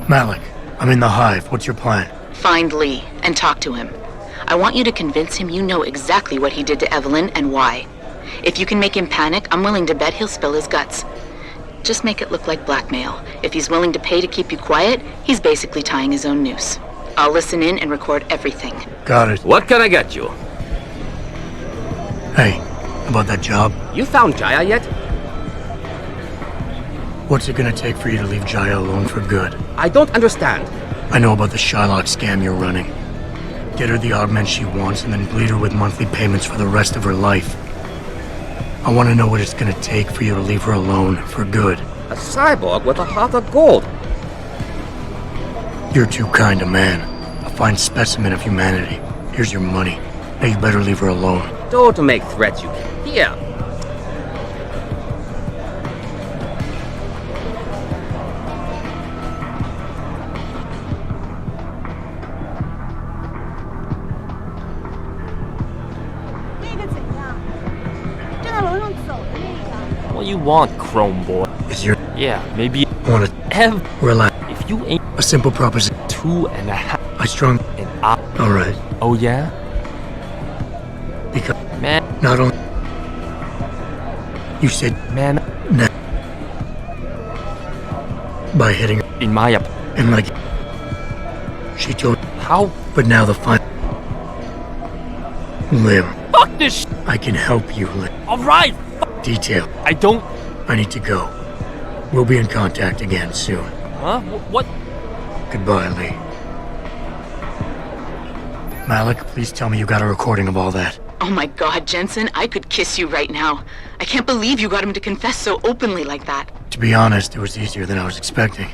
Malik, I'm in the hive. What's your plan? Find Lee and talk to him. I want you to convince him you know exactly what he did to Evelyn and why. If you can make him panic, I'm willing to bet he'll spill his guts. Just make it look like blackmail. If he's willing to pay to keep you quiet, he's basically tying his own noose. I'll listen in and record everything. Got it. What can I get you? Hey, about that job? You found Jaya yet? What's it gonna take for you to leave Jaya alone for good? I don't understand. I know about the Shylock scam you're running. Get her the augment she wants and then bleed her with monthly payments for the rest of her life. I want to know what it's gonna take for you to leave her alone for good. A cyborg with a heart of gold. You're too kind a man. A fine specimen of humanity. Here's your money. Now you better leave her alone. Don't make threats, you can. Here. What you want, Chrome Boy? Is your... Yeah, maybe Wanna... Relax. if you ain't A simple proposition. 2.5 I strong... and I... Alright. Oh yeah? Because... Man, Not only... You said... man, Nah. By hitting her. in my And like... She told... how But now the final... Lim. fuck this sh I can help you, Lim. Alright, Detail. I don't... I need to go. We'll be in contact again soon. Huh? What? Goodbye, Lee. Malik, please tell me you got a recording of all that. Oh my God, Jensen, I could kiss you right now. I can't believe you got him to confess so openly like that. To be honest, it was easier than I was expecting.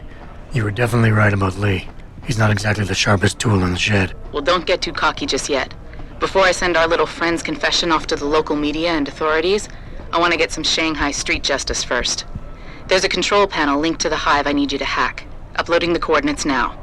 You were definitely right about Lee. He's not exactly the sharpest tool in the shed. Well, don't get too cocky just yet. Before I send our little friend's confession off to the local media and authorities, I want to get some Shanghai street justice first. There's a control panel linked to the hive I need you to hack. Uploading the coordinates now.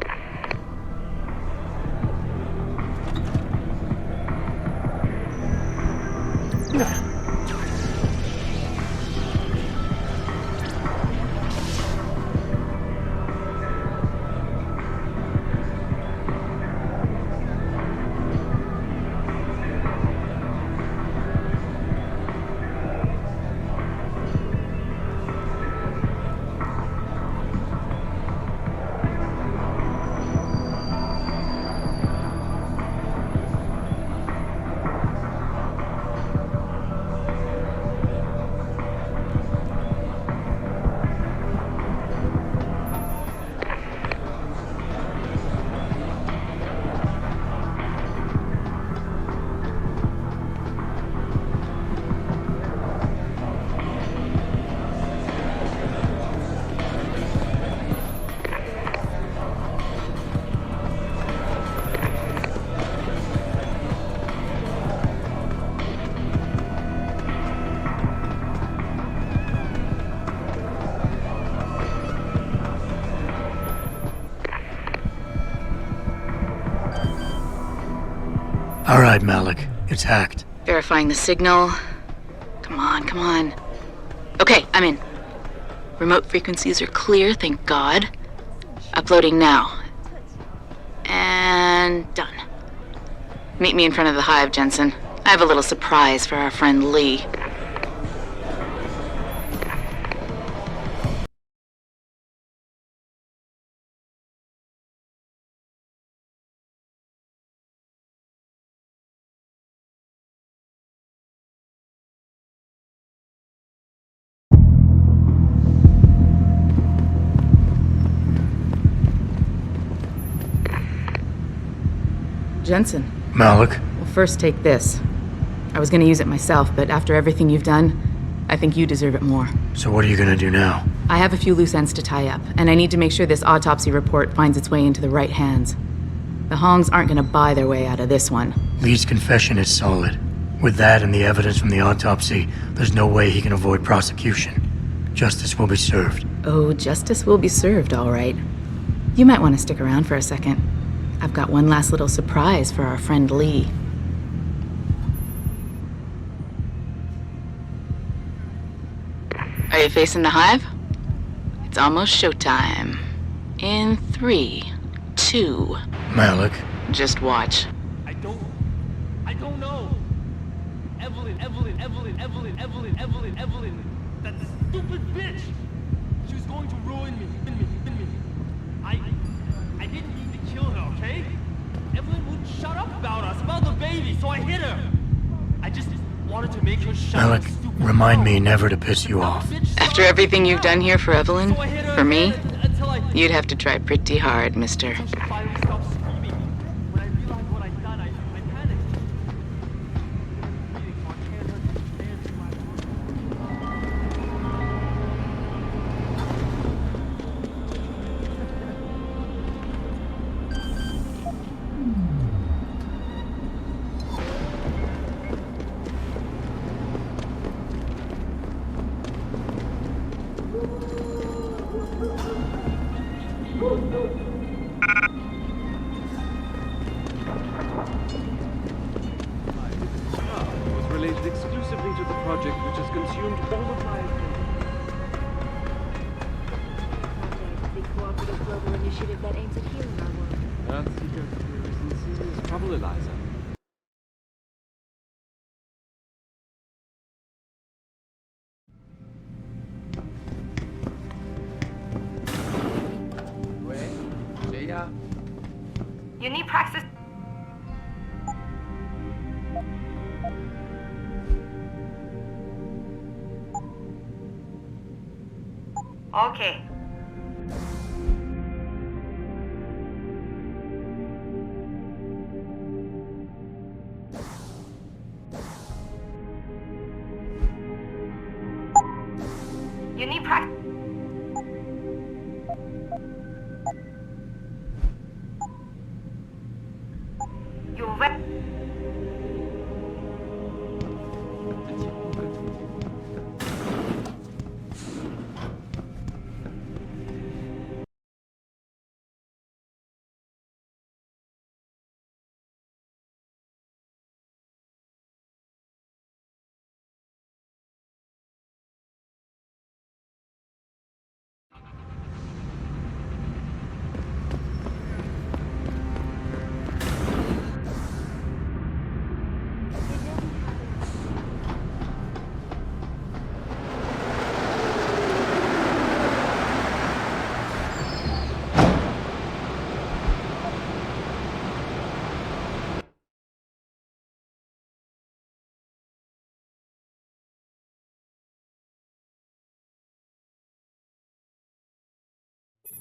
All right, Malik. It's hacked. Verifying the signal. Come on, come on. Okay, I'm in. Remote frequencies are clear, thank God. Uploading now. And done. Meet me in front of the hive, Jensen. I have a little surprise for our friend Lee. Jensen. Malik? Well, first take this. I was gonna use it myself, but after everything you've done, I think you deserve it more. So what are you gonna do now? I have a few loose ends to tie up, and I need to make sure this autopsy report finds its way into the right hands. The Hongs aren't gonna buy their way out of this one. Lee's confession is solid. With that and the evidence from the autopsy, there's no way he can avoid prosecution. Justice will be served. Oh, justice will be served, all right. You might want to stick around for a second. I've got one last little surprise for our friend Lee. Are you facing the hive? It's almost showtime. In 3, 3, 2. Malik, Just watch. I don't know. Evelyn. That stupid bitch. She was going to ruin me. I didn't mean to kill her, okay? Evelyn wouldn't shut up about us, about the baby, so I hit her. I just wanted to make her shut Malik, her stupid remind mouth. me never to piss you off. After everything you've done here for Evelyn, So I hit her for me, again until I you'd have to try pretty hard, mister. She finally stopped screaming. When I realized what I'd done, I panicked. Breathing hard, can't understand my was related exclusively to the project which has consumed all of my attention. The cooperative global initiative that aims at healing our world. Earthseeker is in serious trouble, Eliza. You need praxis. Okay. You need praxis. You're right.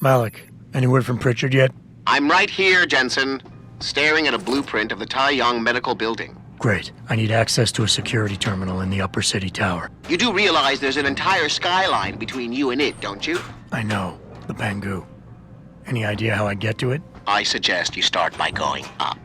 Malik, any word from Pritchard yet? I'm right here, Jensen, staring at a blueprint of the Taiyang Medical Building. Great. I need access to a security terminal in the Upper City Tower. You do realize there's an entire skyline between you and it, don't you? I know. The Pangu. Any idea how I get to it? I suggest you start by going up.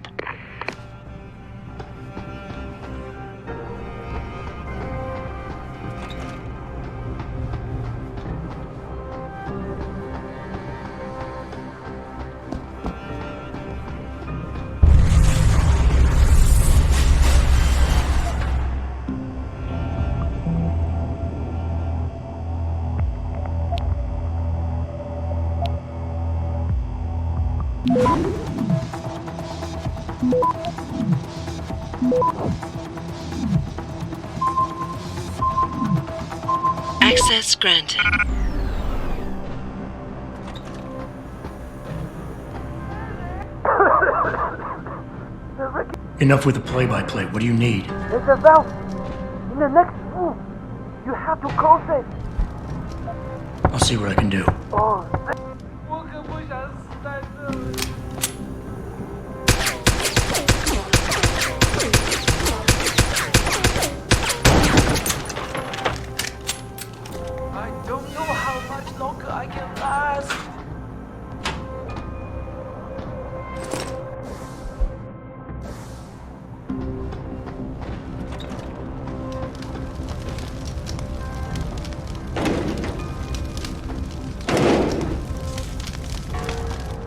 Access granted. Enough with the play-by-play. What do you need? There's a valve in the next room. You have to close it. I'll see what I can do. 我可不想死在这里。I don't know how much longer I can last.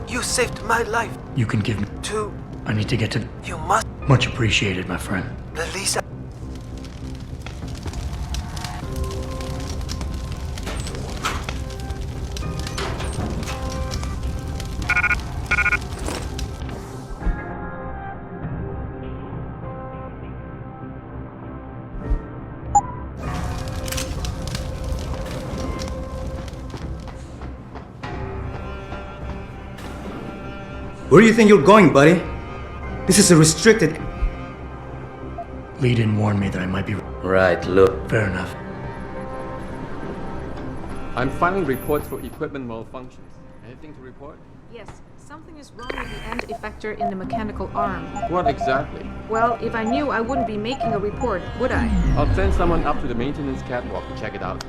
You saved my life. You can give me... Too. I need to get to... You must Much appreciated, my friend. release. Where do you think you're going, buddy? This is a restricted... Lee didn't warn me that I might be... Right, look. Fair enough. I'm filing reports for equipment malfunctions. Anything to report? Yes, something is wrong with the end effector in the mechanical arm. What exactly? Well, if I knew, I wouldn't be making a report, would I? I'll send someone up to the maintenance catwalk to check it out.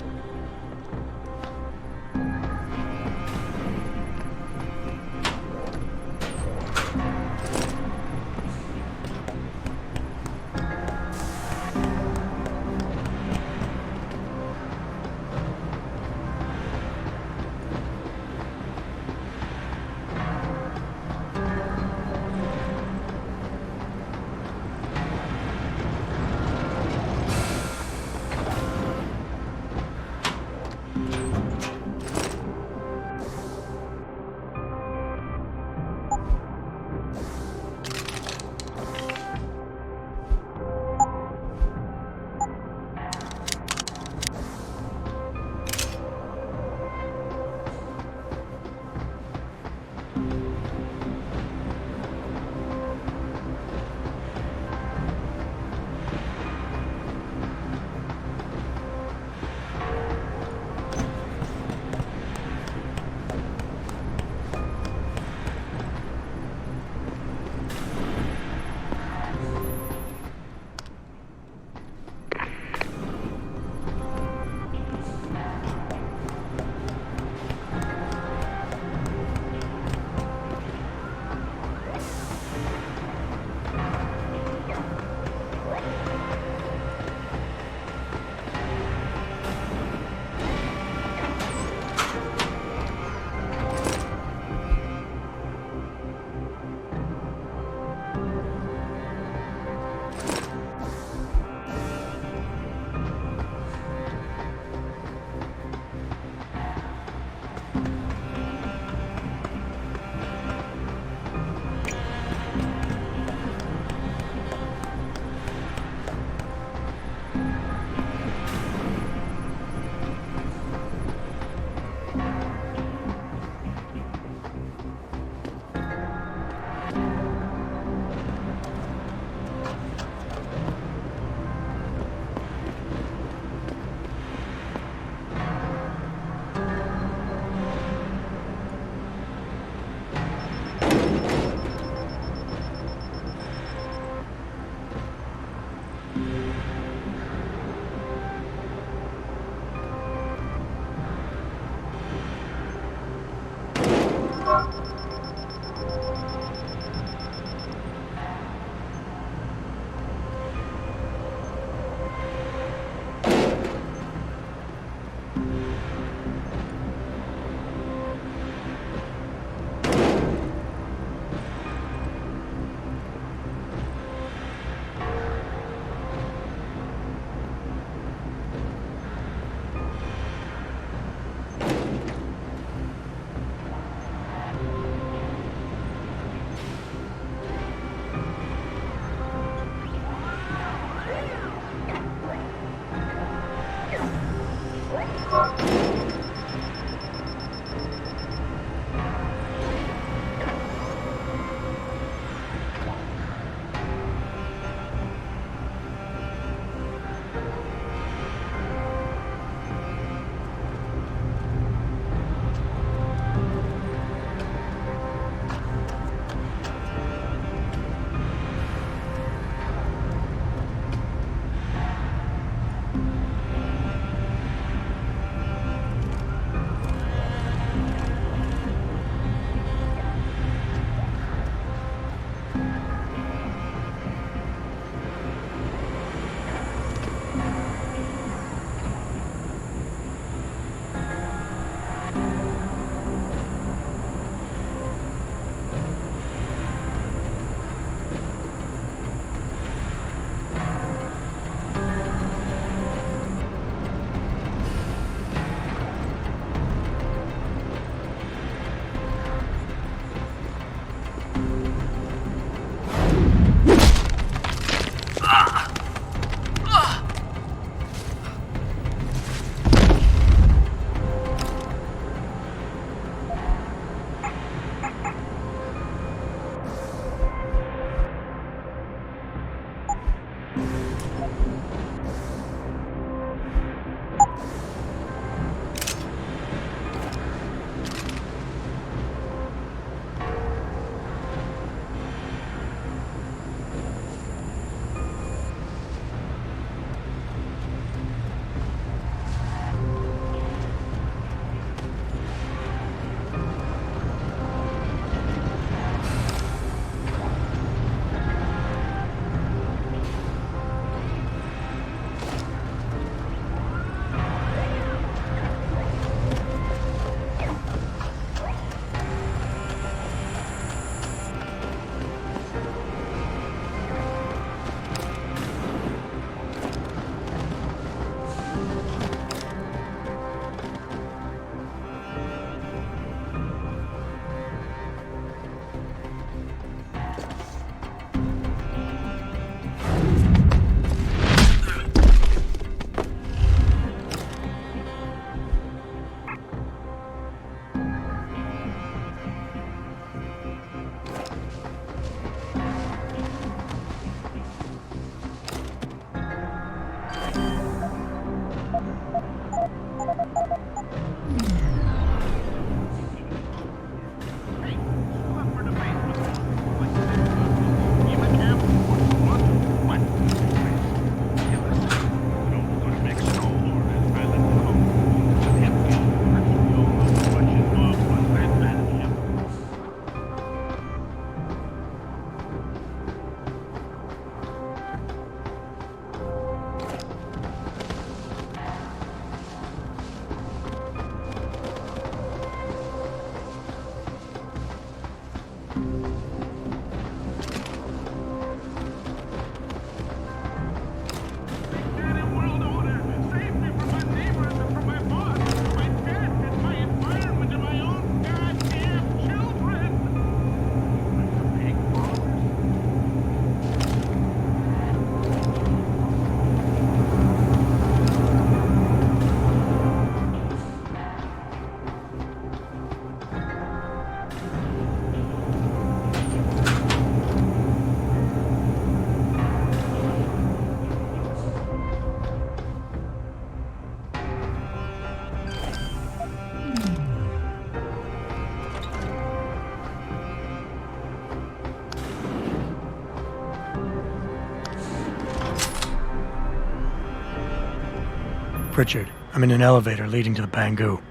Pritchard. I'm in an elevator leading to the Pangu.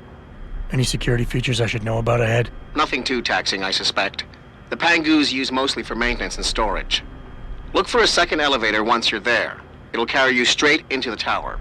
Any security features I should know about ahead? Nothing too taxing, I suspect. The Pangu's used mostly for maintenance and storage. Look for a second elevator once you're there. It'll carry you straight into the tower.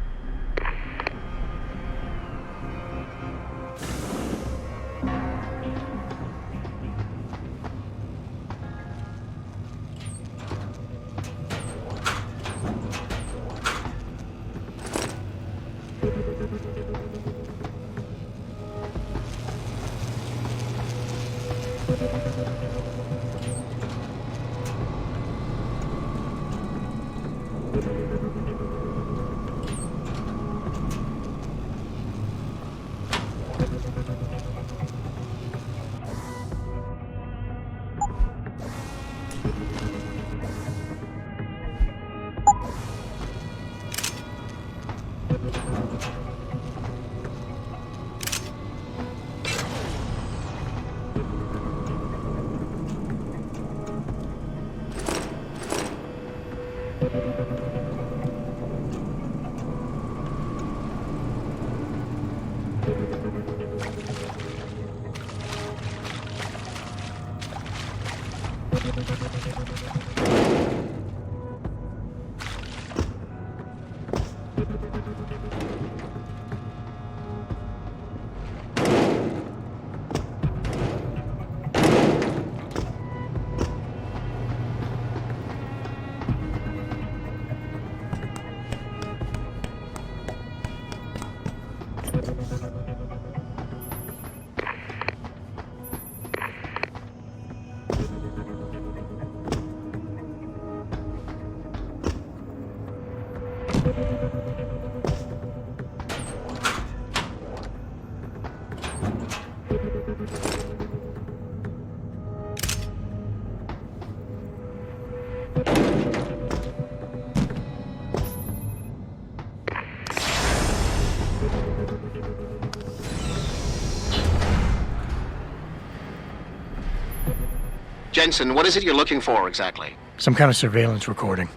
Jensen, what is it you're looking for exactly? Some kind of surveillance recording.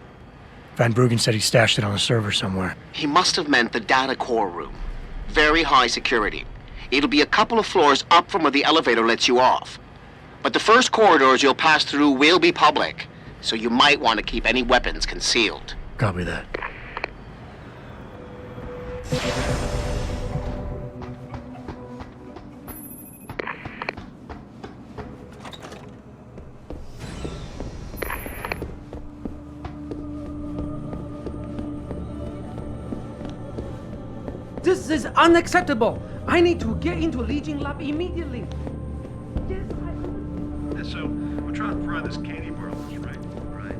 Van Bruggen said he stashed it on a server somewhere. He must have meant the data core room. Very high security. It'll be a couple of floors up from where the elevator lets you off. But the first corridors you'll pass through will be public, so you might want to keep any weapons concealed. Copy that. This is unacceptable. I need to get into Li Jing lab immediately. Yes, So, we're trying to pry this candy bar loose, right? Right.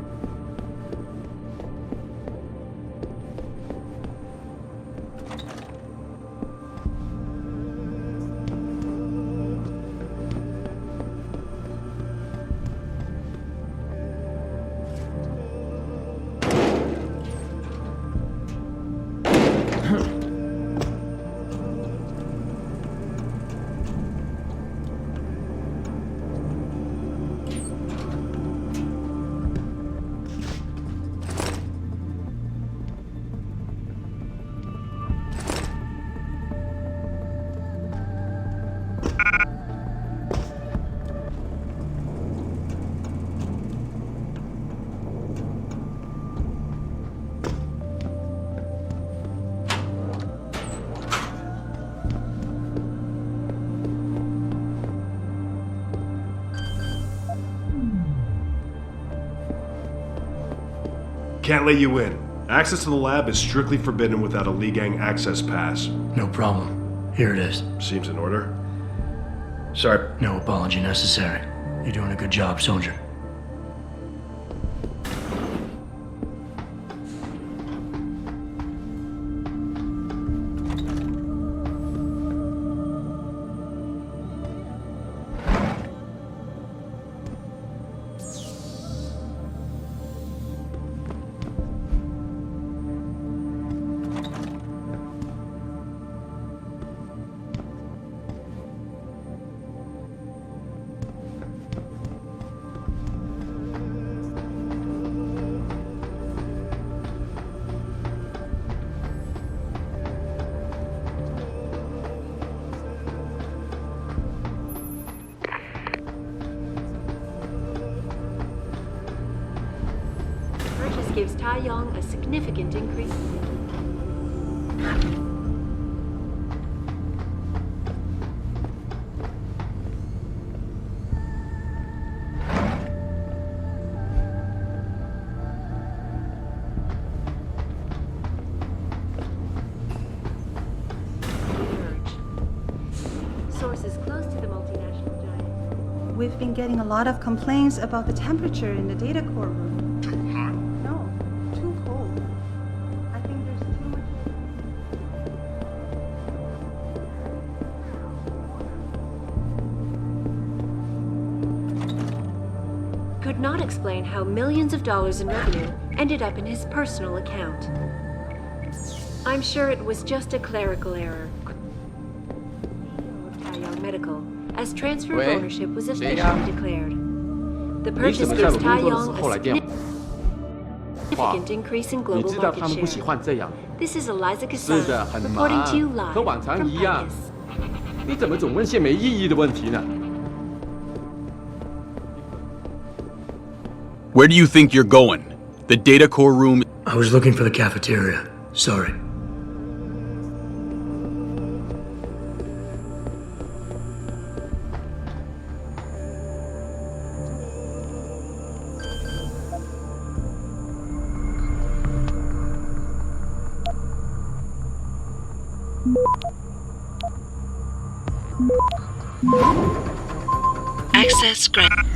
Can't let you in. Access to the lab is strictly forbidden without a Li Gang access pass. No problem. Here it is. Seems in order. Sorry. No apology necessary. You're doing a good job, soldier. gives Tai Yong a significant increase. Sources close to the multinational giant. We've been getting a lot of complaints about the temperature in the data core room. Too hot. No, too cold. I think there's too much. Could not explain how millions of dollars in revenue ended up in his personal account. I'm sure it was just a clerical error. Taiyang Medical, as transfer of ownership was officially declared. The purchase gives Taiyang a significant increase in global market share. This is Eliza Kassan, reporting to you live from Pines. 你怎么总问些没意义的问题呢？ Where do you think you're going? The data core room. I was looking for the cafeteria. Sorry. Access granted.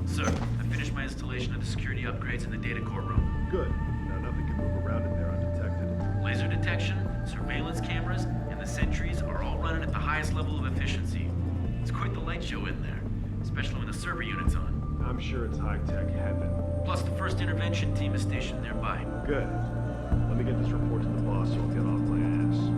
Sir, I finished my installation of the security upgrades in the data core room. Good. Now nothing can move around in there undetected. Laser detection, surveillance cameras, and the sentries are all running at the highest level of efficiency. It's quite the light show in there, especially when the server unit's on. I'm sure it's high-tech heaven. Plus, the first intervention team is stationed nearby. Good. Let me get this report to the boss so I'll get off my ass.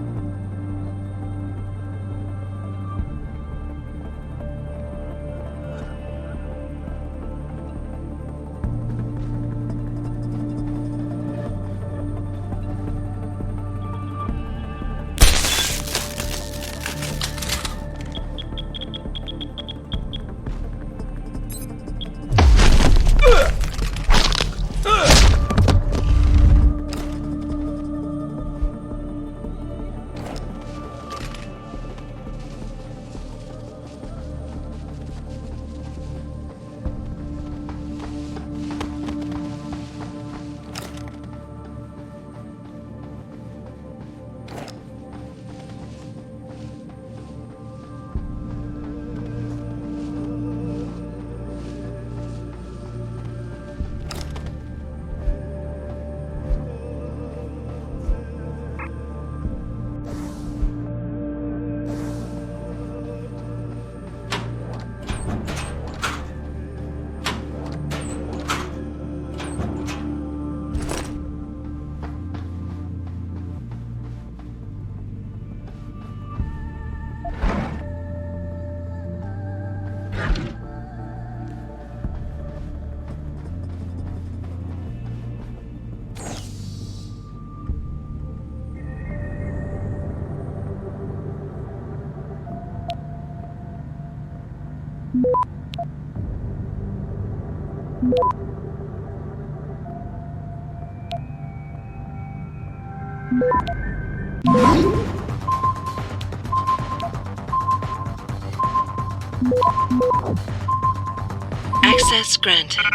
Access granted.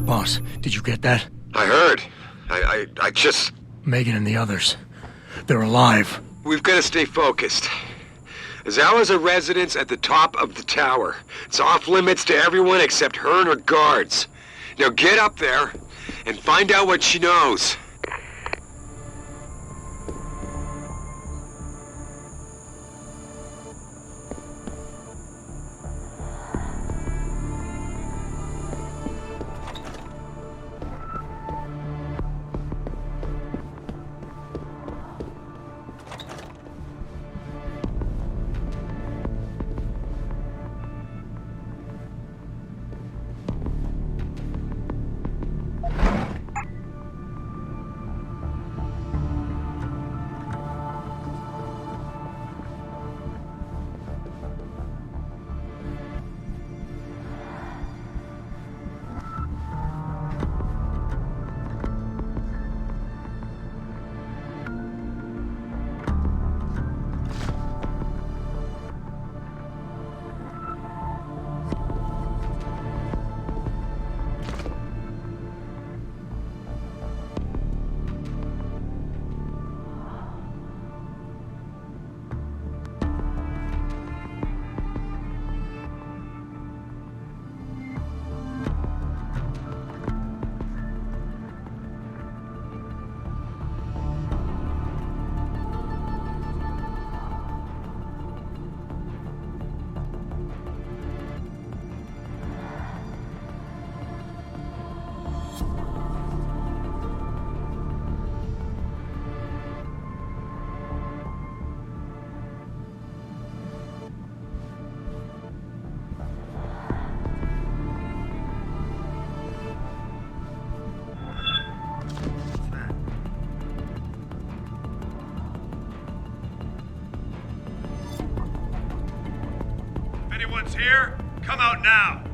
Boss, did you get that? I heard. I just... Megan and the others. They're alive. We've got to stay focused. Zawa's a residence at the top of the tower. It's off limits to everyone except her and her guards. Now get up there and find out what she knows. Anyone's here? Come out now!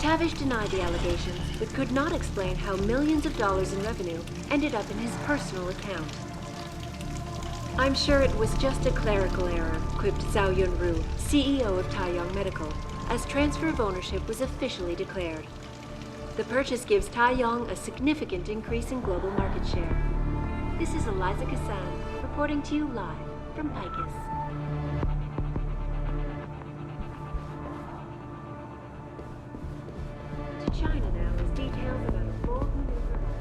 Tavish denied the allegations, but could not explain how millions of dollars in revenue ended up in his personal account. I'm sure it was just a clerical error, quipped Zhao Yunru, CEO of Taiyang Medical, as transfer of ownership was officially declared. The purchase gives Taiyang a significant increase in global market share. This is Eliza Kassan, reporting to you live from Picus. To China now as details about a bold maneuver of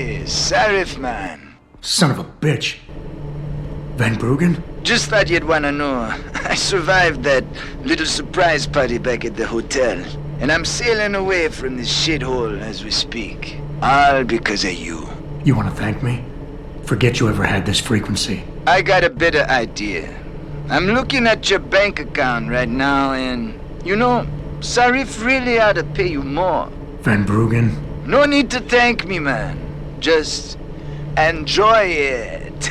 Hey, Sarif man. Son of a bitch. Van Bruggen? Just thought you'd wanna know. I survived that little surprise party back at the hotel. And I'm sailing away from this shithole as we speak. All because of you. You want to thank me? Forget you ever had this frequency. I got a better idea. I'm looking at your bank account right now and... You know, Sarif really ought to pay you more. Van Bruggen? No need to thank me, man. Just enjoy it.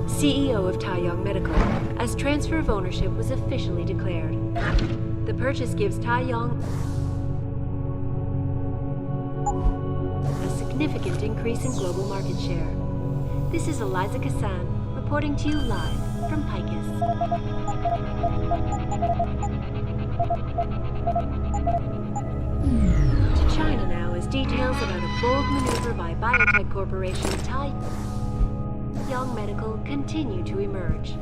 CEO of Taiyang Medical, as transfer of ownership was officially declared. The purchase gives Taiyang a significant increase in global market share. This is Eliza Kassan, reporting to you live from Picus. To China now as details about a bold maneuver by biotech corporation Taiyang Medical continue to emerge.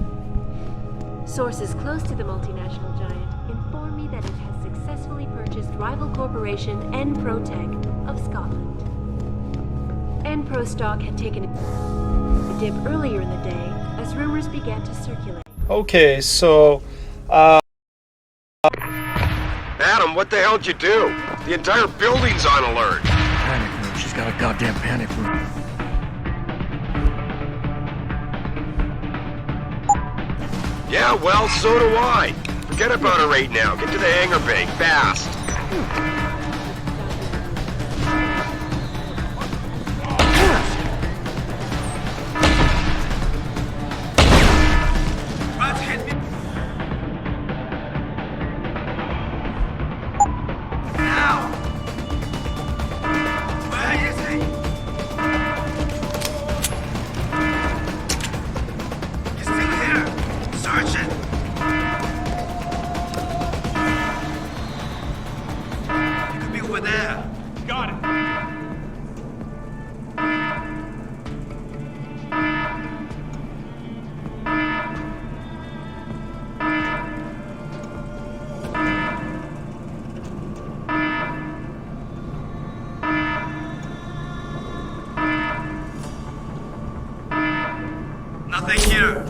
Sources close to the multinational giant inform me that it has successfully purchased rival corporation Enprotech of Scotland. Enpro stock had taken a dip earlier in the day as rumors began to circulate. Okay, so Adam, what the hell'd you do? The entire building's on alert. Panic room. She's got a goddamn panic room. Yeah, well, so do I. Forget about her right now. Get to the hangar bay, fast. Nothing here.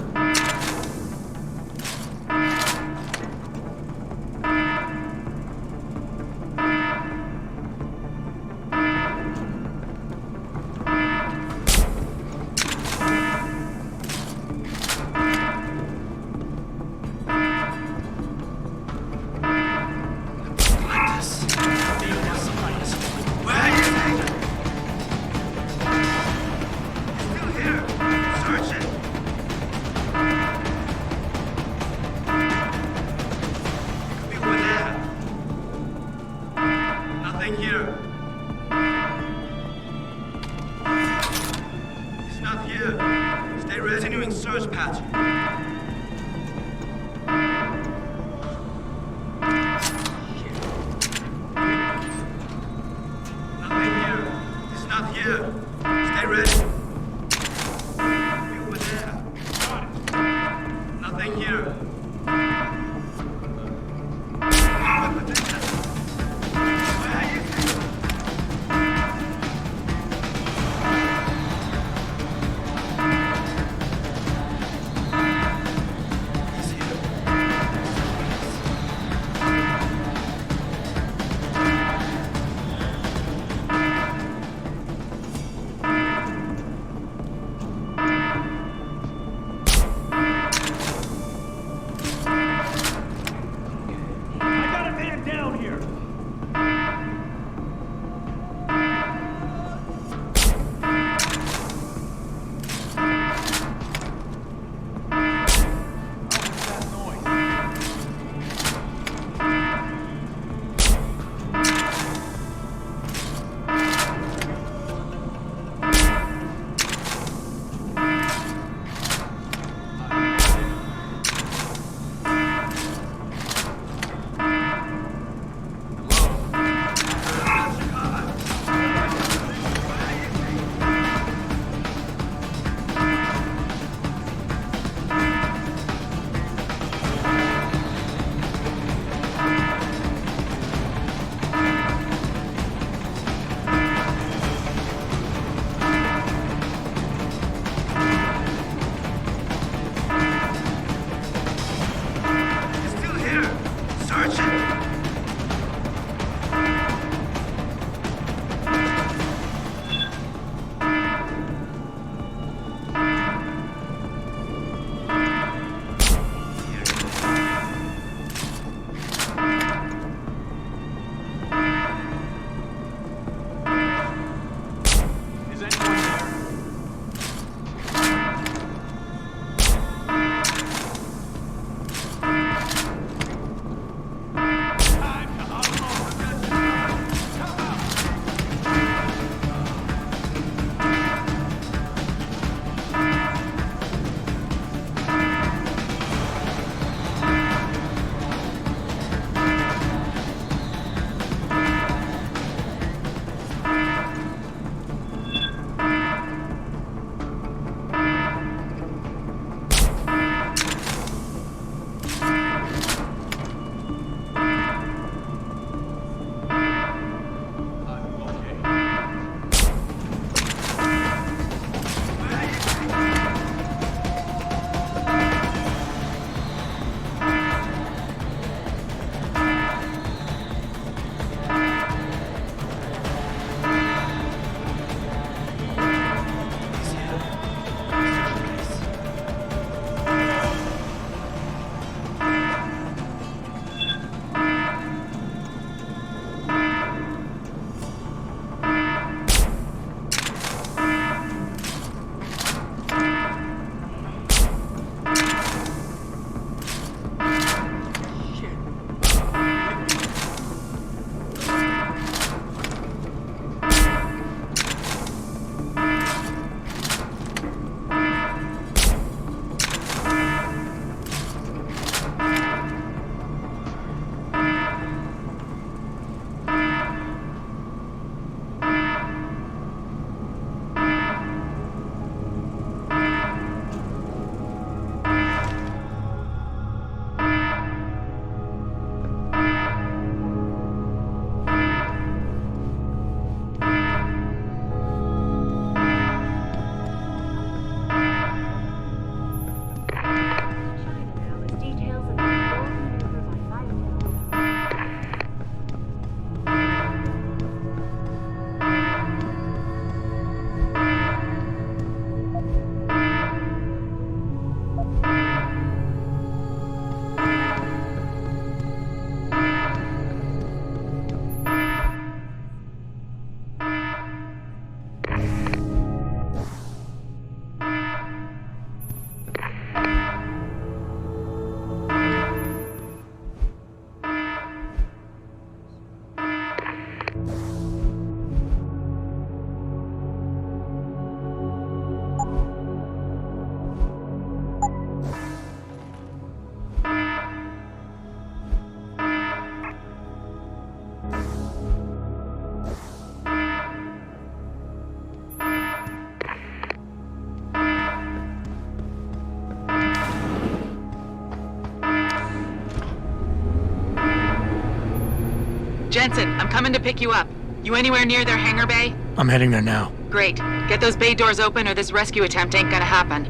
Jensen, I'm coming to pick you up. You anywhere near their hangar bay? I'm heading there now. Great. Get those bay doors open or this rescue attempt ain't gonna happen.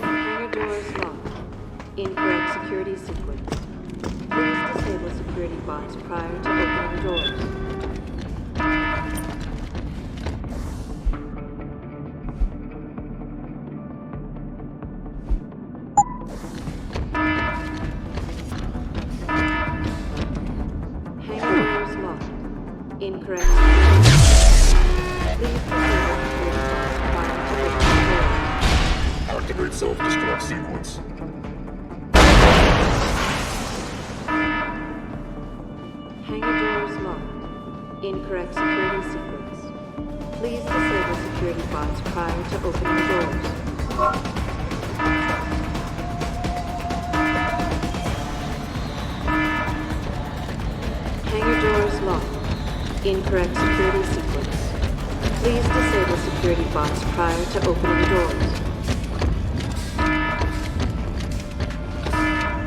Hangar doors locked. Incorrect security sequence. Please disable security bots prior to opening doors. Hangar doors locked. Incorrect security. Please disable security bots prior to opening doors. Activate self-destruct sequence. Hangar doors locked. Incorrect security sequence. Please disable security bots prior to opening doors. Hangar doors locked. Incorrect security sequence. Please disable security bots prior to opening doors. Hangar doors locked.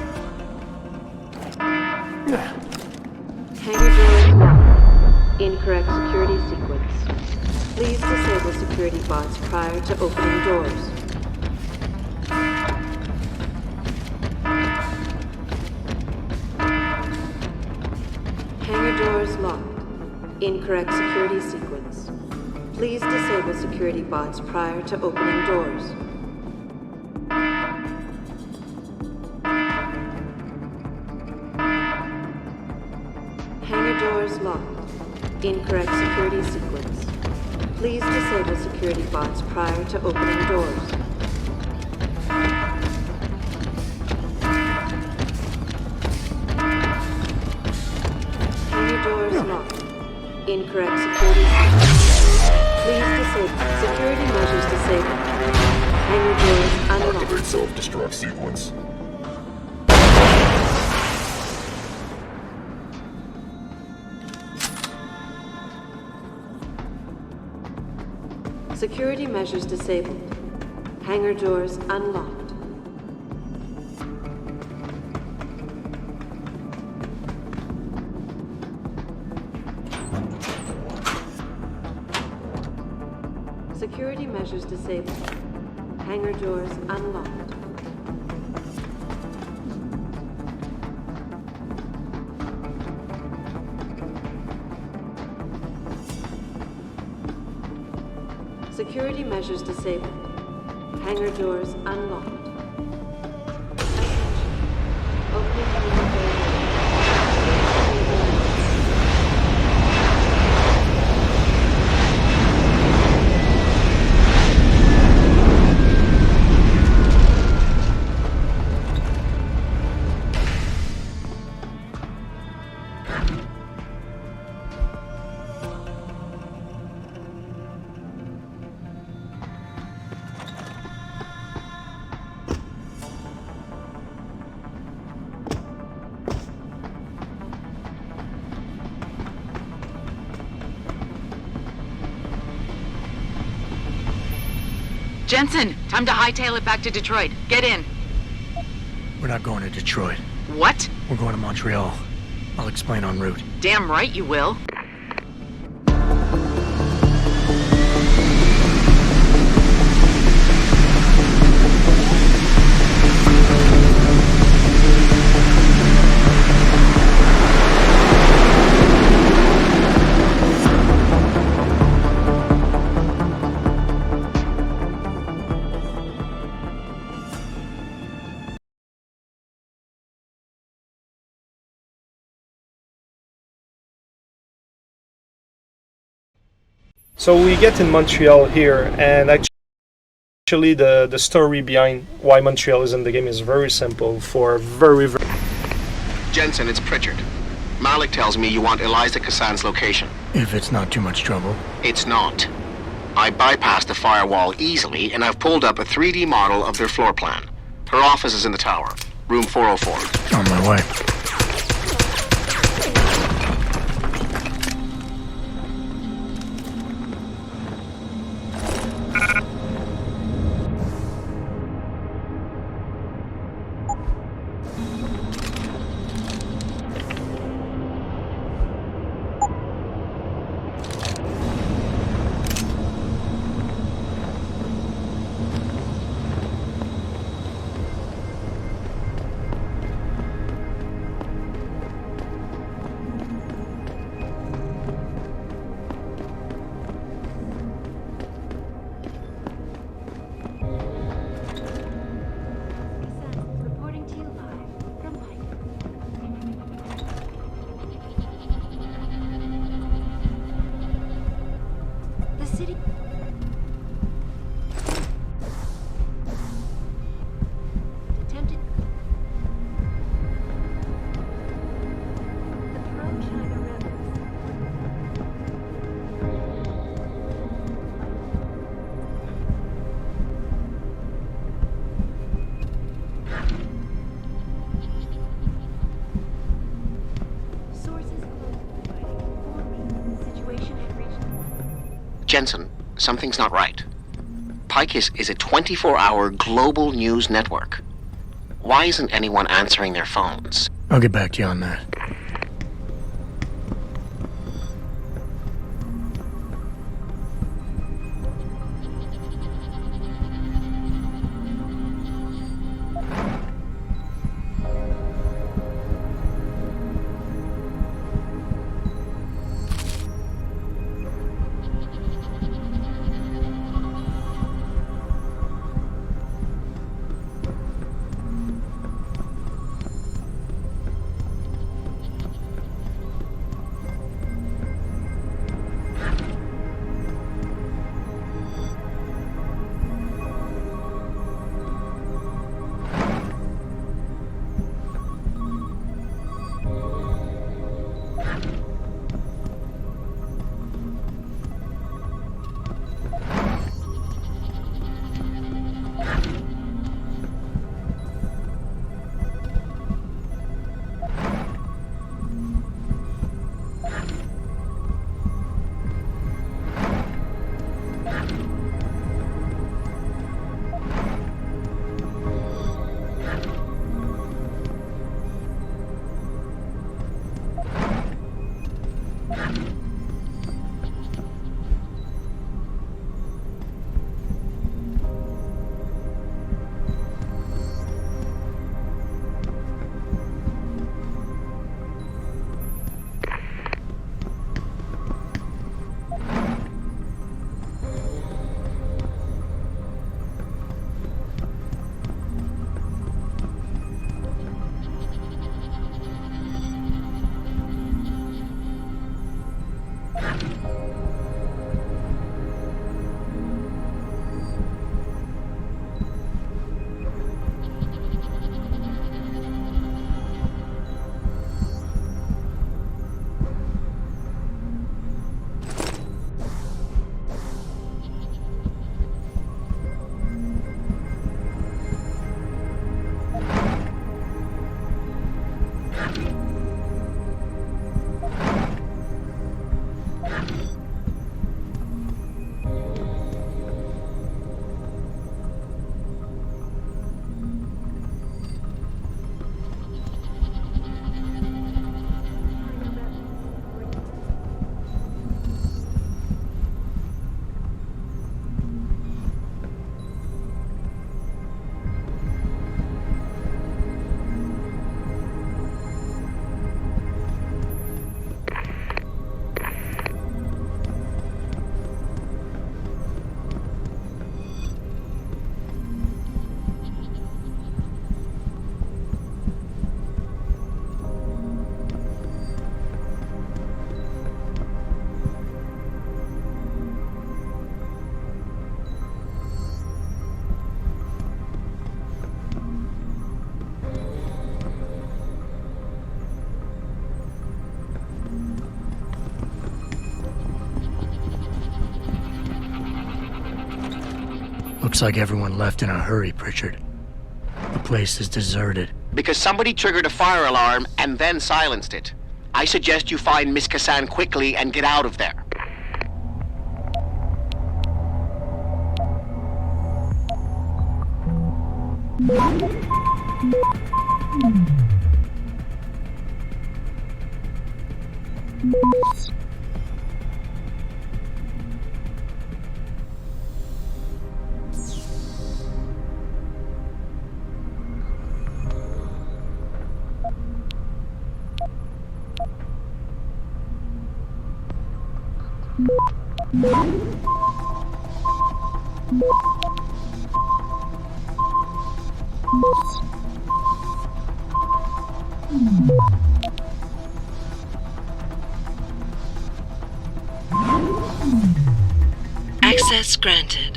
Incorrect security sequence. Please disable security bots prior to opening doors. Hangar doors locked. Incorrect security sequence. Please disable security bots prior to opening doors. Hangar doors locked. Incorrect security sequence. Please disable security bots prior to opening doors. Hangar doors locked. Incorrect security sequence. Please disable. Security measures disabled. Hangar doors unlocked. Activate self-destruct sequence. Security measures disabled. Hangar doors unlocked. Security measures disabled. Hangar doors unlocked. Security measures disabled. Hangar doors unlocked. Opening hangar door. Jensen, time to hightail it back to Detroit. Get in. We're not going to Detroit. What? We're going to Montreal. I'll explain en route. Damn right you will. So we get in Montreal here, and actually the story behind why Montreal is in the game is very simple for very... Jensen, it's Pritchard. Malik tells me you want Eliza Cassan's location. If it's not too much trouble. It's not. I bypassed the firewall easily, and I've pulled up a 3D model of their floor plan. Her office is in the tower, room 404. On my way. Jensen, something's not right. Picus is a 24-hour global news network. Why isn't anyone answering their phones? I'll get back to you on that. Looks like everyone left in a hurry, Pritchard. The place is deserted. Because somebody triggered a fire alarm and then silenced it. I suggest you find Miss Kassan quickly and get out of there. Access granted.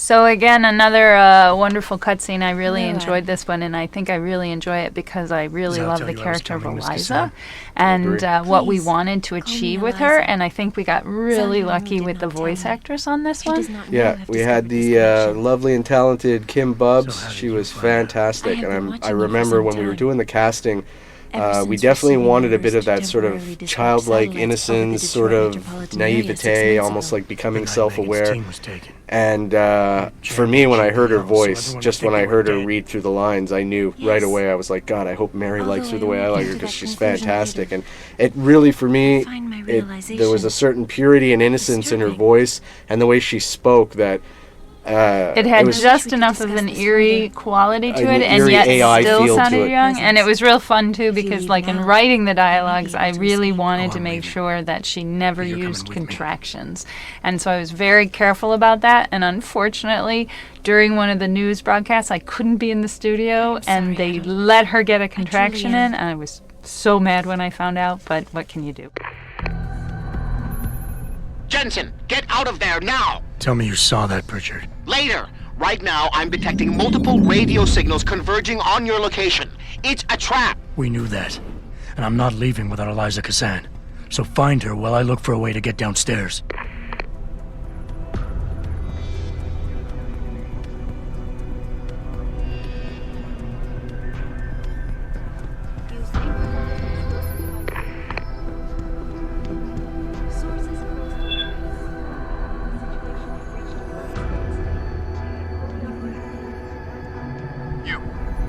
So again, another wonderful cutscene. I really enjoyed this one, and I think I really enjoy it because I really I'll love tell the you I was character of coming, Miss Eliza Cassan. and what we Please, wanted to achieve with her. And I think we got really lucky with the voice actress on this one. Yeah, we had the lovely and talented Kim Bubbs. She was fantastic, and I remember when we were doing the casting, we definitely wanted a bit of that sort of childlike innocence, sort of naivete, almost like becoming self-aware. And for me, when I heard her voice, just when I heard her read through the lines, I knew right away. I was like, God, I hope Mary likes her the way I like her, because she's fantastic. And it really, for me, there was a certain purity and innocence in her voice and the way she spoke that it had just enough of an eerie quality to it, and yet AI still feel to sounded it. young. And it was real fun too, because like in writing the dialogues, I really wanted to make sure that she never used contractions, and so I was very careful about that. And unfortunately, during one of the news broadcasts, I couldn't be in the studio, and they let her get a contraction in, and I was so mad when I found out. But what can you do? Jensen, get out of there now! Tell me you saw that, Pritchard. Later! Right now, I'm detecting multiple radio signals converging on your location. It's a trap! We knew that. And I'm not leaving without Eliza Cassan. So find her while I look for a way to get downstairs.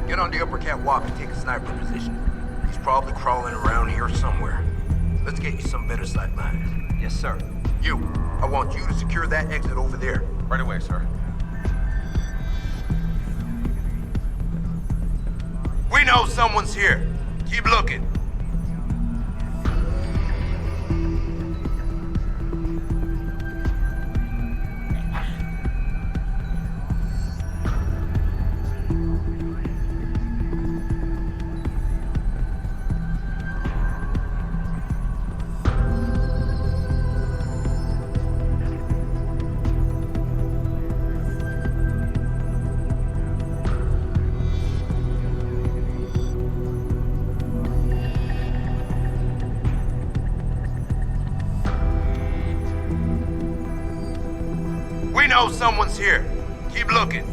Get on the upper catwalk and take a sniper position. He's probably crawling around here somewhere. Let's get you some better sight lines. Yes, sir. You, I want you to secure that exit over there. Right away, sir. We know someone's here. Keep looking. We know someone's here. Keep looking.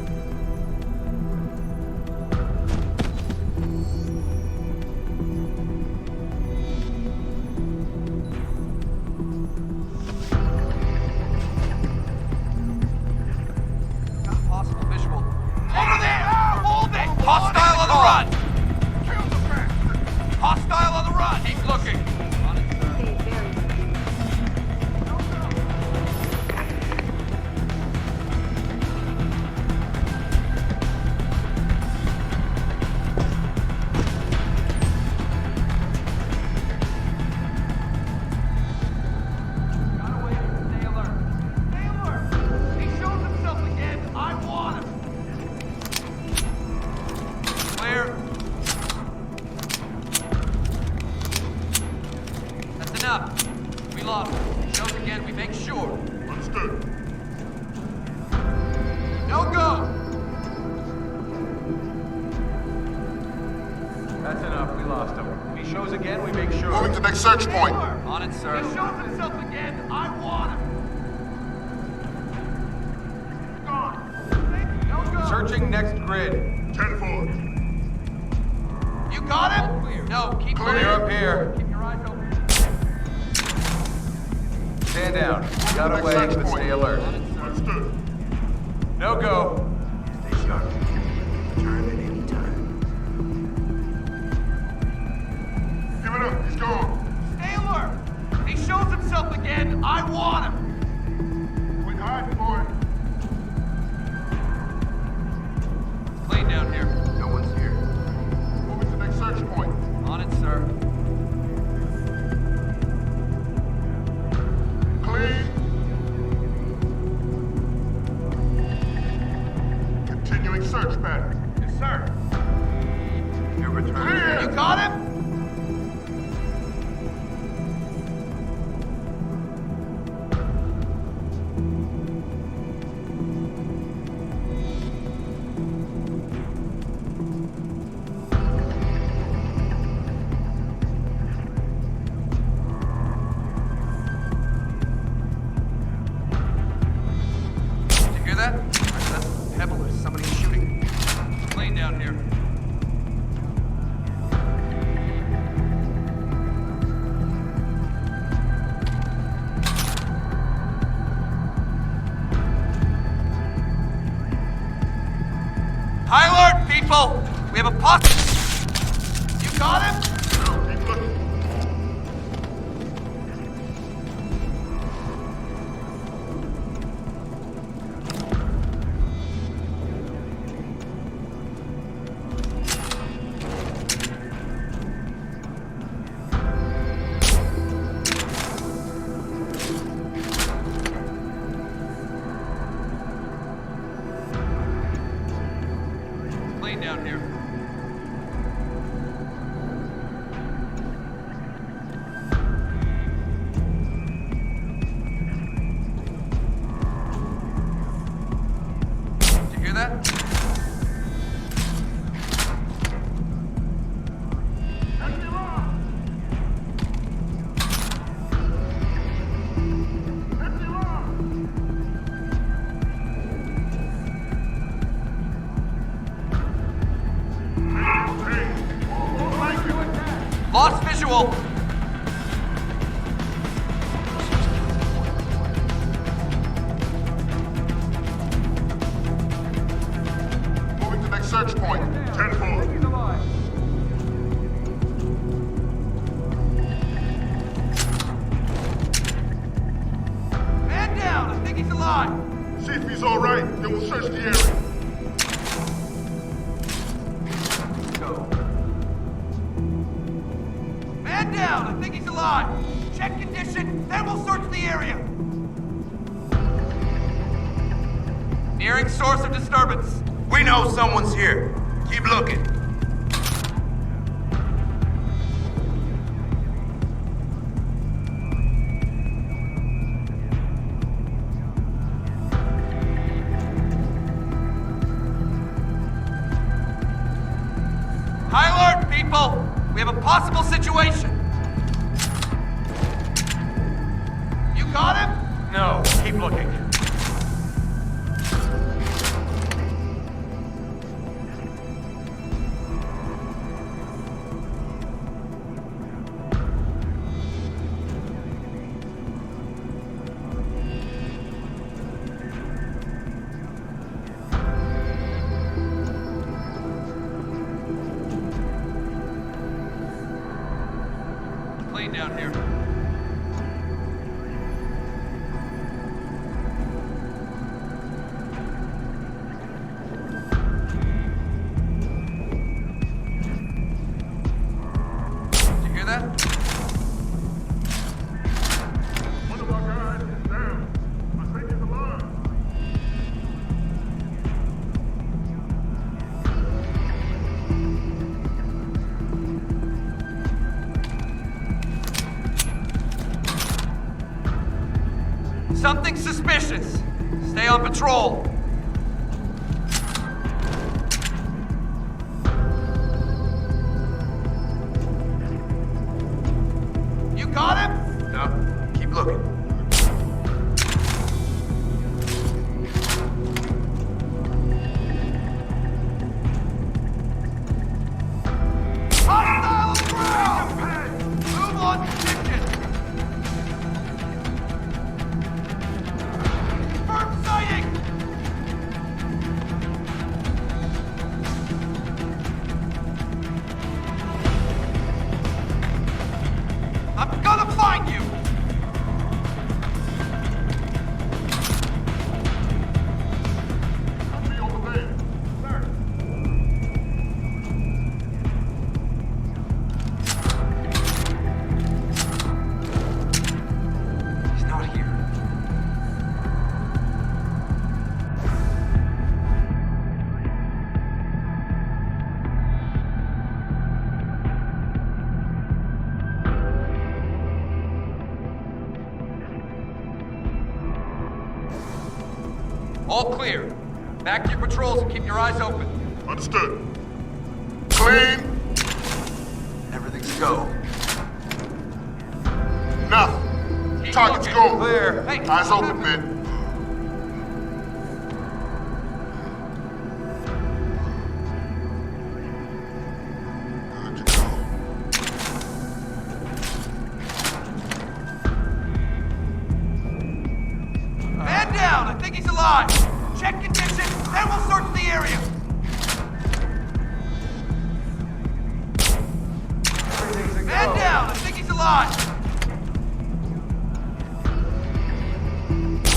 Possible visual. Over there! Hold it! Hostile on the run! Hostile on the run! Keep looking. Search point. On it, sir. He shows himself again. I want him. Gone. No go. Searching next grid. 10-4. You got him? No, keep clear up here. Keep your eyes open. Stand down. Got away, but stay alert. Understood. No go. Stay sharp. Return at any time. Give it up. He's gone. Stay alert. He shows himself again. I want him. Quit hiding, boy. It's clean down here. No one's here. Moving to next search point. On it, sir. Clean. Continuing search pattern. Yes, sir. Your return. Clear. You got him? people! We have a You got him? Clean down here. Did you hear that? Lost visual. Moving to next search point. 10-4. Man down! I think he's alive! See if he's alright, then we'll search the area. Man down! I think he's alive! Check condition, then we'll search the area! Nearing source of disturbance. We know someone's here. Keep looking. High alert, people! We have a possible situation! You got him? No, keep looking. Clean down here. Did you hear that? One of our guys is down. I think he's alive. Something suspicious. Stay on patrol. You got him? No, keep looking. Hostile on the ground! Move on position! Confirmed sighting! I'm gonna find you! Be over there. Sir. He's not here. All clear. Back to your patrols and keep your eyes open. Understood. Clean. Everything's go. Nothing. Keep Target's looking. go. Clear. Hey, Eyes open, man. Good to go. Man down! I think he's alive! Check condition, then we'll search the area! alive!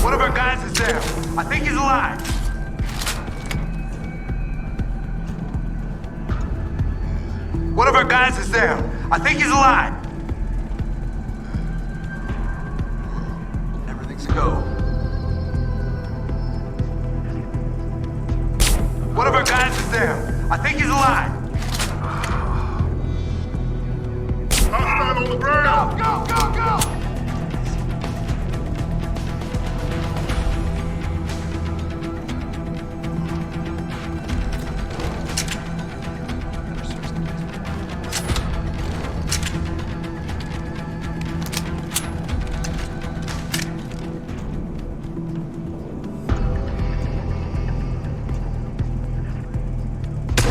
One of our guys is there. I think he's alive. One of our guys is there. I think he's alive. Everything's a go. One of our guys is there. I think he's alive. Hostile on the ground! Go, go, go!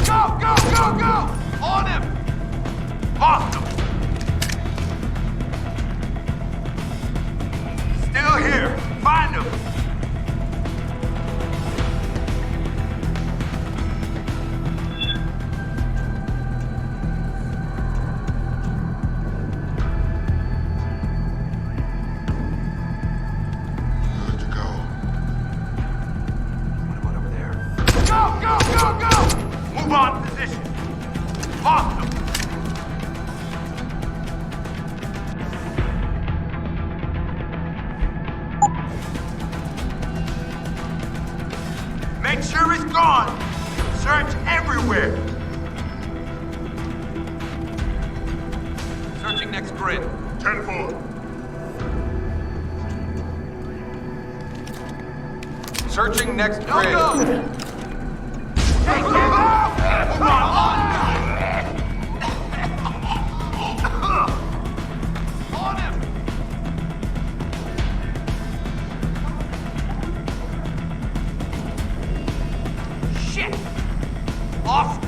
Go, go, go, go! On him! Lost him! Still here! Find him! Good to go. What about over there? Go, go, go, go! Move on position! Lost him! Make sure he's gone! Search everywhere! Searching next grid. 10-4. Searching next grid. Go, go! Hey, move on! On him! Shit! Lost it!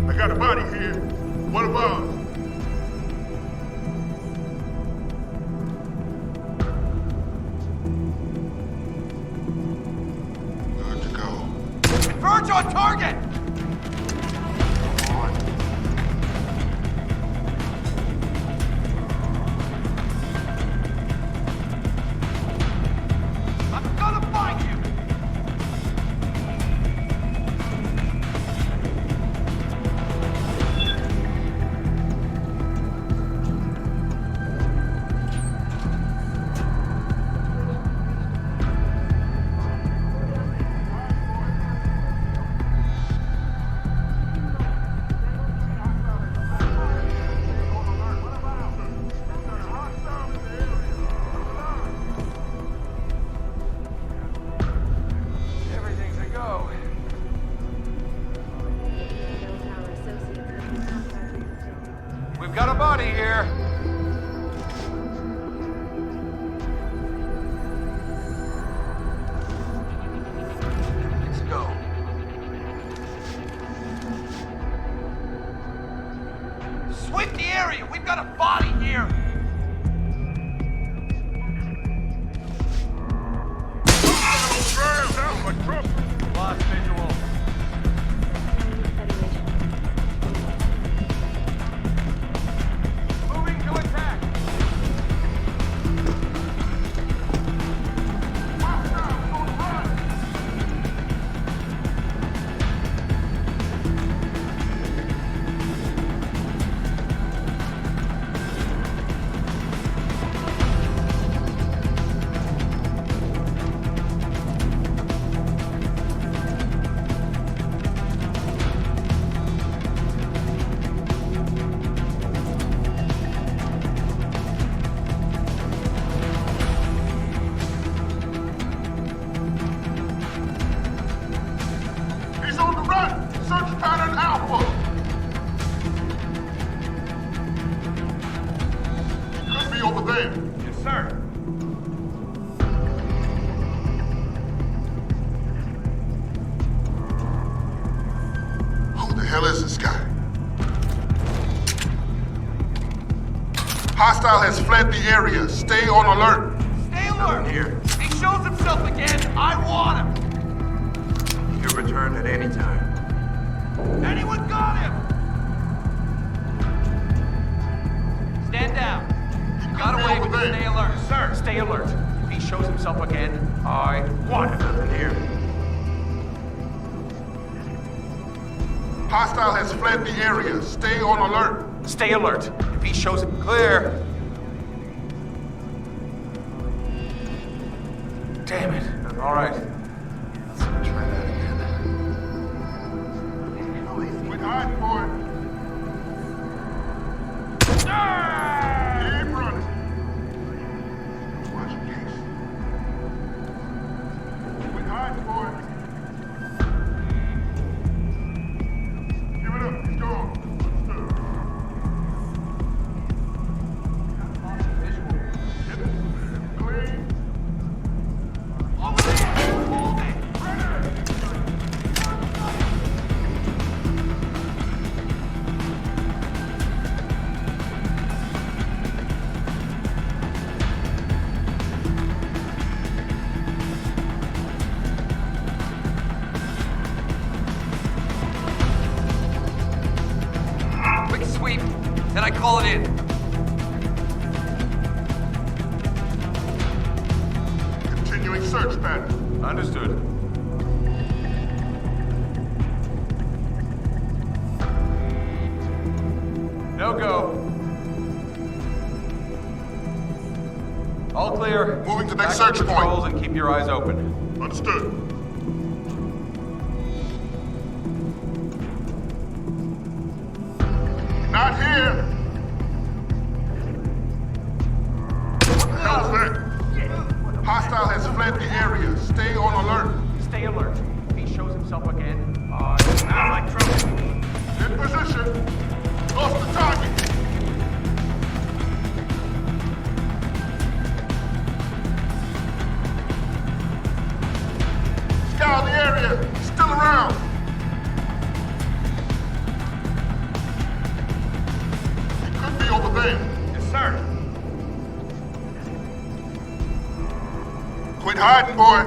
I got a body here. One of ours. Good to go. Converge on target! I'm gonna find you! Everything's a go. We've got a body here. Everything's a go. Sweep the area. We've got a body here. Lost visual. Moving to attack. there. Yes, sir. Who the hell is this guy? Hostile has fled the area. Stay on alert. Stay alert. Here. If he shows himself again, I want him. He'll return at any time. Anyone got him? Stand down. Got away, but stay alert. Sir, stay alert. If he shows himself again, I want him. Nothing here. Hostile has fled the area. Stay on alert. Stay alert. If he shows him clear. Damn it. All right. Let's try that again. Quit hiding, boy. Keep running. Watch your case. Quit hiding, boy. Give it up. He's gone. Clean. Over there! Hold it! Quick sweep, then I call it in. Continuing search pattern. Understood. No go. All clear. Moving to Back next to search point. patrols and keep your eyes open. Understood. Not here. What the hell's that? Hostile has fled the area. Stay on alert. Stay alert. If he shows himself again, I like trouble. In position. Lost the target. Scour the area. He's still around. He could be over there. Yes, sir. Quit hiding, boy.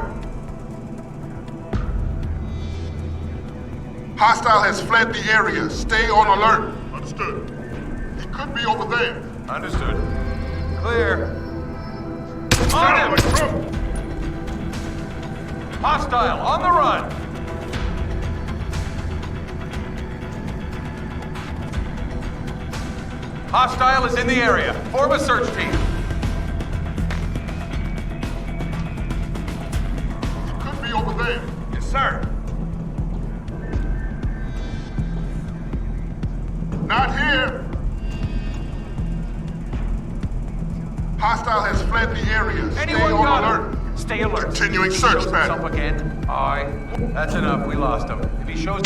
Hostile has fled the area. Stay on alert. Understood. He could be over there. Understood. Clear. On Sounds him! like trouble. Hostile, on the run! Hostile is in the area. Form a search team. He could be over there. Yes, sir. Not here. Hostile has fled the area. Stay Anyone on got alert. him? Stay alert. Continuing If he search shows himself pattern. again, That's enough. We lost him. If he shows...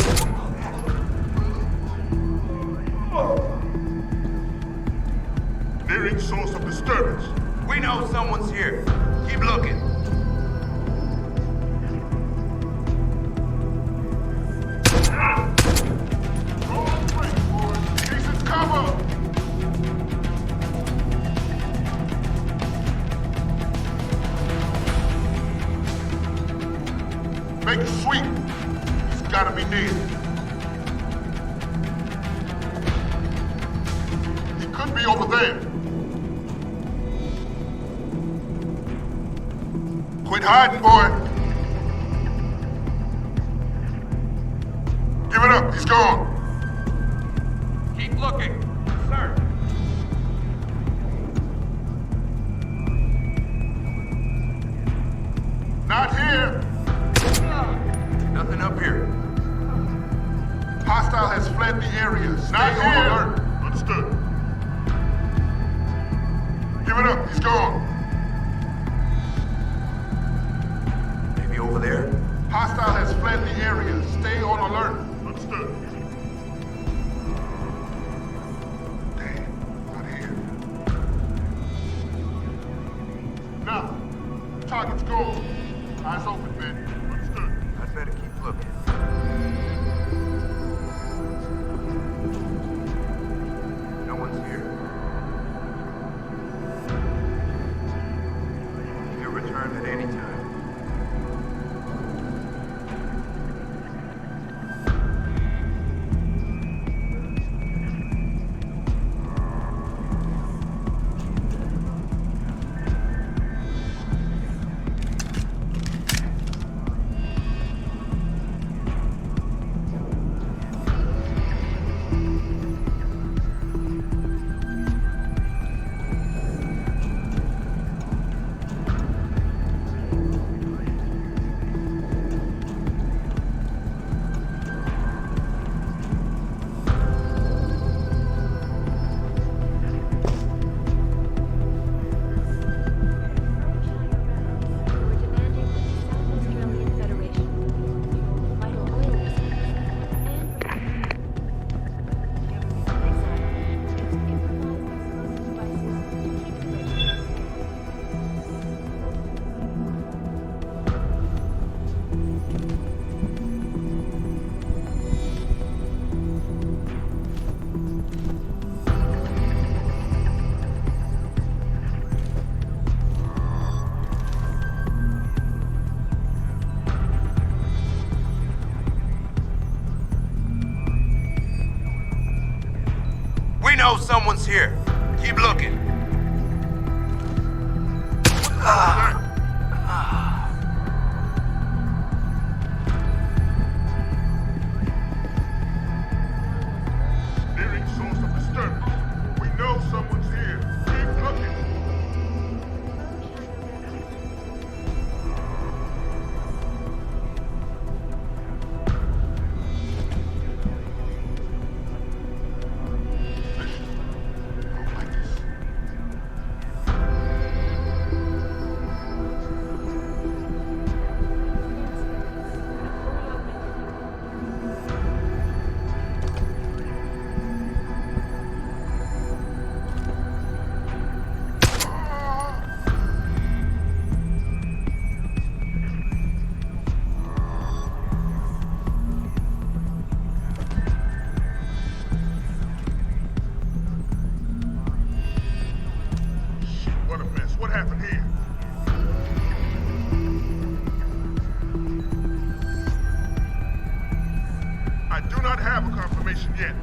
Nearing source of disturbance. We know someone's here. Keep looking. Roll the brakes, boys. Casey's cover. Make a sweep. He's gotta be near. He could be over there. Quit hiding, boy. Give it up. He's gone. Keep looking. Sir. Not here. Nothing up here. Hostile has fled the area. Stay Not on here. alert. Understood. Give it up. He's gone. Maybe over there? Hostile has fled the area. Stay on alert. Understood. Damn, not here. someone's here. Keep looking. Nearing source of disturbance. We know someone's here. Keep looking. What a mess. What happened here? I do not have a confirmation yet.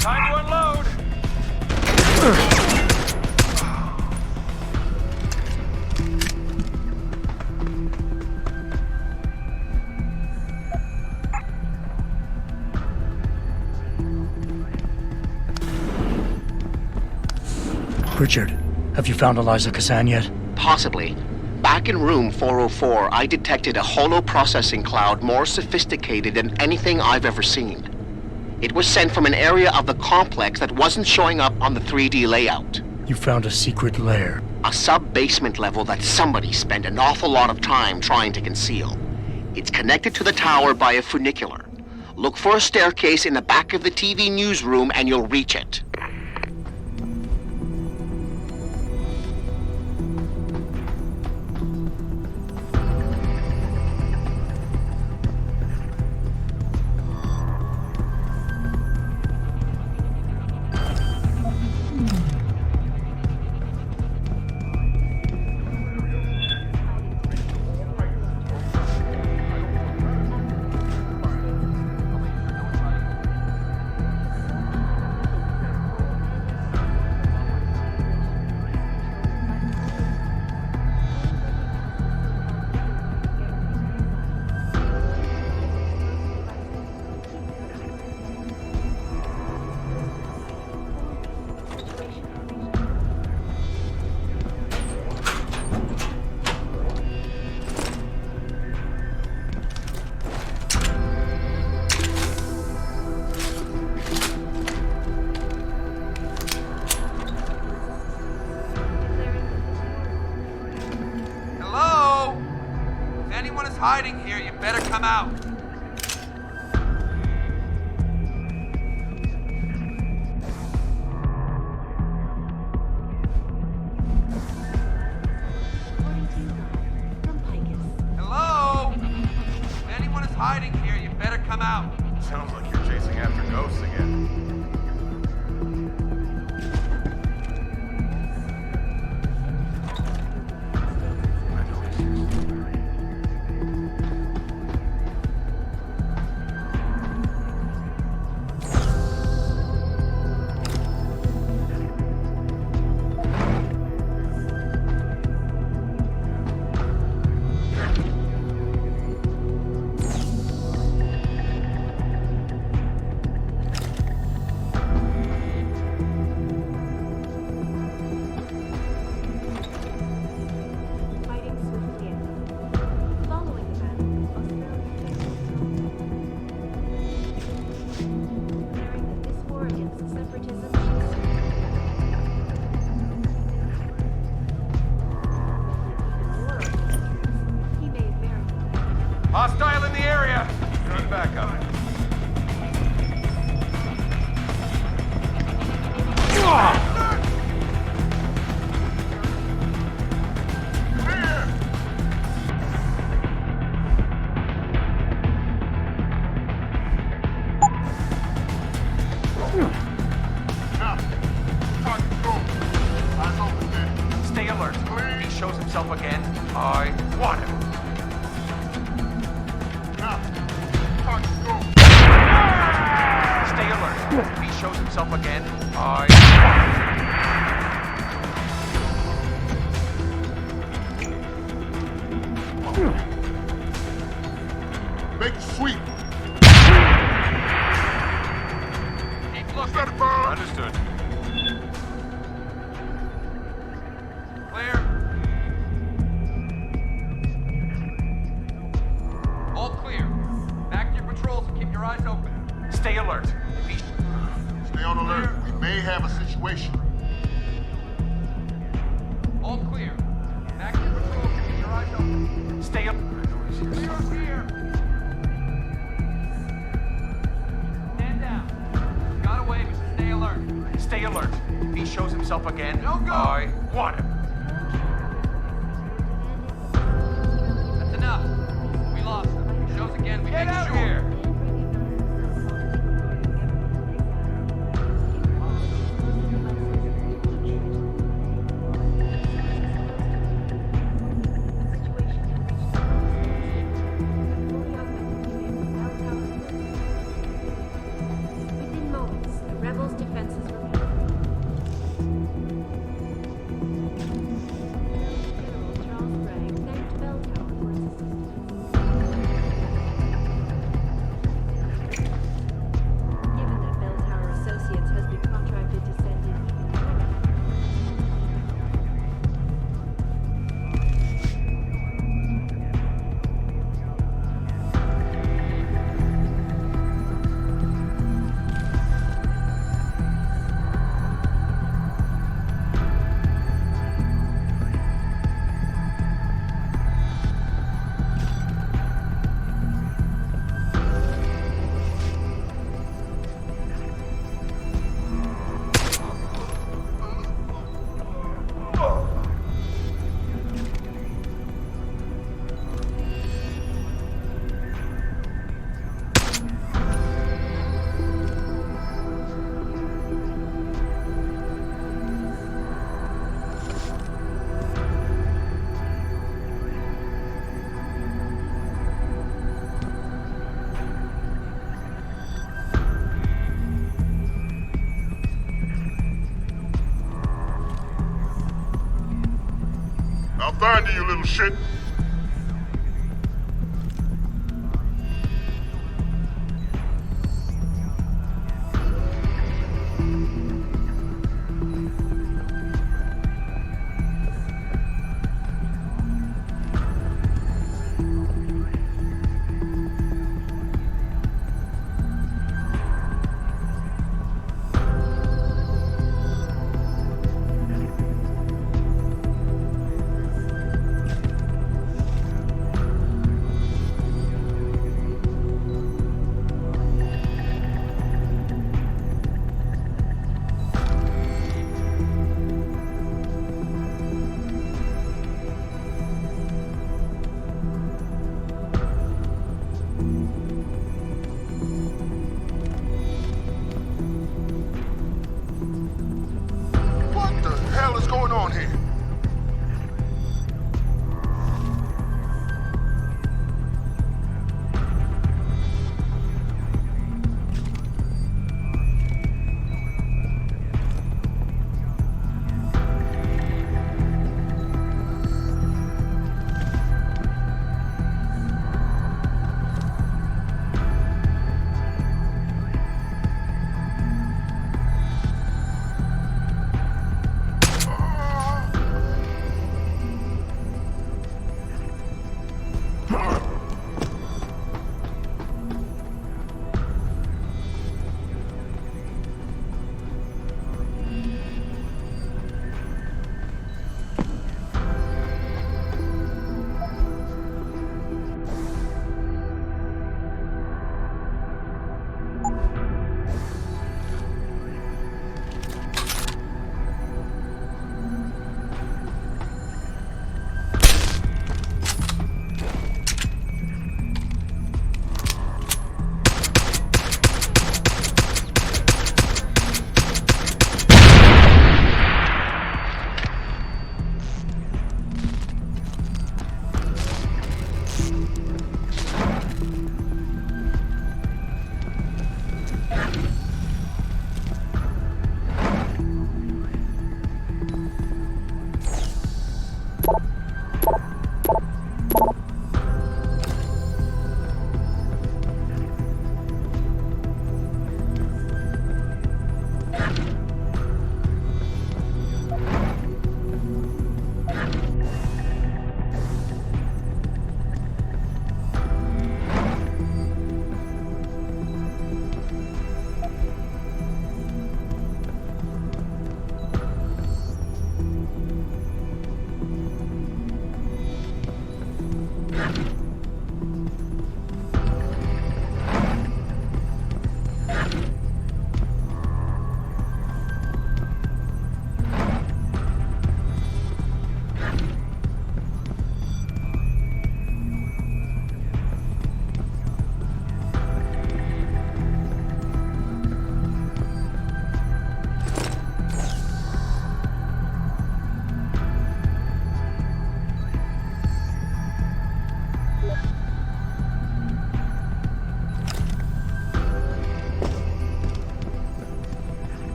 Time to unload! Richard, have you found Eliza Kazan yet? Possibly. Back in room 404, I detected a holo processing cloud more sophisticated than anything I've ever seen. It was sent from an area of the complex that wasn't showing up on the 3D layout. You found a secret lair. A sub-basement level that somebody spent an awful lot of time trying to conceal. It's connected to the tower by a funicular. Look for a staircase in the back of the TV newsroom and you'll reach it. anyone is hiding here, you better come out. Hello? If anyone is hiding here, you better come out. Sounds like you're chasing after ghosts again. Hostile in the area! Run back up. Stay alert. If he shows himself again, I want him. Stay alert. If he shows himself again, I Make a sweep. keep looking. Understood. Clear. All clear. Back to your patrols and keep your eyes open. Stay alert. If he Stay on alert. We may have a situation. all clear. Back to your patrols and keep your eyes open. Stay up. Clear up here. Stand down. Got away, but stay alert. Stay alert. If he shows himself again, I want him. That's enough. We lost him. If he shows again, we make sure. Within moments, the rebels' defenses were General Charles Bragg thanked Bell Tower for its assistance. Given that Bell Tower Associates has been contracted to send in even more I'll find you, you little shit.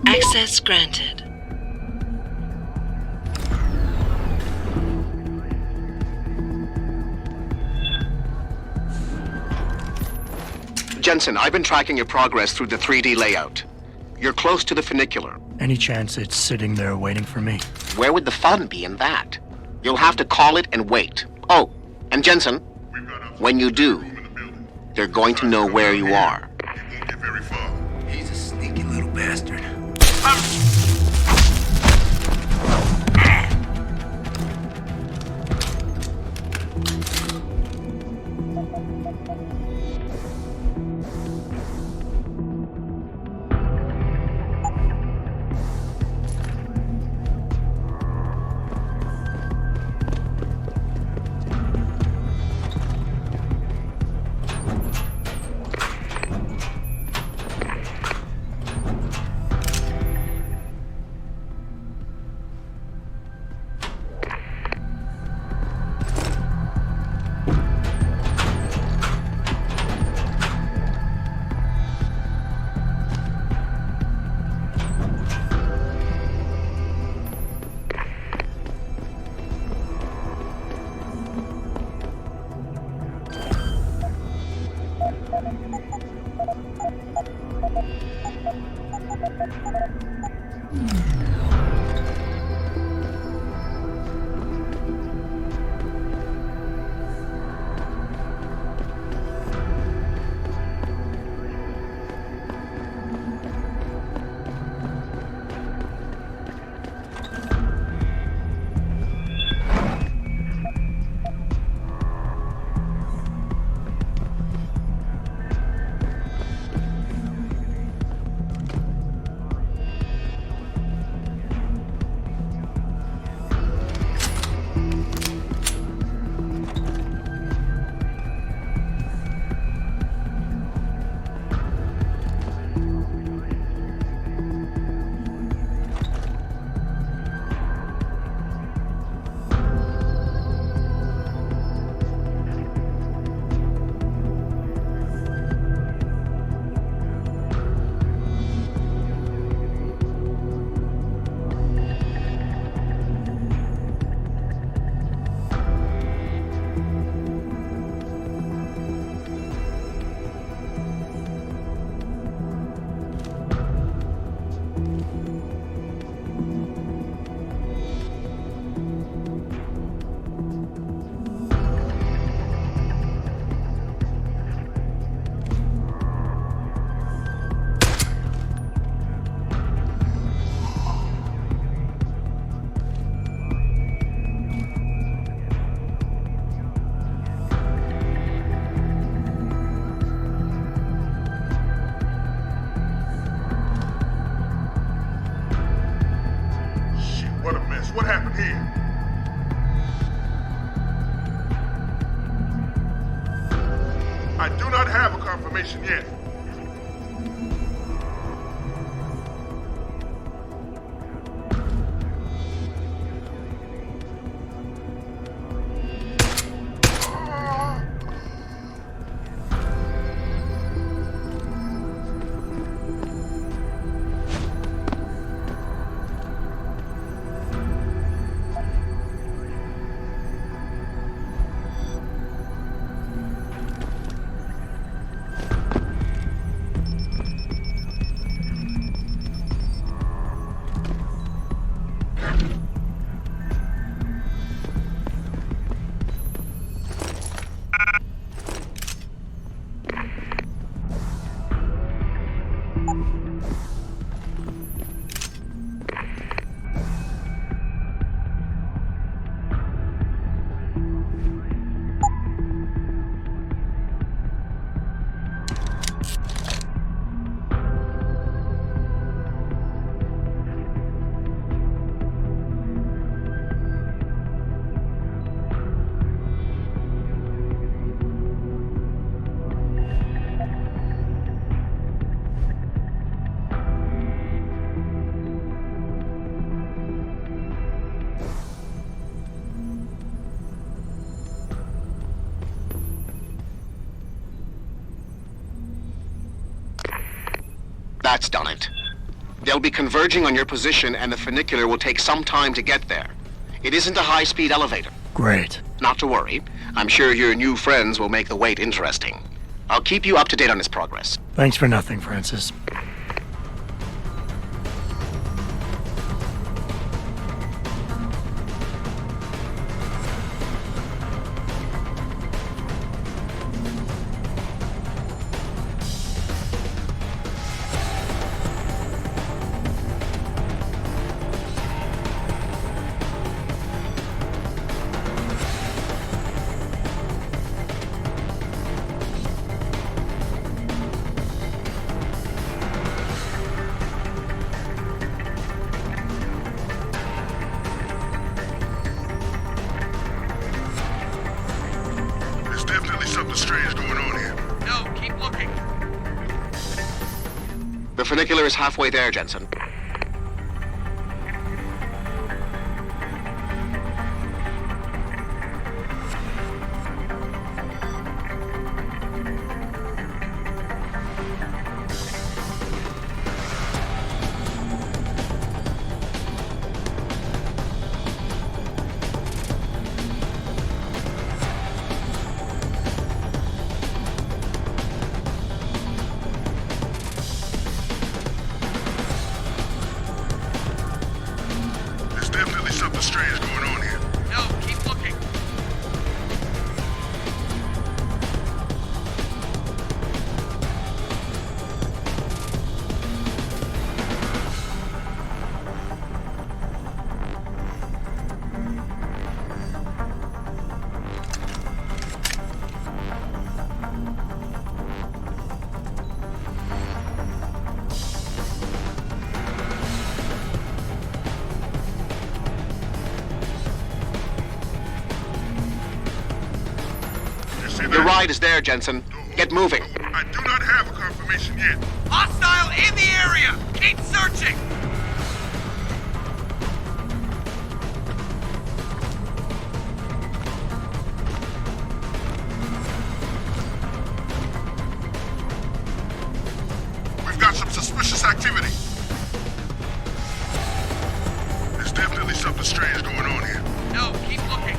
Access granted. Jensen, I've been tracking your progress through the 3D layout. You're close to the funicular. Any chance it's sitting there waiting for me? Where would the fun be in that? You'll have to call it and wait. Oh, and Jensen, when you do, they're going to know where you are. He's a sneaky little bastard. What a mess. What happened here? I do not have a confirmation yet. That's done it. They'll be converging on your position and the funicular will take some time to get there. It isn't a high-speed elevator. Great. Not to worry. I'm sure your new friends will make the wait interesting. I'll keep you up to date on his progress. Thanks for nothing, Francis. There's definitely something strange going on here. No, keep looking. The funicular is halfway there, Jensen. There's definitely something strange going on here. No, keep looking. You see Your that? ride is there, Jensen. Get moving. I do not have a confirmation yet. Hostile in the area! Keep searching! We've got some suspicious activity. There's definitely something strange going on here. No, keep looking.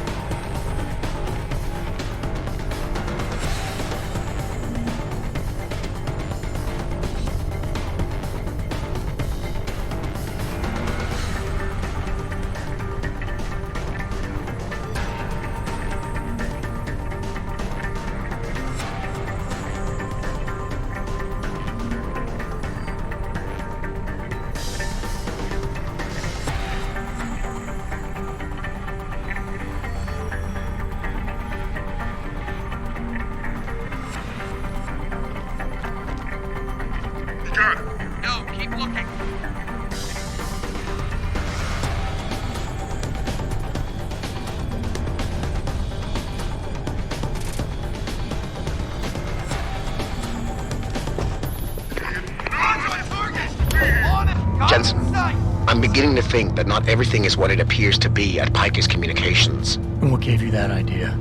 beginning to think that not everything is what it appears to be at Picus Communications. And what gave you that idea?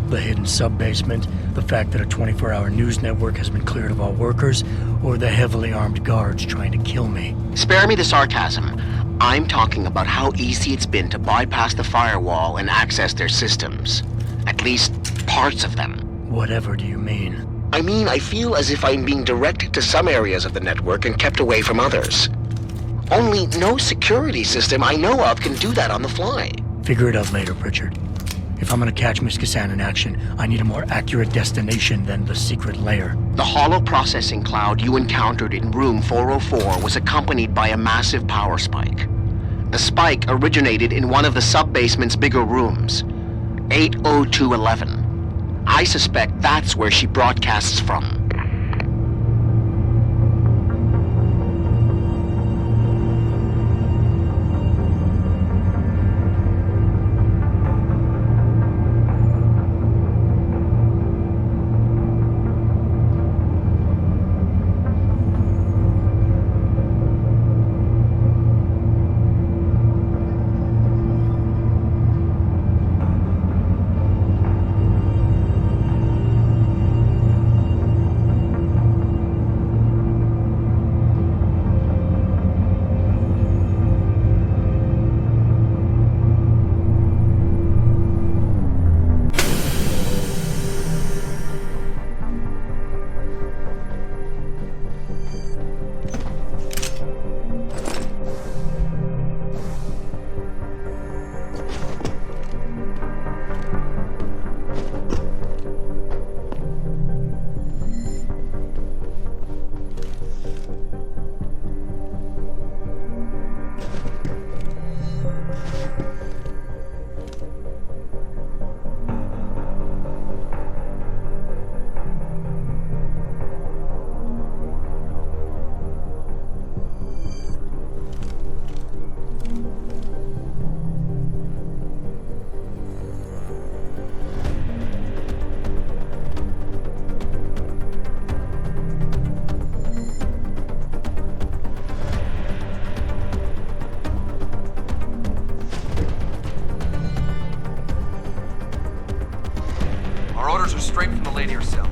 The hidden sub-basement, the fact that a 24-hour news network has been cleared of all workers, or the heavily armed guards trying to kill me? Spare me the sarcasm. I'm talking about how easy it's been to bypass the firewall and access their systems. At least, parts of them. Whatever do you mean? I mean, I feel as if I'm being directed to some areas of the network and kept away from others. Only no security system I know of can do that on the fly. Figure it out later, Pritchard. If I'm gonna catch Miss Kassan in action, I need a more accurate destination than the secret lair. The hollow processing cloud you encountered in room 404 was accompanied by a massive power spike. The spike originated in one of the sub-basement's bigger rooms, 80211. I suspect that's where she broadcasts from. Straight from the lady herself.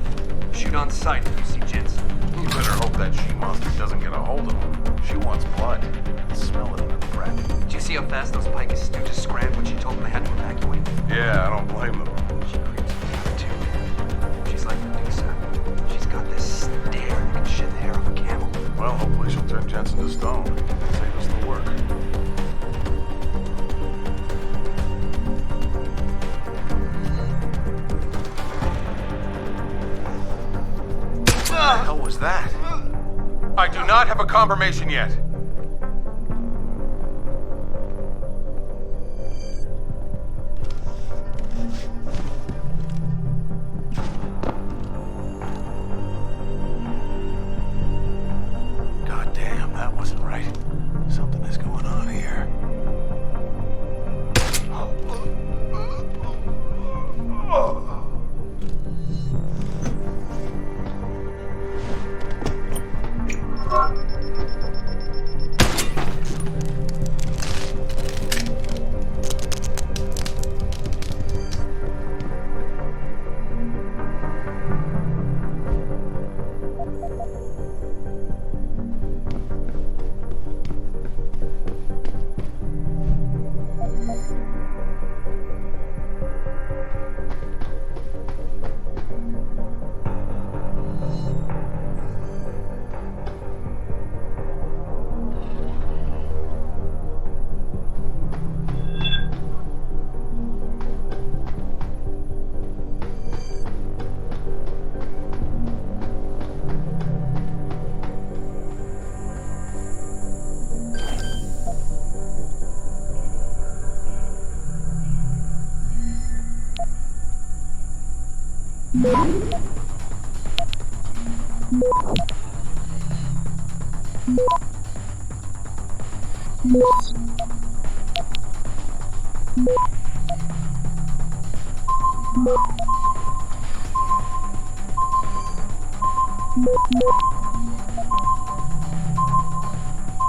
Shoot on sight if you see Jensen. You better hope that she-monster doesn't get a hold of him. She wants blood. I can smell it in her breath. Did you see how fast those Picus stooges scrammed when she told them they had to evacuate? Yeah, I don't blame them. She creeps me out too. She's like Medusa. She's got this stare that can shed the hair off a camel. Well, hopefully she'll turn Jensen to stone. Save us the work. What the hell was that? I do not have a confirmation yet. God damn, that wasn't right. Something is going on here.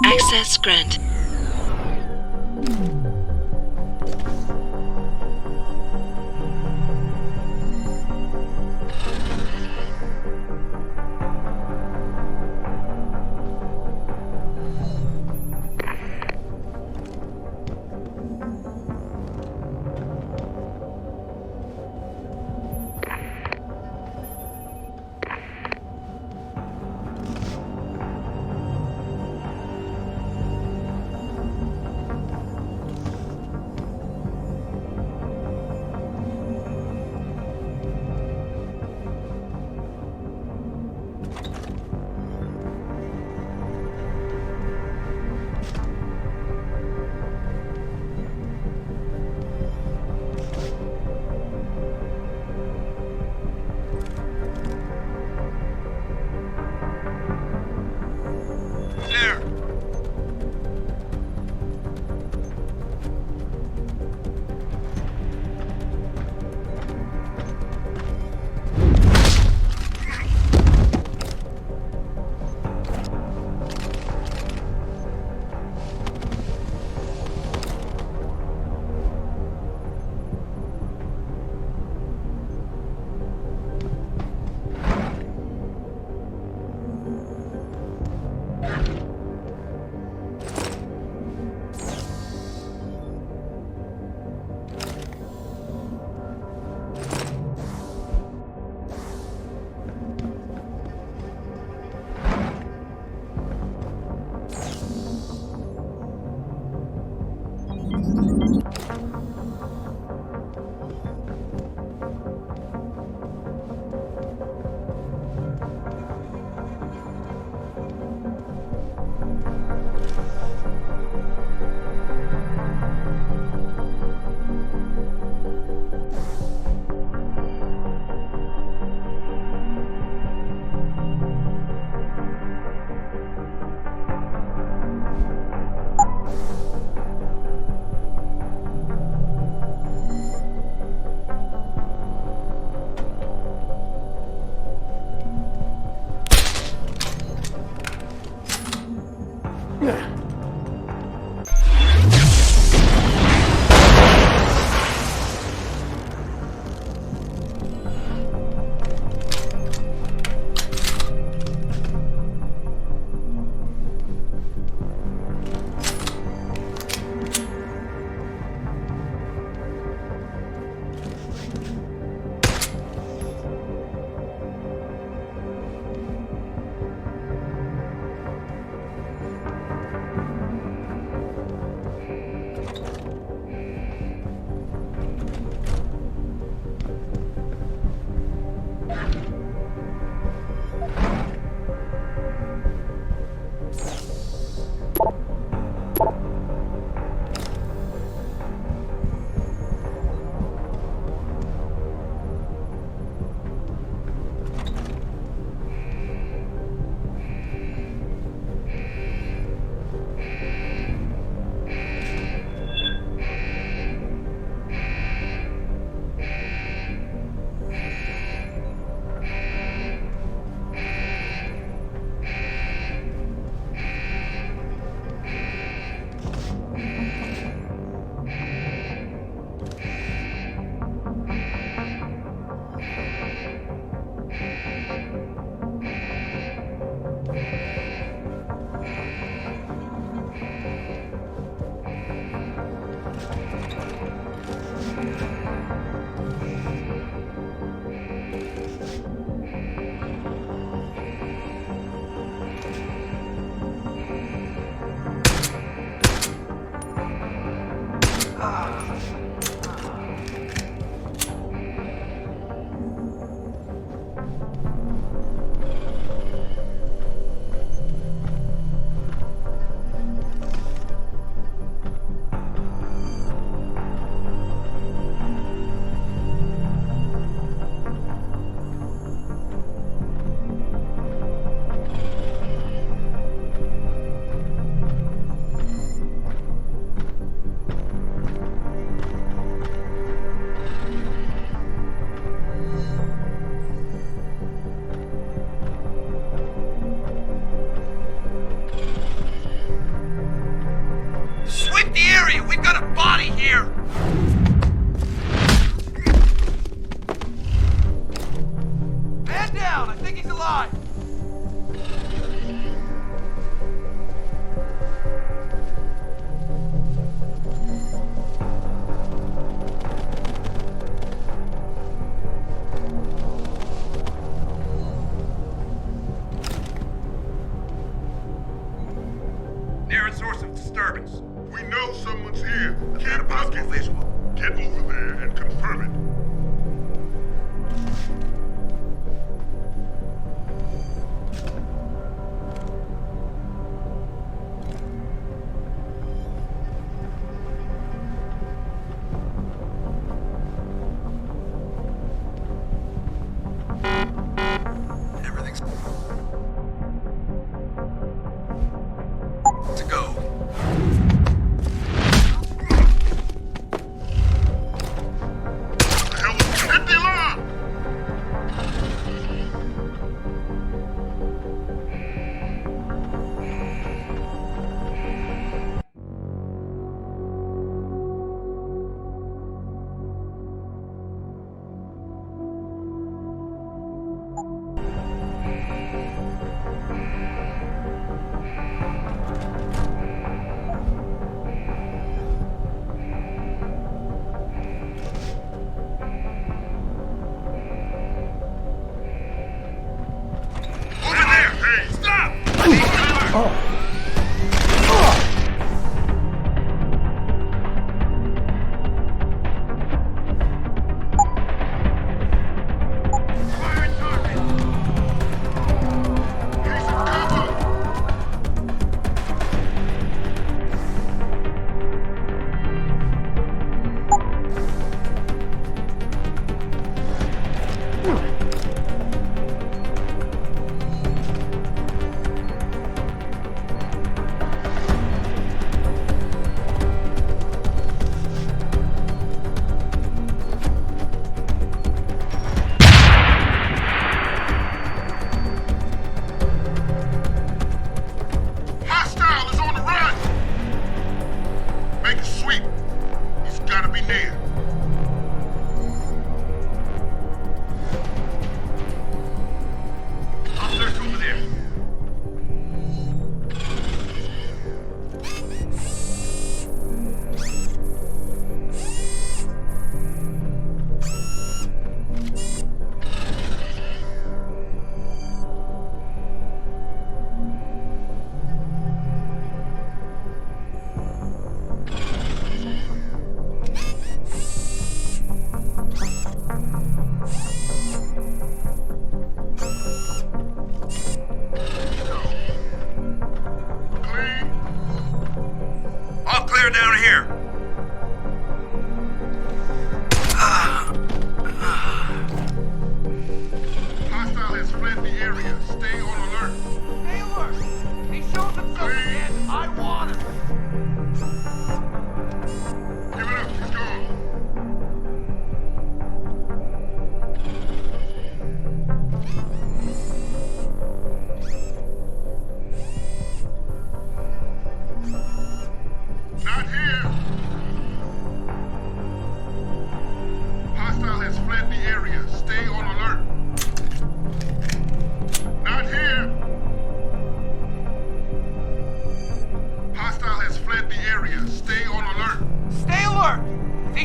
Access granted.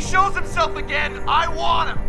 shows himself again, I want him!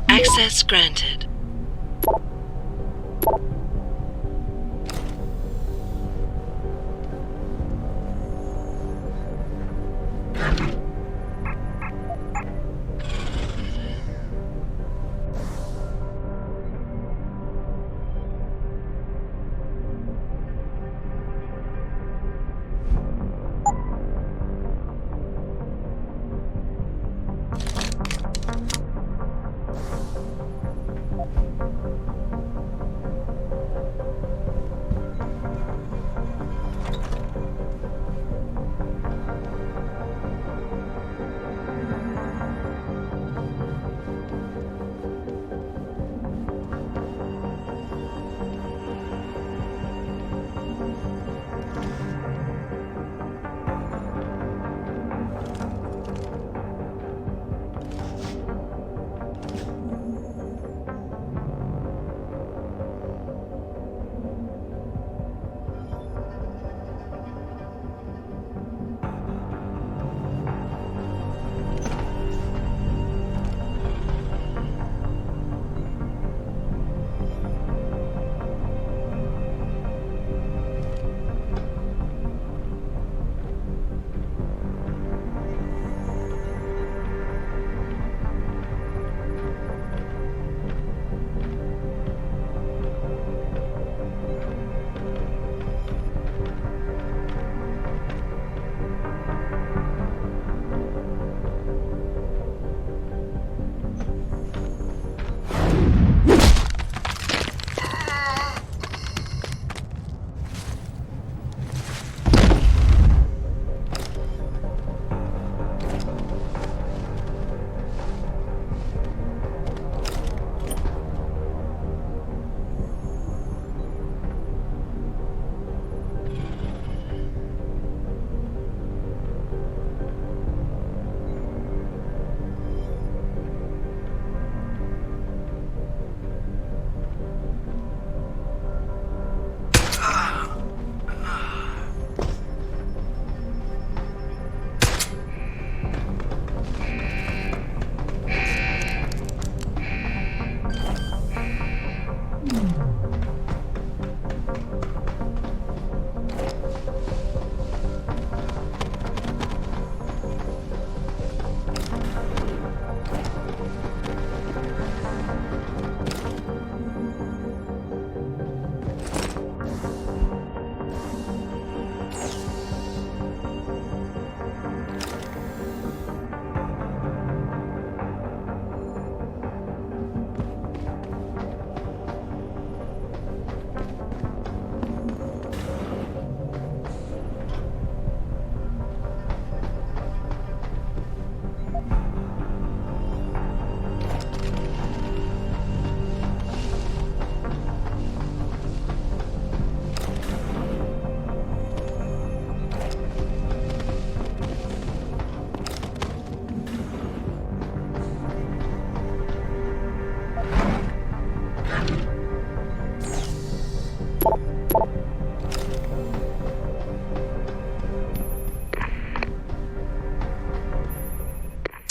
Access granted.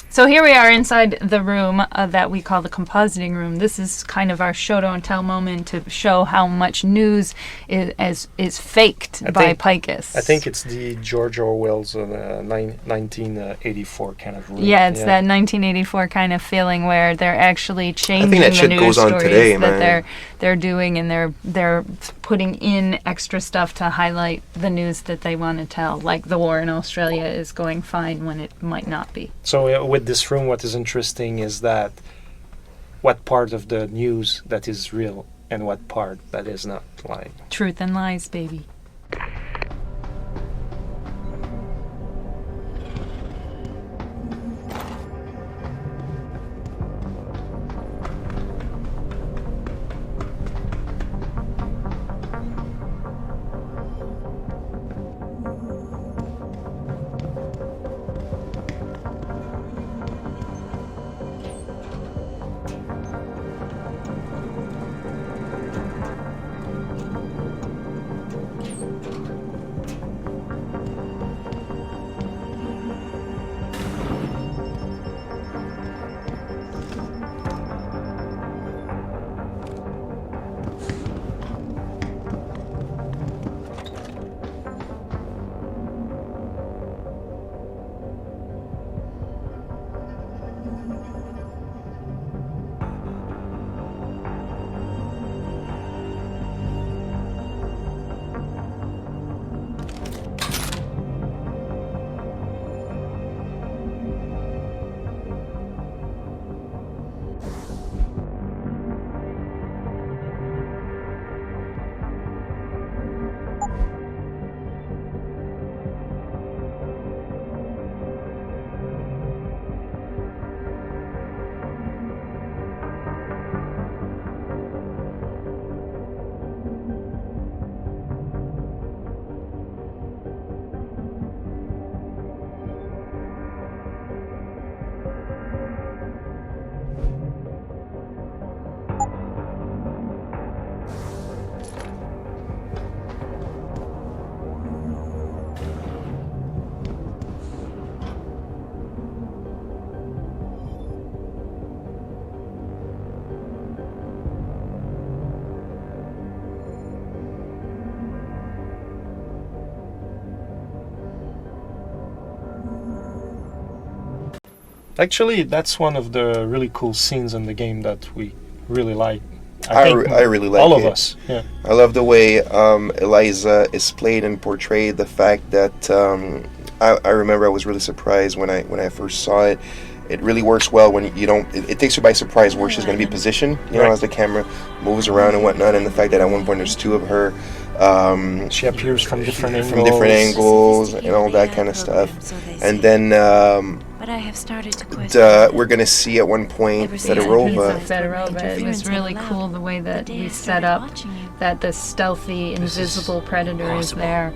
So here we are inside the room that we call the compositing room. This is kind of our show don't tell moment to show how much news is faked by Picus. I think it's the George Orwell's 1984 kind of room. Yeah, it's that 1984 kind of feeling where they're actually changing that the shit news goes on stories today, that man. they're doing, and they're putting in extra stuff to highlight the news that they want to tell, like the war in Australia is going fine when it might not be. So with this room, what is interesting is that what part of the news that is real and what part that is not lying. Truth and lies, baby. Actually, that's one of the really cool scenes in the game that we really like. I really like it. All of us. Yeah. I love the way Eliza is played and portrayed. The fact that I remember I was really surprised when I first saw it. It really works well when you don't. It takes you by surprise where she's going to be positioned. You know, as the camera moves around and whatnot, and the fact that at one point there's two of her. She appears from different angles and all that kind of stuff. And then but I have started to question. we're gonna see at one point Fedorova. It was really cool the way that we set up that the stealthy, invisible predator is there.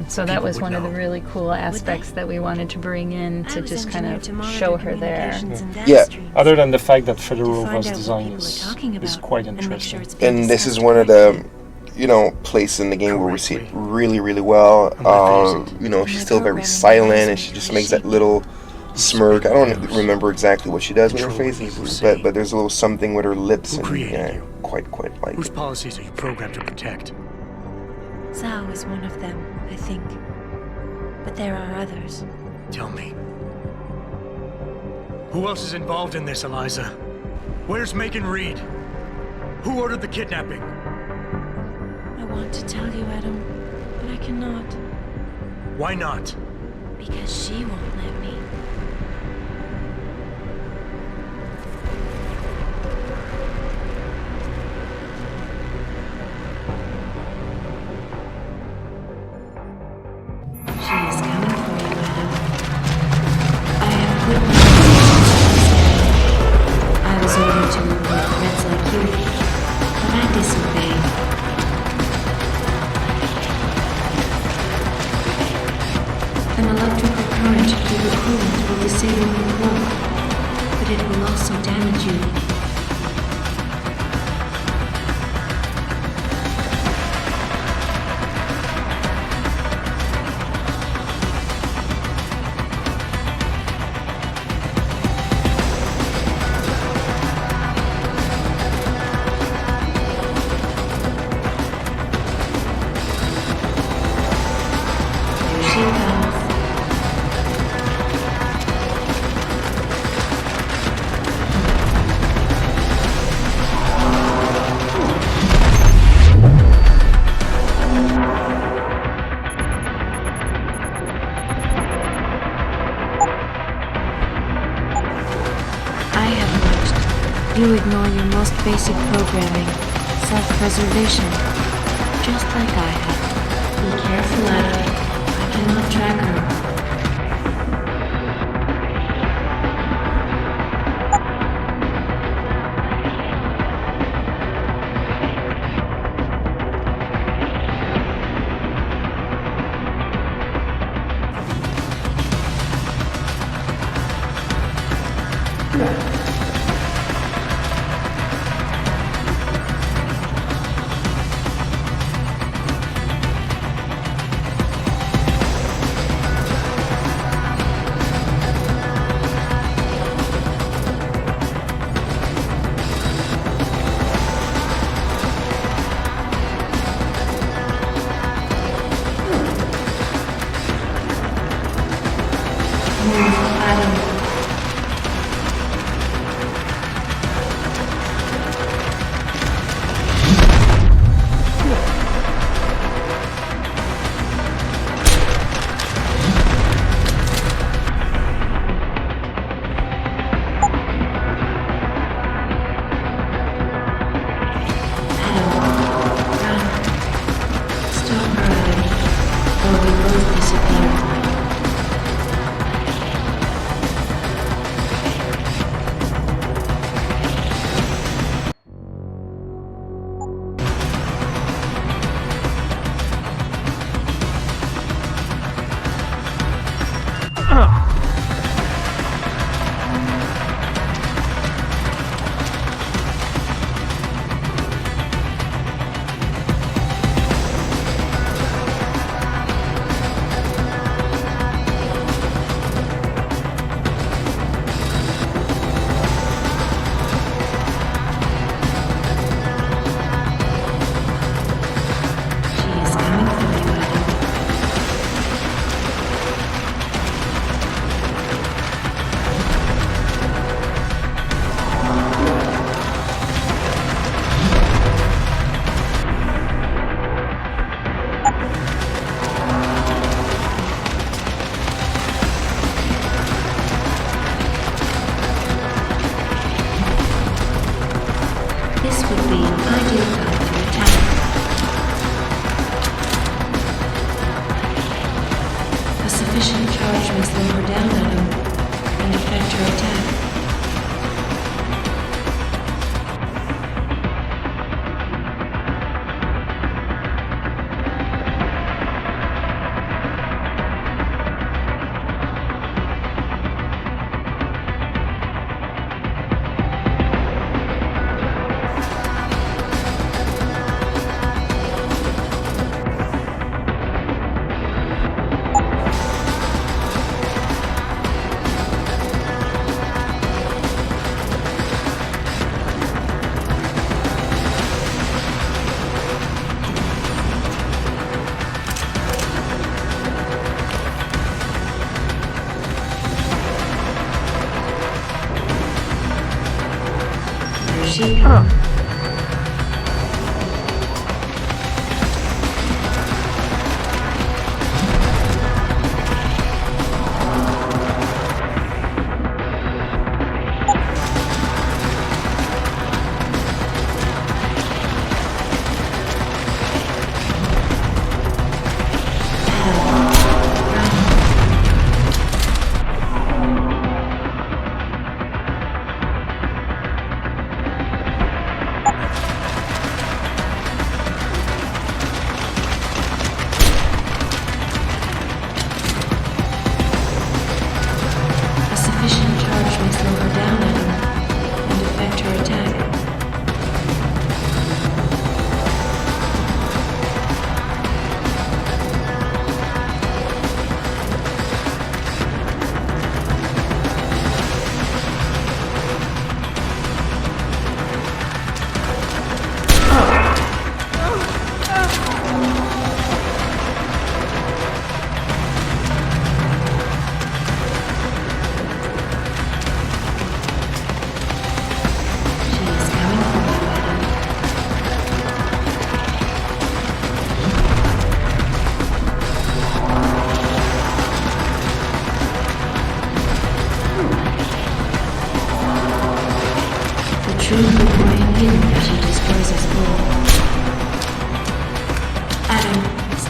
So that was one of the really cool aspects that we wanted to bring in to just kind of show her there. Yeah. Other than the fact that Fedorova's design is quite interesting. And this is one of the place in the game where we see it really, really well. She's still very silent, and she just makes that little smirk. I don't remember exactly what she does with her face, but there's a little something with her lips, and quite like. Whose policies are you programmed to protect? Zhao is one of them, I think. But there are others. Tell me. Who else is involved in this, Eliza? Where's Megan Reed? Who ordered the kidnapping? I want to tell you, Adam, but I cannot. Why not? Because she won't let me. She is coming for you, Adam. I have put my I was ordered to report threats like you, but I disobeyed. An electrical current through the coolant will disable your cloak, but it will also damage you. Here she comes. You ignore your most basic programming, self-preservation, just like I have. Be careful, Adam. I cannot track her. charge may slow her down, Adam, and affect her attack.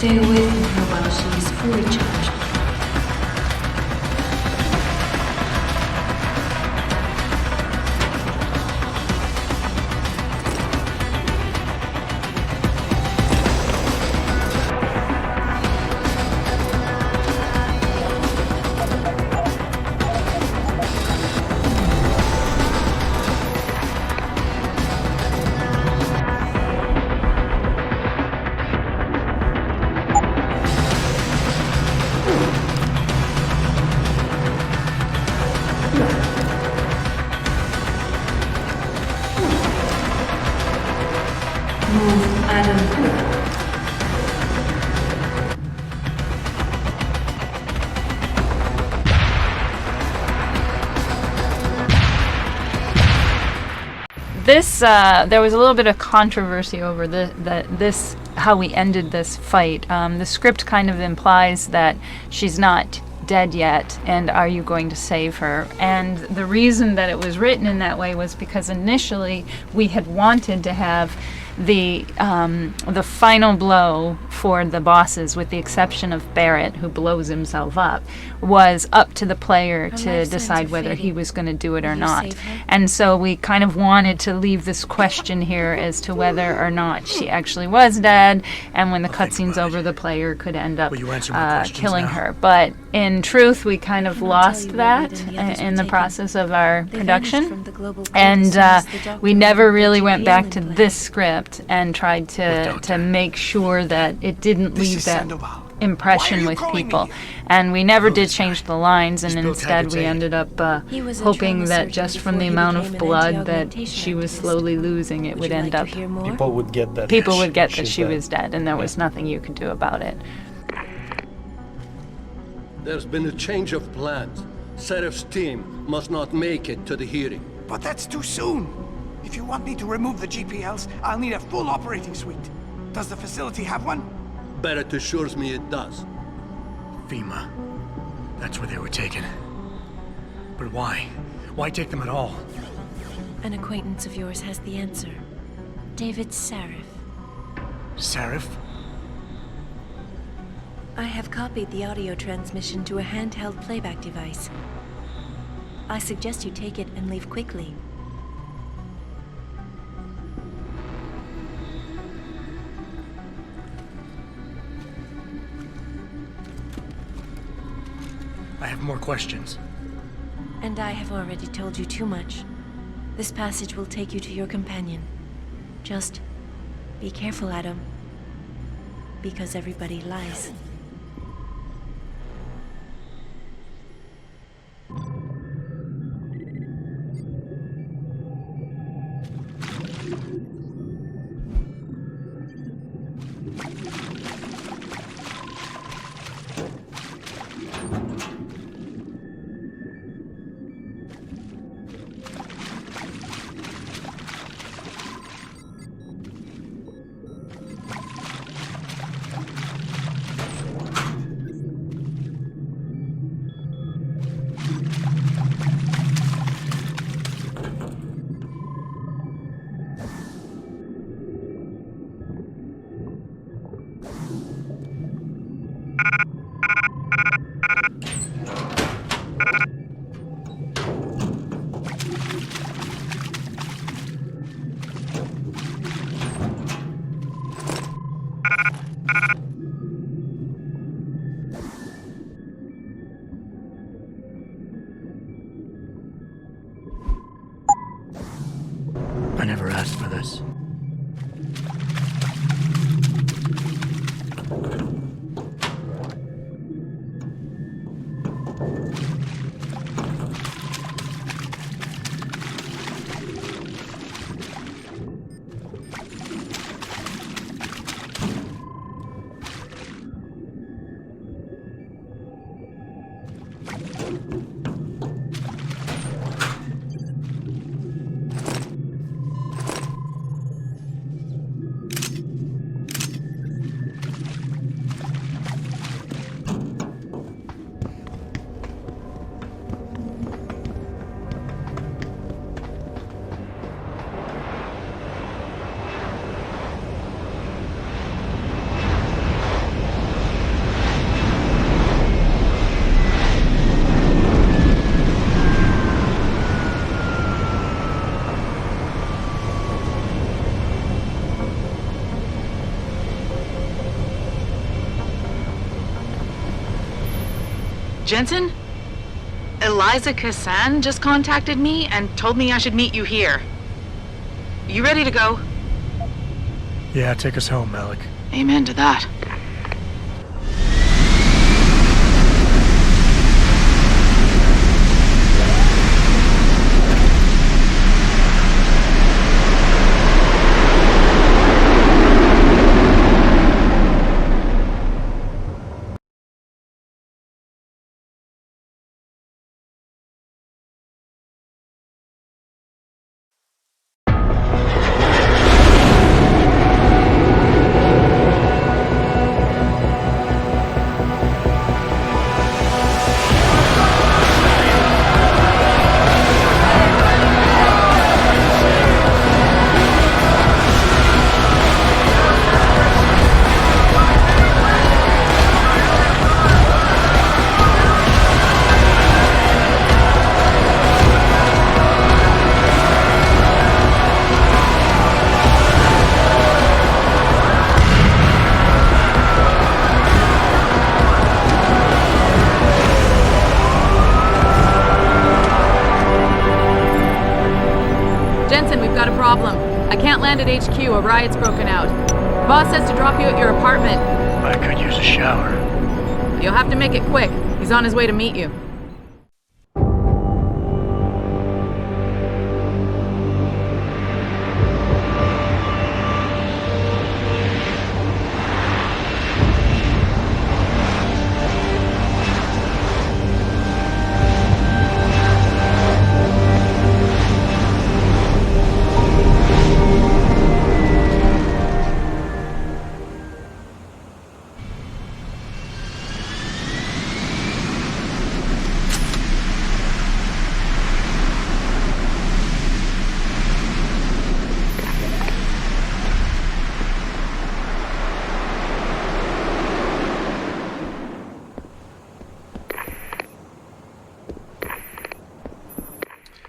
Stay away from her while she is fully charged. This, there was a little bit of controversy over this how we ended this fight. The script kind of implies that she's not dead yet, and are you going to save her? And the reason that it was written in that way was because initially we had wanted to have the final blow for the bosses, with the exception of Barrett, who blows himself up, was up to the player to decide whether he was going to do it or not. And so we kind of wanted to leave this question here as to whether or not she actually was dead, and when the cutscene's over, the player could end up killing her. But in truth, we kind of lost that in the process of our production, and we never really went back to this script and tried to make sure that it didn't leave that impression with people. And we never did change the lines, and instead we ended up hoping that just from the amount of blood that she was slowly losing, it would end up... People would get that. People would get that she was dead, and there was nothing you could do about it. There's been a change of plans. Serif's team must not make it to the hearing. But that's too soon. If you want me to remove the GPLs, I'll need a full operating suite. Does the facility have one? Barrett assures me it does. FEMA. That's where they were taken. But why? Why take them at all? An acquaintance of yours has the answer. David Sarif. Sarif? I have copied the audio transmission to a handheld playback device. I suggest you take it and leave quickly. I have more questions. And I have already told you too much. This passage will take you to your companion. Just be careful, Adam. Because everybody lies. I never asked for this. Jensen? Eliza Cassan just contacted me and told me I should meet you here. You ready to go? Yeah, take us home, Malik. Amen to that. Land at HQ, a riot's broken out. Boss says to drop you at your apartment. I could use a shower. You'll have to make it quick. He's on his way to meet you.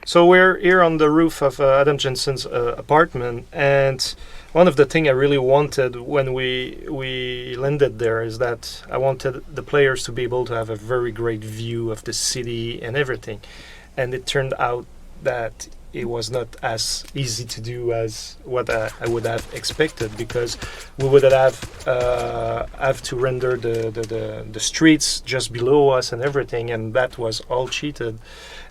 So we're here on the roof of Adam Jensen's apartment, and one of the things I really wanted when we landed there is that I wanted the players to be able to have a very great view of the city and everything. And it turned out that it was not as easy to do as what I would have expected, because we would have to render the streets just below us and everything, and that was all cheated.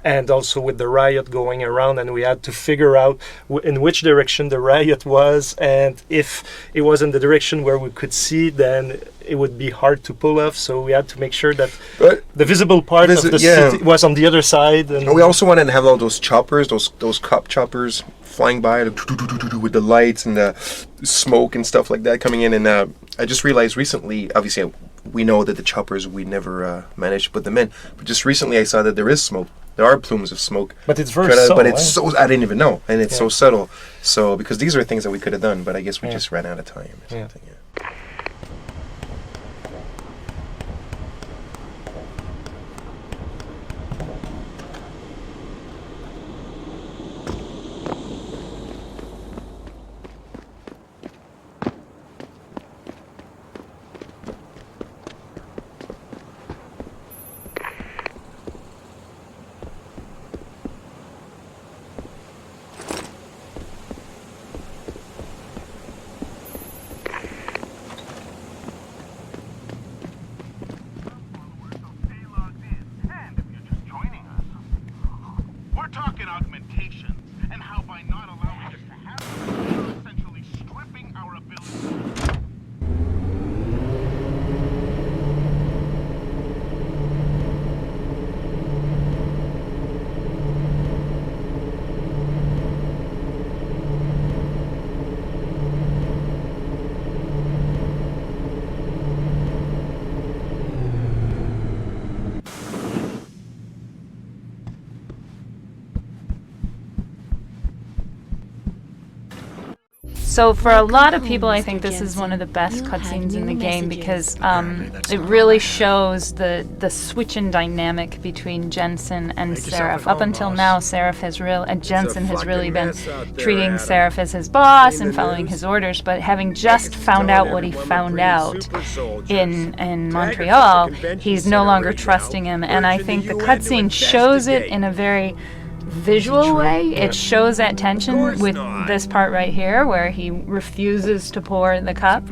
And also with the riot going around, and we had to figure out in which direction the riot was, and if it was in the direction where we could see, then it would be hard to pull off. So we had to make sure that the visible part of the city was on the other side. And we also wanted to have all those choppers, those cop choppers flying by with the lights and the smoke and stuff like that coming in. And I just realized recently, obviously we know that the choppers, we never managed to put them in, but just recently I saw that there is smoke. There are plumes of smoke. But it's very subtle. But it's so, I didn't even know. And it's so subtle. So, because these are things that we could have done, but I guess we just ran out of time or something. So for a lot of people, I think this is one of the best cutscenes in the game, because it really shows the switch in dynamic between Jensen and Seraph. Up until now, Jensen has really been treating Seraph as his boss and following his orders, but having just found out what he found out in Montreal, he's no longer trusting him. And I think the cutscene shows it in a very visual way. It shows that tension with this part right here where he refuses to pour the cup,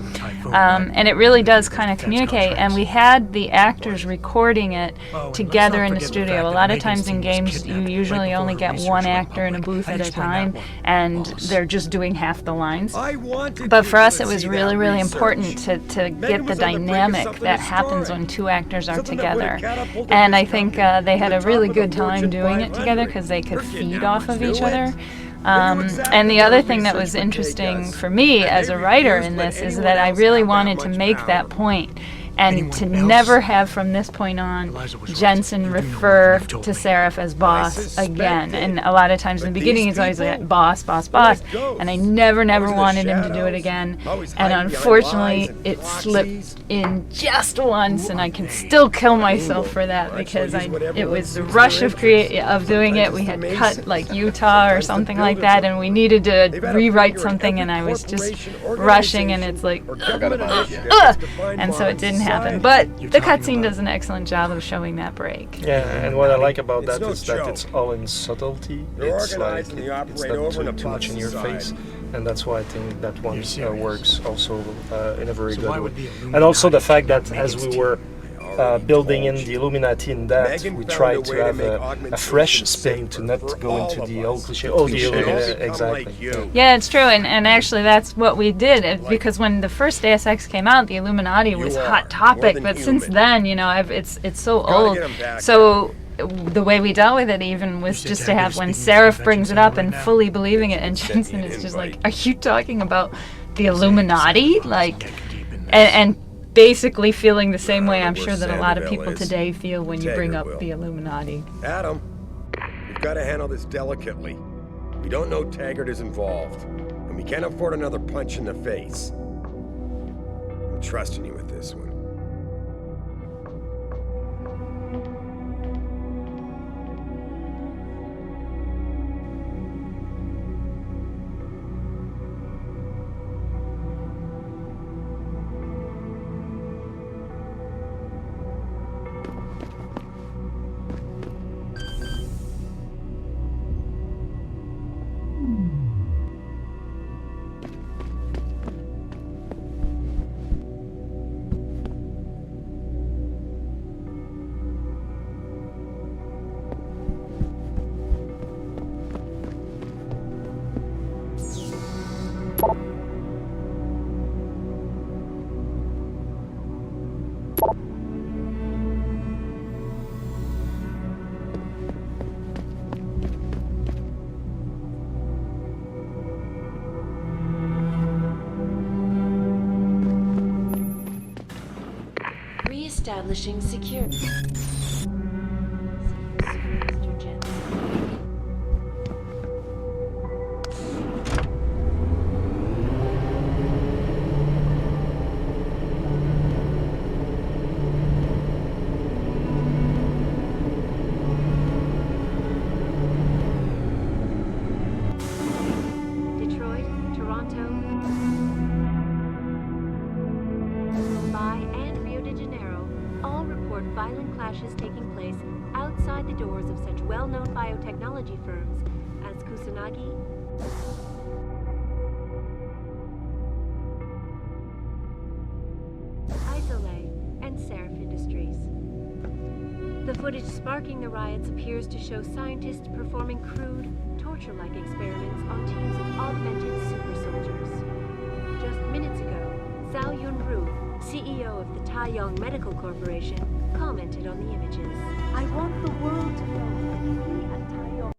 and it really does kind of communicate. And we had the actors recording it together in the studio. A lot of times in games you usually only get one actor in a booth at a time, and they're just doing half the lines. But for us it was really, really important to get the dynamic that happens when two actors are together. And I think they had a really good time doing it together, because they could feed off of each other. And the other thing that was interesting for me as a writer in this is that I really wanted to make that point, and to never have from this point on Jensen refer to Seraph as boss again. And a lot of times in the beginning he's always like boss, boss, boss, and I never wanted him to do it again. And unfortunately it slipped in just once, and I can still kill myself for that, because it was the rush of doing it. We had cut like Utah or something like that, and we needed to rewrite something, and I was just rushing, and it's like and so it didn't happen. But the cutscene does an excellent job of showing that break. Yeah, and what I like about that is that it's all in subtlety. It's like it's not too much in your face, and that's why I think that one works also in a very good way. And also the fact that as we were building in the Illuminati in that, we tried to have a fresh spin, to not go into the old cliche. Oh, the Illuminati, exactly. Yeah, it's true, and actually that's what we did, because when the first Deus Ex came out, the Illuminati was a hot topic, but since then, it's so old. So the way we dealt with it even was just to have, when Seraph brings it up and fully believing it, and Jensen is just like, are you talking about the Illuminati? Like, and basically feeling the same way I'm sure that a lot of people today feel when you bring up the Illuminati. Adam, we've got to handle this delicately. We don't know Taggart is involved, and we can't afford another punch in the face. I'm trusting you with this one. Establishing security. Mr. Jensen. Detroit, Toronto, Mumbai, and Rio de Janeiro all report violent clashes taking place outside the doors of such well-known biotechnology firms as Kusanagi, Isolay, and Seraph Industries. The footage sparking the riots appears to show scientists performing crude, torture-like experiments on teams of augmented super soldiers. Just minutes ago, Zhao Yunru, CEO of the Taiyong Medical Corporation, commented on the images. I want the world to know that we at Taiyong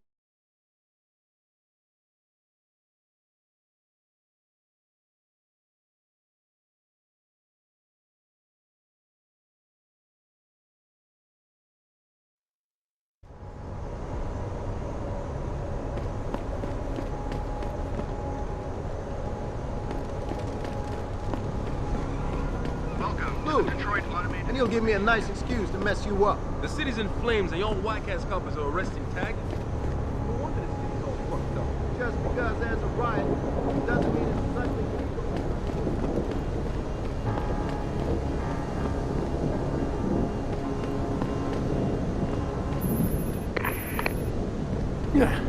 and he'll give me a nice excuse to mess you up. The city's in flames and your whack-ass coppers are arresting Taggart. No wonder the city's all fucked up. Just because there's a riot doesn't mean it's suddenly Yeah.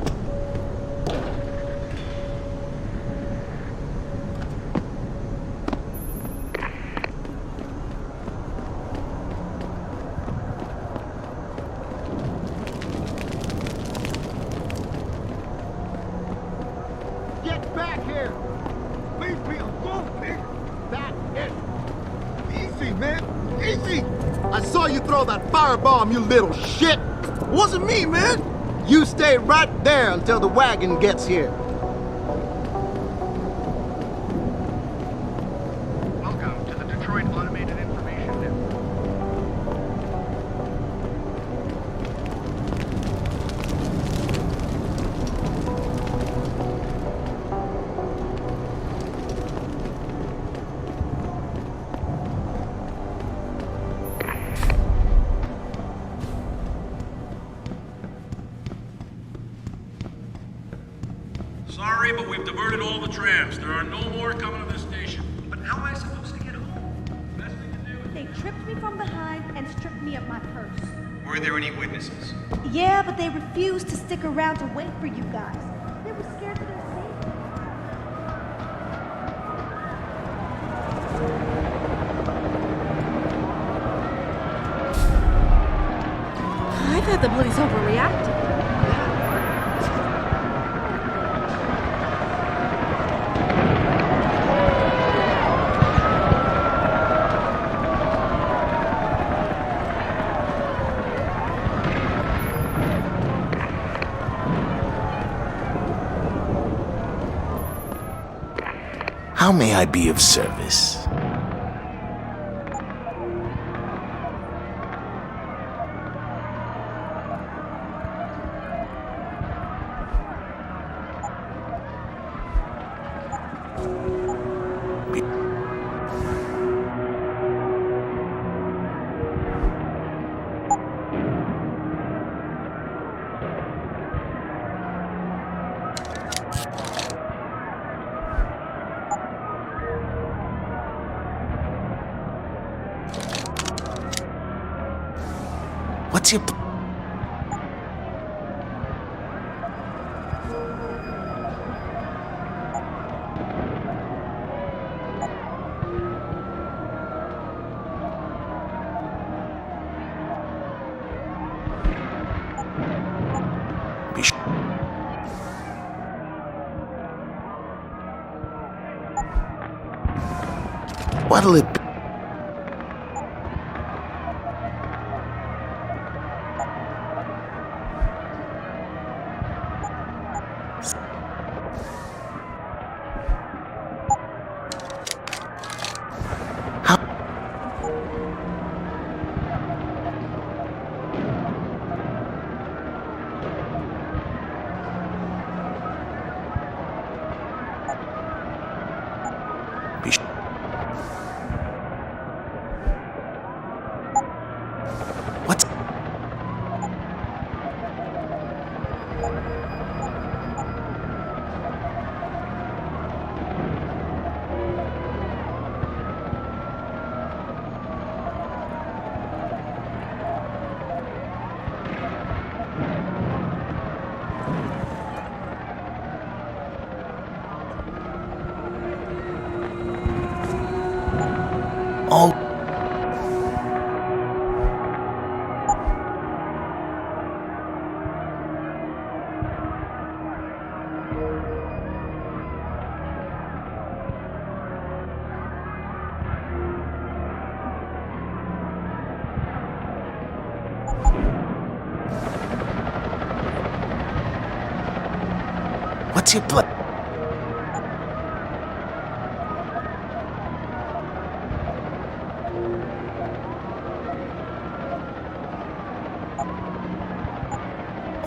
Get back here! Leave me alone, pig! That it! Easy, man! Easy! I saw you throw that firebomb, you little shit! Wasn't me, man! You stay right there until the wagon gets here. Welcome to the Detroit Automated Information Network. Sorry, but we've diverted all the trams. There are no more coming to this station. But how am I supposed to get home? Best thing to do. they tripped me from behind and stripped me of my purse. Were there any witnesses? Yeah, but they refused to stick around to wait for you guys. They were scared for their safety. I thought the police overreacted. How may I be of service? What's your... What'll it be? Oh. What's your plan?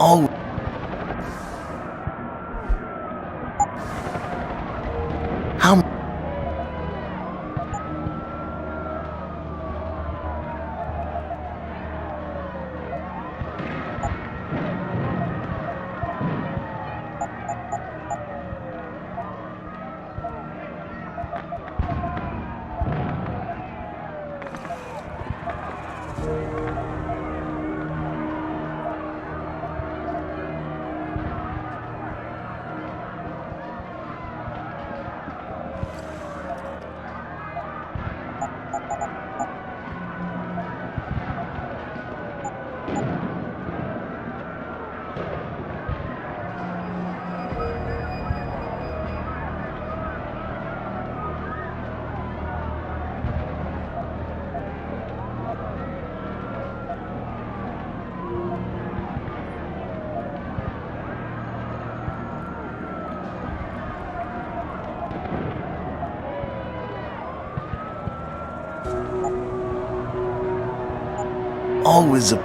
Oh. How? Always a...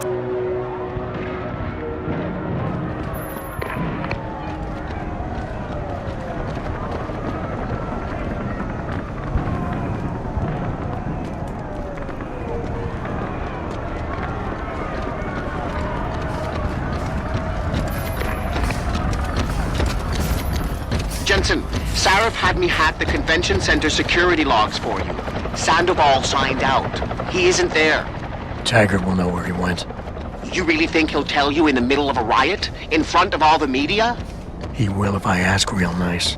Jensen, Sarif had me hack the convention center security logs for you. Sandoval signed out. He isn't there. Taggart will know where he went. You really think he'll tell you in the middle of a riot? In front of all the media? He will if I ask real nice.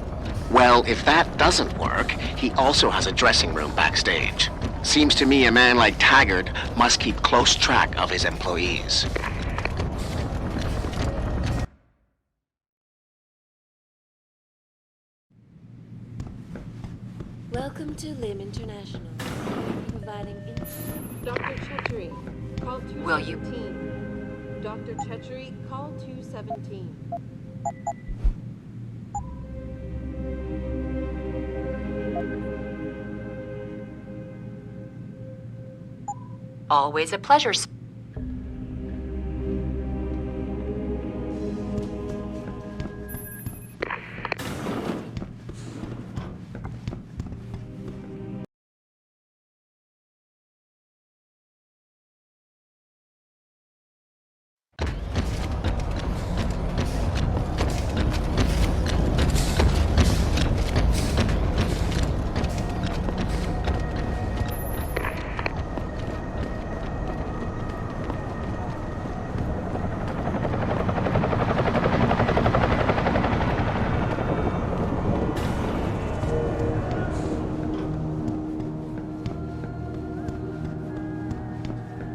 Well, if that doesn't work, he also has a dressing room backstage. Seems to me a man like Taggart must keep close track of his employees. Welcome to LIM International. Providing Dr. Chechery, call 217. Will you? Dr. Chechery, call 217. Always a pleasure.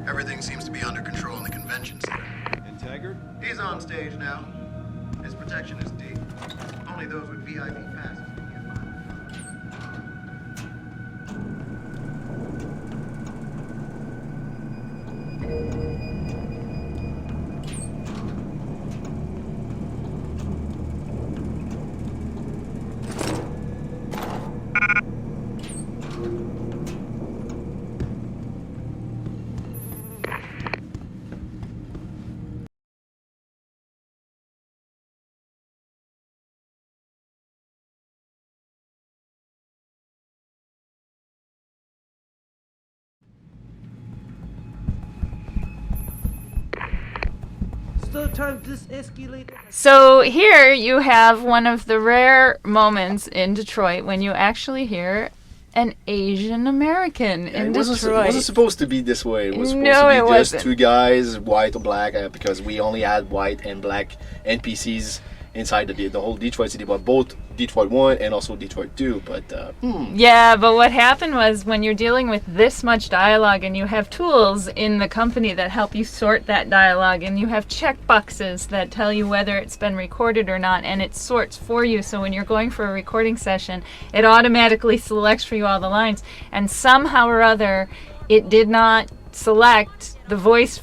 Everything seems to be under control in the convention center. And Taggart? He's on stage now. His protection is deep. Only those with VIP passes. still trying to escalate. So here you have one of the rare moments in Detroit when you actually hear an Asian American in Detroit. It wasn't supposed to be this way. It was supposed No, to be it just wasn't. two guys, white or black, because we only had white and black NPCs inside the whole Detroit city, but both Detroit 1 and also Detroit 2. But Yeah, but what happened was when you're dealing with this much dialogue and you have tools in the company that help you sort that dialogue and you have check boxes that tell you whether it's been recorded or not, and it sorts for you. So when you're going for a recording session, it automatically selects for you all the lines, and somehow or other it did not select the voice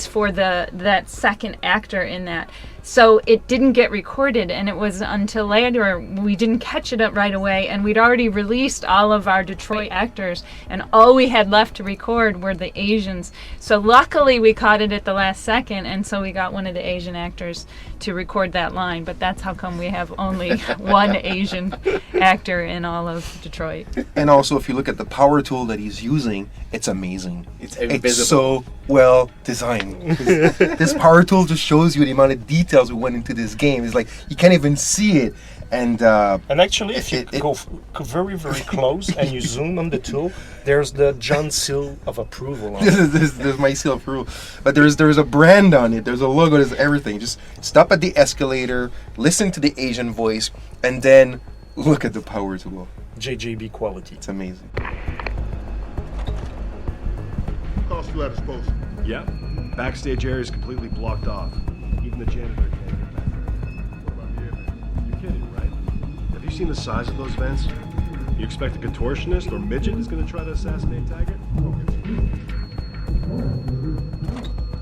for that second actor in that. So it didn't get recorded, and it was until later we didn't catch it up right away, and we'd already released all of our Detroit actors, and all we had left to record were the Asians. So luckily we caught it at the last second, and so we got one of the Asian actors to record that line, but that's how come we have only one Asian actor in all of Detroit. And also, if you look at the power tool that he's using, it's amazing. It's so well designed. This power tool just shows you the amount of details we went into this game. It's like you can't even see it. And actually, if you go very, very close and you zoom on the tool, there's the John seal of approval on it. There's my seal of approval. But there's a brand on it. There's a logo. There's everything. Just stop at the escalator, listen to the Asian voice, and then look at the power tool. JJB quality. It's amazing. Cost you at disposal. Yeah. Backstage area is completely blocked off. Even the janitor can't get back there. What about the air? You're kidding, right? Have you seen the size of those vents? You expect a contortionist or midget is going to try to assassinate Taggart?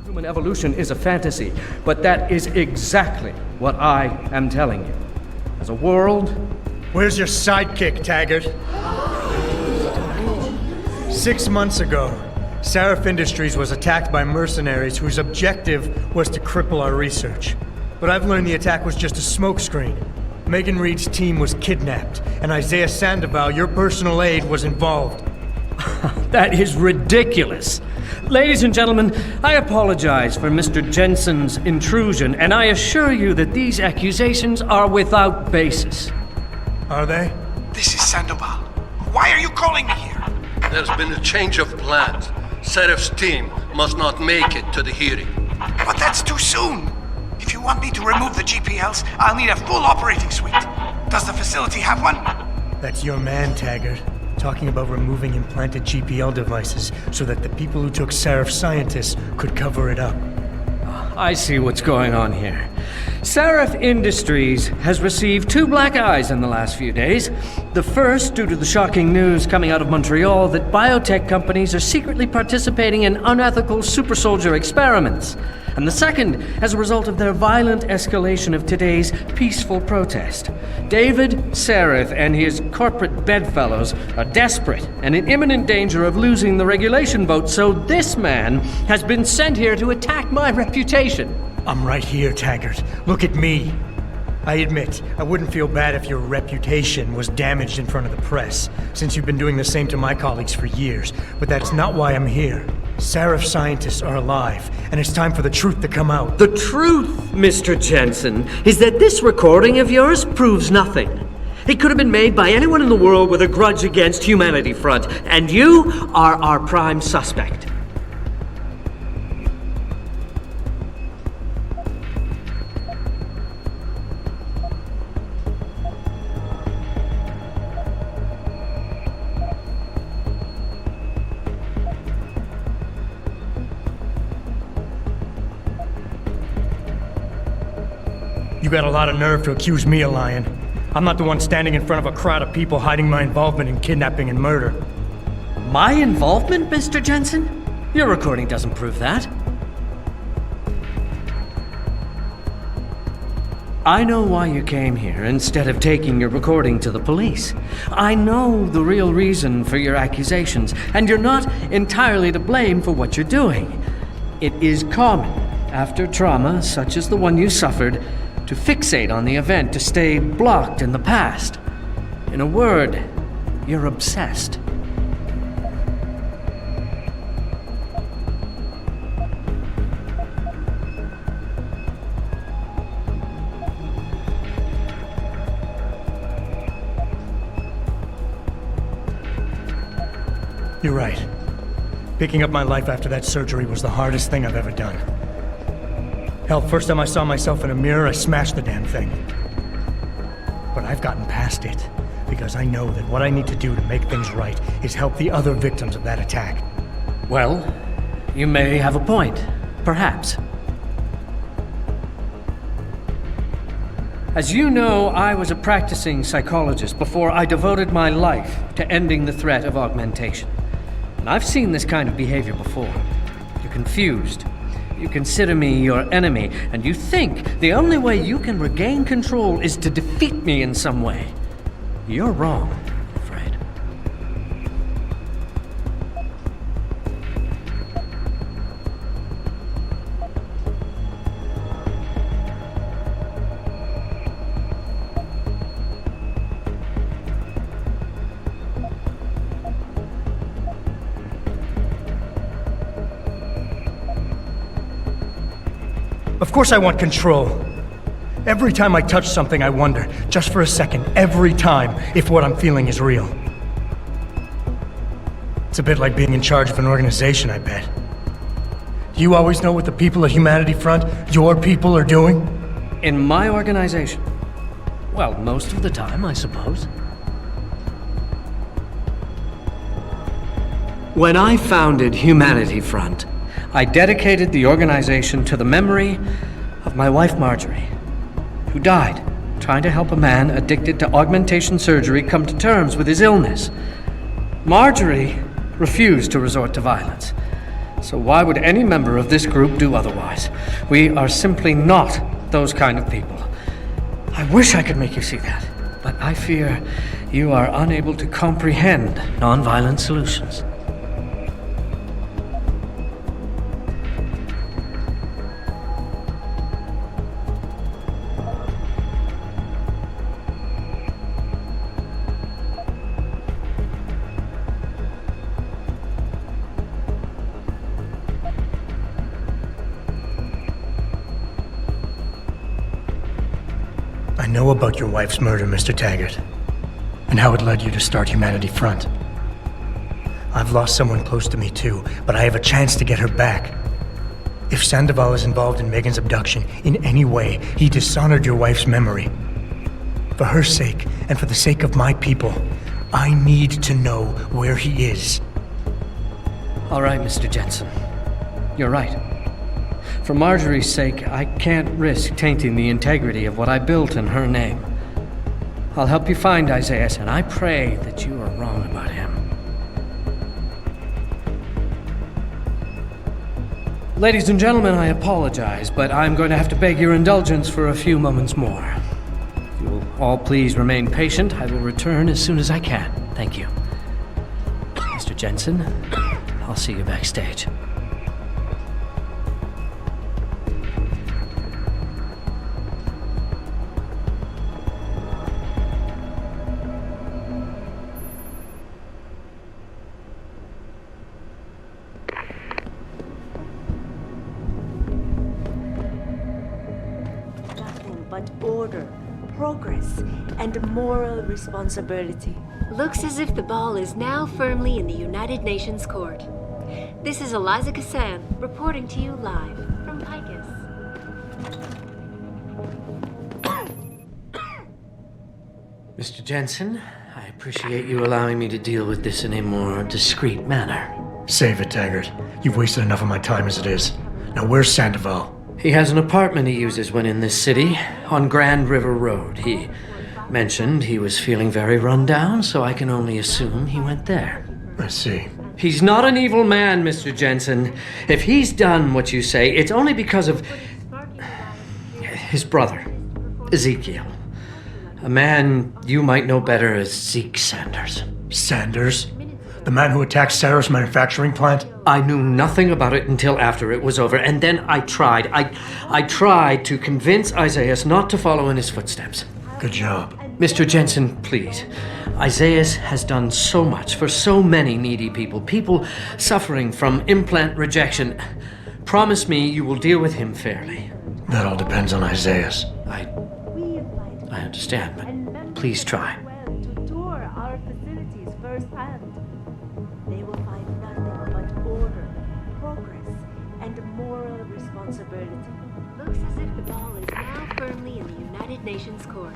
Human evolution is a fantasy, but that is exactly what I am telling you. As a world... Where's your sidekick, Taggart? 6 months ago, Seraph Industries was attacked by mercenaries whose objective was to cripple our research. But I've learned the attack was just a smokescreen. Megan Reed's team was kidnapped, and Isaiah Sandoval, your personal aide, was involved. That is ridiculous. Ladies and gentlemen, I apologize for Mr. Jensen's intrusion, and I assure you that these accusations are without basis. Are they? This is Sandoval. Why are you calling me here? There's been a change of plans. Seraph's team must not make it to the hearing. But that's too soon. If you want me to remove the GPLs, I'll need a full operating suite. Does the facility have one? That's your man, Taggart, talking about removing implanted GPL devices so that the people who took Seraph scientists could cover it up. I see what's going on here. Seraph Industries has received 2 black eyes in the last few days. The first, due to the shocking news coming out of Montreal that biotech companies are secretly participating in unethical super soldier experiments. And the second, as a result of their violent escalation of today's peaceful protest. David Seraph and his corporate bedfellows are desperate and in imminent danger of losing the regulation vote, so this man has been sent here to attack my reputation. I'm right here, Taggart. Look at me. I admit, I wouldn't feel bad if your reputation was damaged in front of the press, since you've been doing the same to my colleagues for years. But that's not why I'm here. Seraph scientists are alive, and it's time for the truth to come out. The truth, Mr. Jensen, is that this recording of yours proves nothing. It could have been made by anyone in the world with a grudge against Humanity Front, and you are our prime suspect. You got a lot of nerve to accuse me of lying. I'm not the one standing in front of a crowd of people hiding my involvement in kidnapping and murder. My involvement, Mr. Jensen? Your recording doesn't prove that. I know why you came here instead of taking your recording to the police. I know the real reason for your accusations, and you're not entirely to blame for what you're doing. It is common, after trauma such as the one you suffered, to fixate on the event, to stay blocked in the past. In a word, you're obsessed. You're right. Picking up my life after that surgery was the hardest thing I've ever done. Hell, first time I saw myself in a mirror, I smashed the damn thing. But I've gotten past it, because I know that what I need to do to make things right is help the other victims of that attack. Well, you may have a point. Perhaps. As you know, I was a practicing psychologist before I devoted my life to ending the threat of augmentation. And I've seen this kind of behavior before. You're confused. You consider me your enemy, and you think the only way you can regain control is to defeat me in some way. You're wrong, I'm afraid. Of course I want control. Every time I touch something, I wonder, just for a second, every time, if what I'm feeling is real. It's a bit like being in charge of an organization, I bet. Do you always know what the people at Humanity Front, your people, are doing? In my organization? Well, most of the time, I suppose. When I founded Humanity Front, I dedicated the organization to the memory of my wife, Marjorie, who died trying to help a man addicted to augmentation surgery come to terms with his illness. Marjorie refused to resort to violence. So why would any member of this group do otherwise? We are simply not those kind of people. I wish I could make you see that, but I fear you are unable to comprehend nonviolent solutions. I know about your wife's murder, Mr. Taggart, and how it led you to start Humanity Front. I've lost someone close to me too, but I have a chance to get her back. If Sandoval is involved in Megan's abduction in any way, he dishonored your wife's memory. For her sake, and for the sake of my people, I need to know where he is. All right, Mr. Jensen. You're right. For Marjorie's sake, I can't risk tainting the integrity of what I built in her name. I'll help you find Isaias, and I pray that you are wrong about him. Ladies and gentlemen, I apologize, but I'm going to have to beg your indulgence for a few moments more. If you will all please remain patient, I will return as soon as I can. Thank you. Mr. Jensen, I'll see you backstage. But order, progress, and moral responsibility. Looks as if the ball is now firmly in the United Nations Court. This is Eliza Kassan, reporting to you live from Picus. Mr. Jensen, I appreciate you allowing me to deal with this in a more discreet manner. Save it, Taggart. You've wasted enough of my time as it is. Now where's Sandoval? He has an apartment he uses when in this city, on Grand River Road. He mentioned he was feeling very run down, so I can only assume he went there. I see. He's not an evil man, Mr. Jensen. If he's done what you say, it's only because of his brother, Ezekiel. A man you might know better as Zeke Sanders. Sanders? The man who attacked Sarah's manufacturing plant? I knew nothing about it until after it was over, and then I tried. I tried to convince Isaias not to follow in his footsteps. Good job. Mr. Jensen, please. Isaias has done so much for so many needy people. People suffering from implant rejection. Promise me you will deal with him fairly. That all depends on Isaias. I understand, but please try. To tour our facilities firsthand. They will find firmly in the United Nations Court.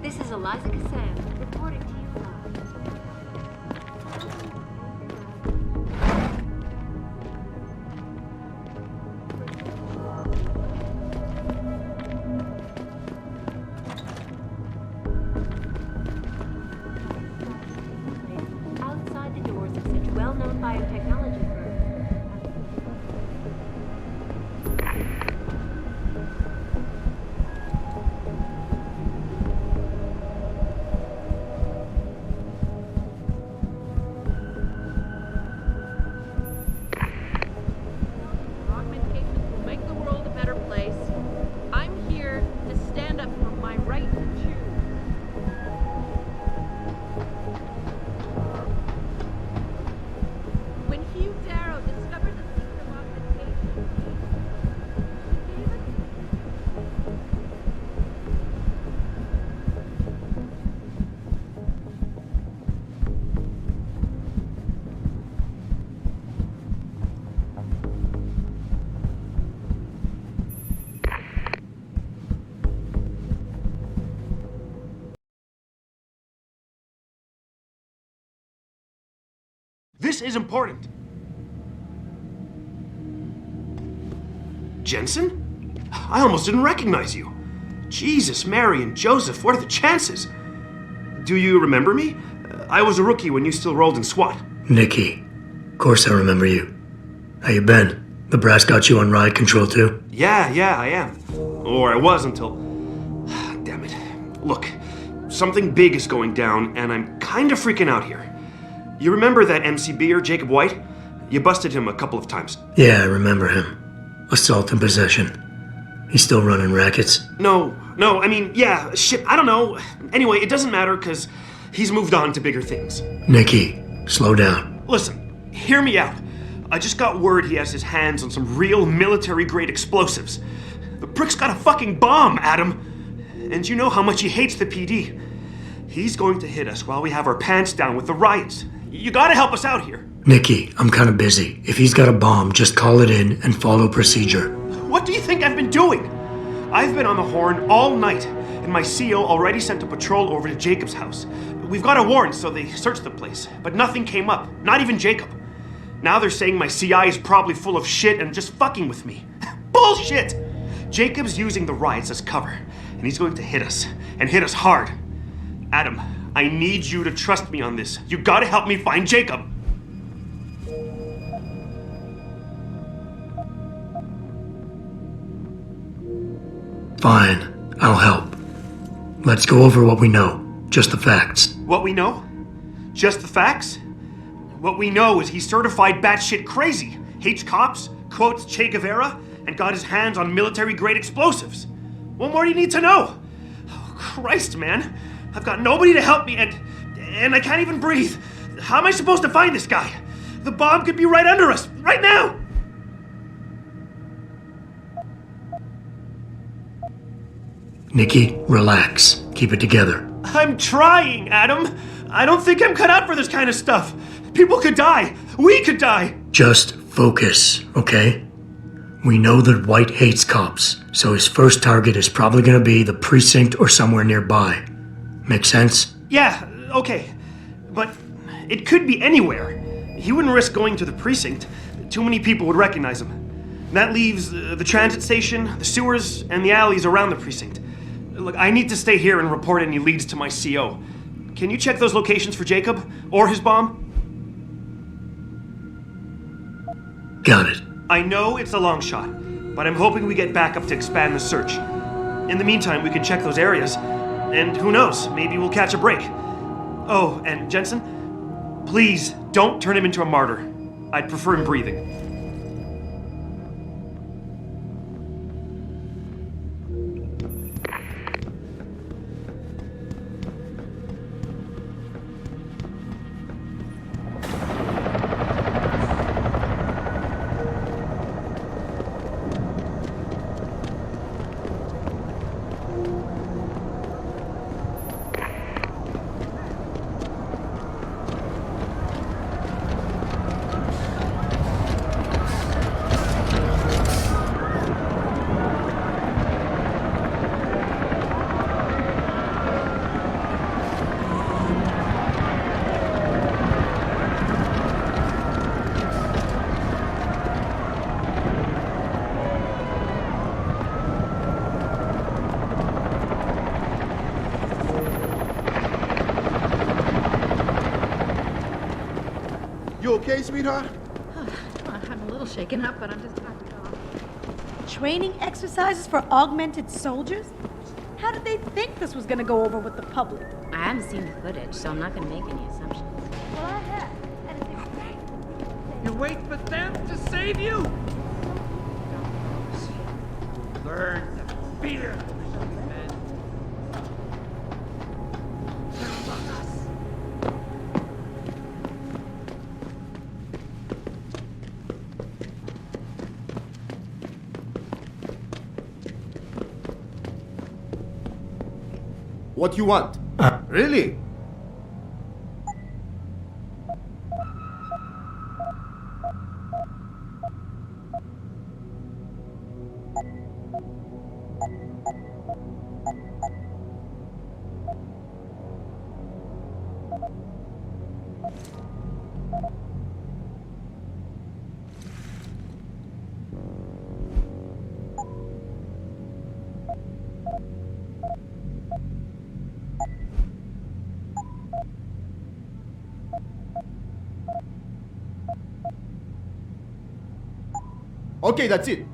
This is Eliza Cassan reporting to you live. Outside the doors of such well-known biotechnology firms. Augmentations will make the world a better place. I'm here to stand up for my right to choose. When Hugh Darrow discovered the secret of augmentation, he gave it. This is important. Jensen? I almost didn't recognize you. Jesus, Mary, and Joseph, what are the chances? Do you remember me? I was a rookie when you still rolled in SWAT. Nikki. Of course I remember you. How you been? The brass got you on ride control too? Yeah, I am. Or I was until... Damn it. Look, something big is going down, and I'm kind of freaking out here. You remember that MCBer, Jacob White? You busted him a couple of times. Yeah, I remember him. Assault and possession. He's still running rackets? No, I mean, yeah, shit, I don't know. Anyway, it doesn't matter, because he's moved on to bigger things. Nikki, slow down. Listen, hear me out. I just got word he has his hands on some real military-grade explosives. The prick's got a fucking bomb, Adam. And you know how much he hates the PD. He's going to hit us while we have our pants down with the riots. You gotta help us out here. Nikki, I'm kind of busy. If he's got a bomb, just call it in and follow procedure. What do you think I've been doing? I've been on the horn all night, and my CO already sent a patrol over to Jacob's house. We've got a warrant, so they searched the place, but nothing came up, not even Jacob. Now they're saying my CI is probably full of shit and just fucking with me. Bullshit! Jacob's using the riots as cover, and he's going to hit us, and hit us hard. Adam, I need you to trust me on this. You gotta help me find Jacob. Fine, I'll help. Let's go over what we know. Just the facts. What we know? Just the facts? What we know is he's certified batshit crazy, hates cops, quotes Che Guevara, and got his hands on military-grade explosives. What more do you need to know? Oh, Christ, man. I've got nobody to help me, and I can't even breathe. How am I supposed to find this guy? The bomb could be right under us, right now! Nikki, relax. Keep it together. I'm trying, Adam. I don't think I'm cut out for this kind of stuff. People could die. We could die. Just focus, okay? We know that White hates cops, so his first target is probably gonna be the precinct or somewhere nearby. Make sense? Yeah, okay. But it could be anywhere. He wouldn't risk going to the precinct. Too many people would recognize him. That leaves the transit station, the sewers, and the alleys around the precinct. Look, I need to stay here and report any leads to my CO. Can you check those locations for Jacob? Or his bomb? Got it. I know it's a long shot, but I'm hoping we get backup to expand the search. In the meantime, we can check those areas, and who knows, maybe we'll catch a break. Oh, and Jensen, please don't turn him into a martyr. I'd prefer him breathing. okay, sweetheart? I'm a little shaken up, but I'm just happy off. Training exercises for augmented soldiers? How did they think this was gonna go over with the public? I haven't seen the footage, so I'm not gonna make any assumptions. Well, I have. And it's You wait for them to save you? Learn the fear of these men. They're among us. What you want? Really? Okay, that's it.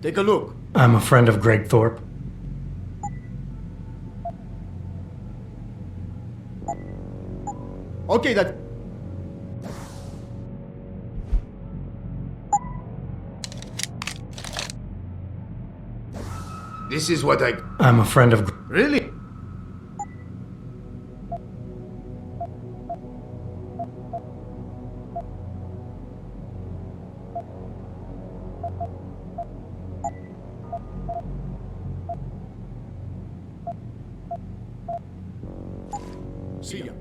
Take a look. I'm a friend of Greg Thorpe. Okay, that. This is what I. I'm a friend of... Really? See ya.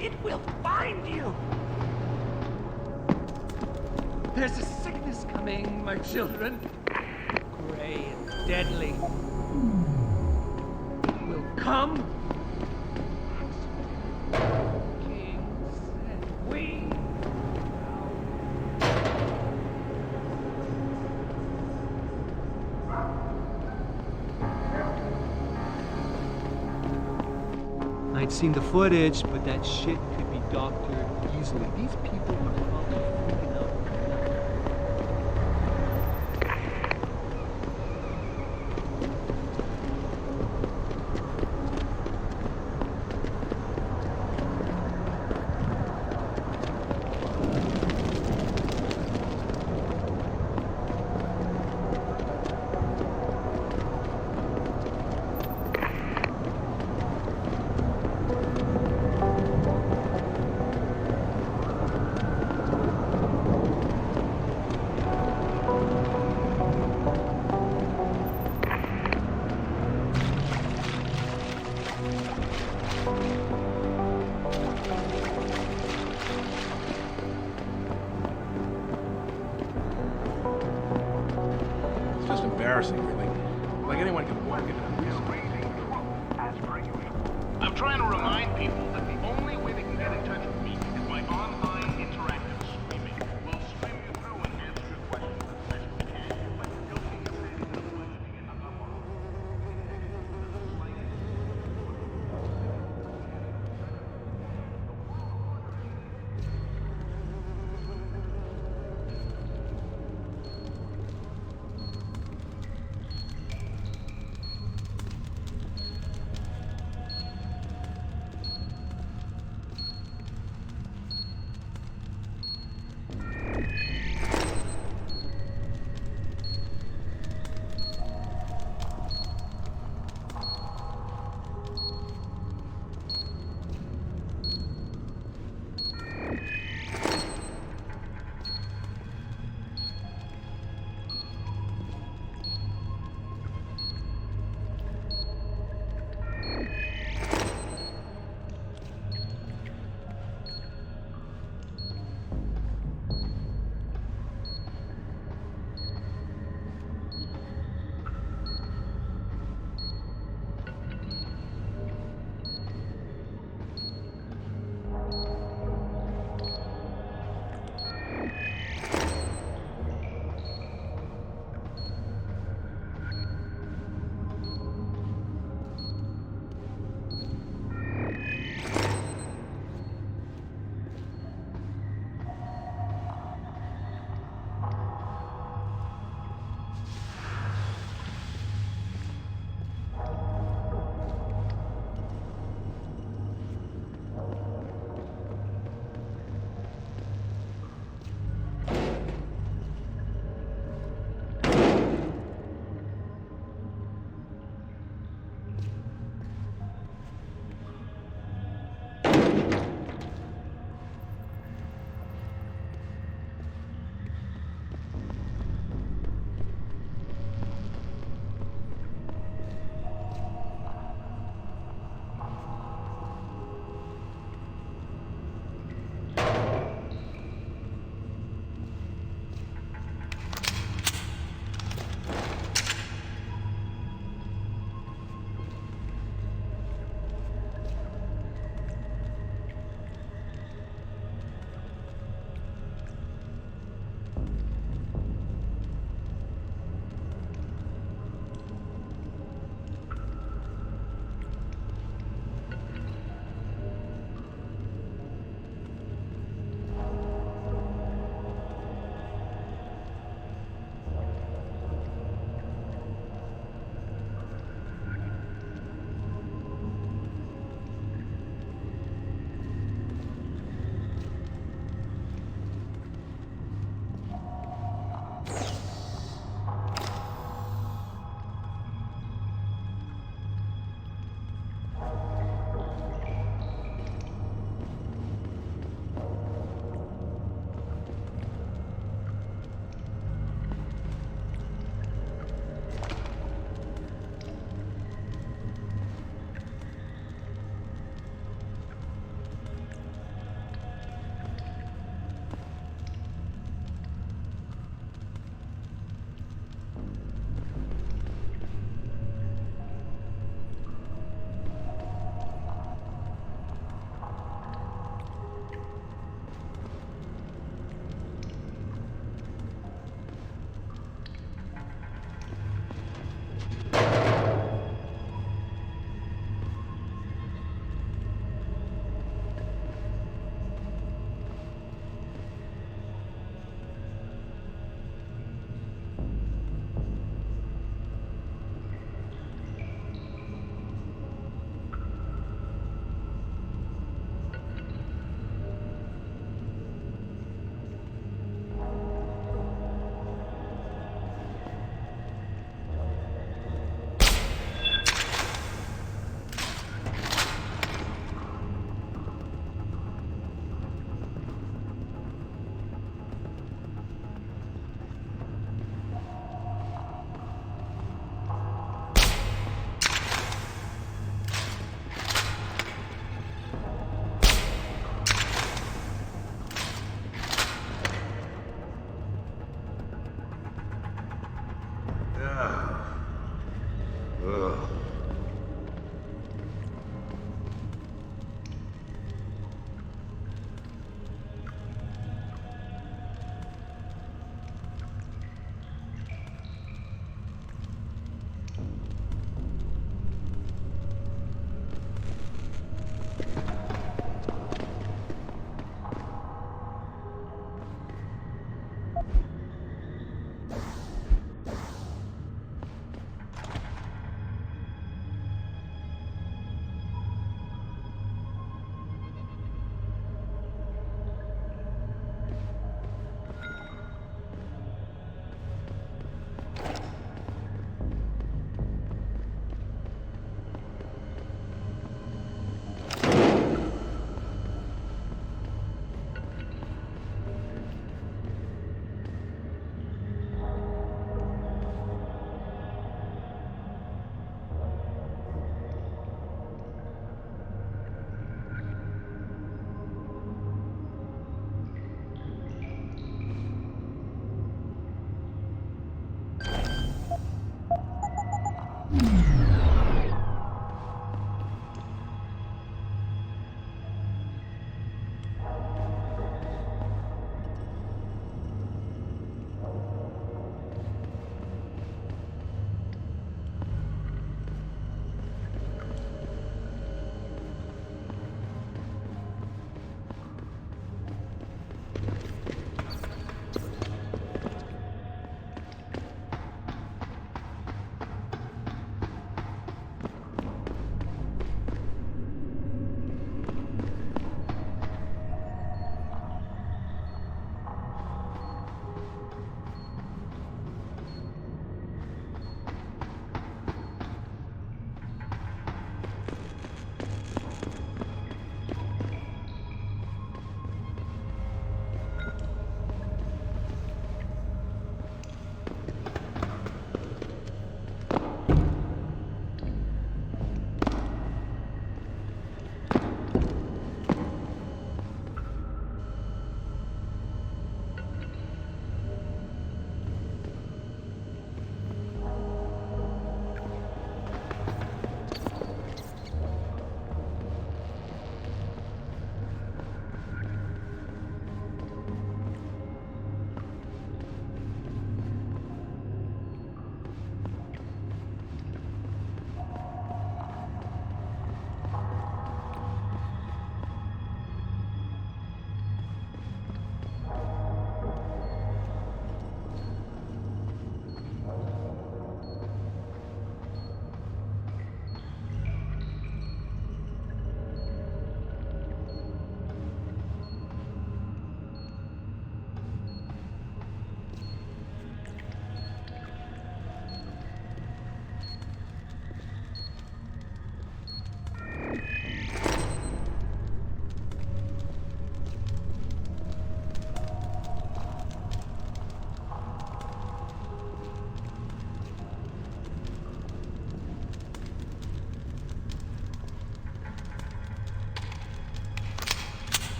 It will find you! There's a sickness coming, my children. Gray and deadly. It will come. Kings and queens. I'd seen the footage, but that shit could be doctored easily. These people are probably freaking out. It's just embarrassing, really. Like anyone can walk into this. I'm trying to remind people that the only way they can get in touch with me is by online interactive streaming. We'll stream you through and answer your questions as best we can. But you'll see your savings and questioning in another one.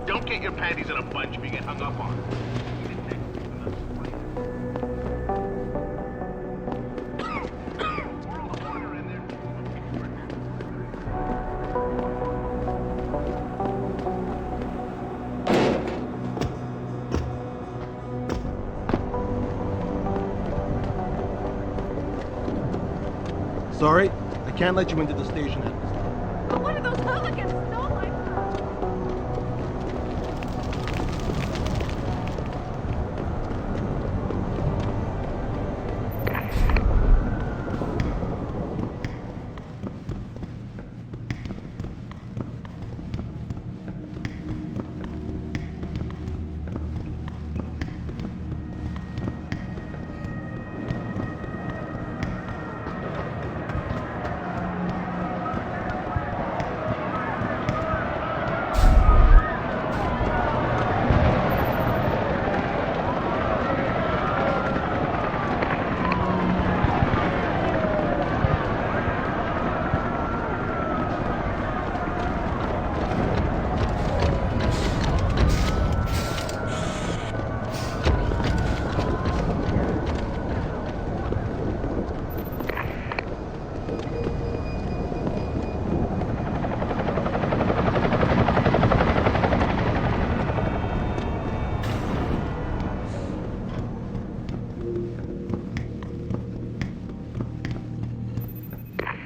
Don't get your panties in a bunch if you get hung up on. Sorry, I can't let you into the station at this time. But one of those hooligans stole my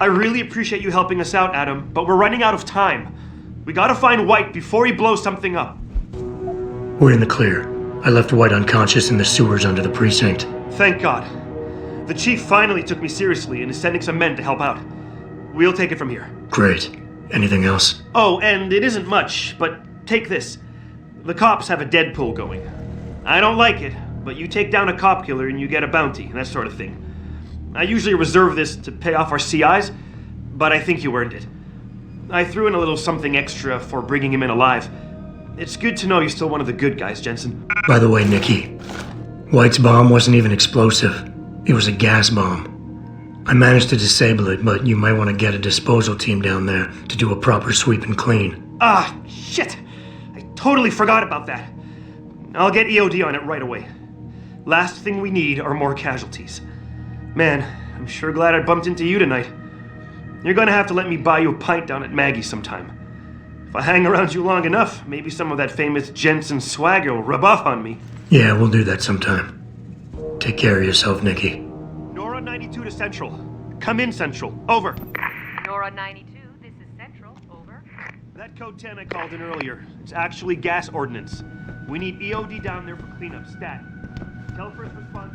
I really appreciate you helping us out, Adam, but we're running out of time. We gotta find White before he blows something up. We're in the clear. I left White unconscious in the sewers under the precinct. Thank God. The chief finally took me seriously and is sending some men to help out. We'll take it from here. Great. Anything else? Oh, and it isn't much, but take this. The cops have a Deadpool going. I don't like it, but you take down a cop killer and you get a bounty, that sort of thing. I usually reserve this to pay off our CIs, but I think you earned it. I threw in a little something extra for bringing him in alive. It's good to know you're still one of the good guys, Jensen. By the way, Nikki, White's bomb wasn't even explosive. It was a gas bomb. I managed to disable it, but you might want to get a disposal team down there to do a proper sweep and clean. Ah, shit! I totally forgot about that. I'll get EOD on it right away. Last thing we need are more casualties. Man, I'm sure glad I bumped into you tonight. You're gonna have to let me buy you a pint down at Maggie's sometime. If I hang around you long enough, maybe some of that famous Jensen swagger will rub off on me. Yeah, we'll do that sometime. Take care of yourself, Nikki. Nora 92 to Central. Come in, Central. Over. Nora 92, this is Central. Over. That code 10 I called in earlier. It's actually gas ordnance. We need EOD down there for cleanup. Stat. Tell first response.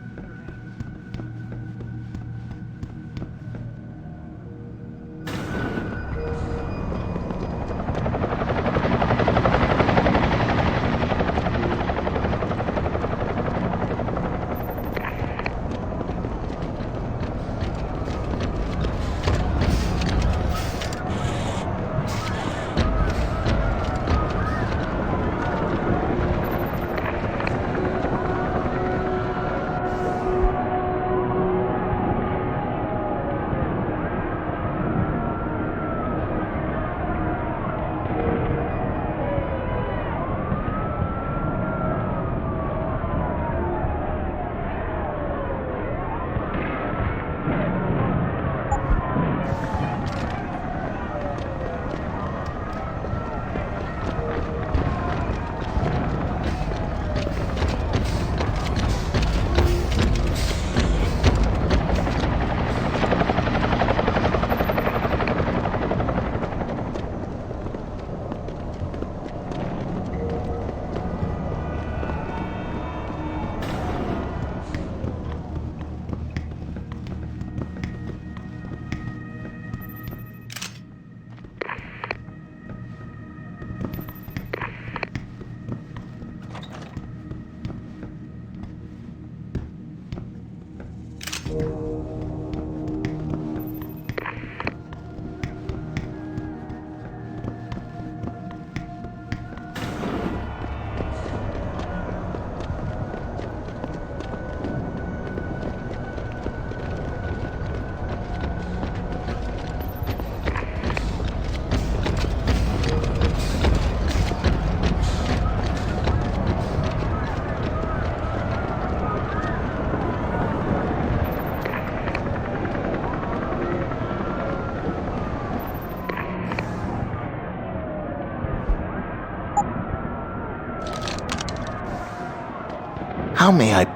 How may I...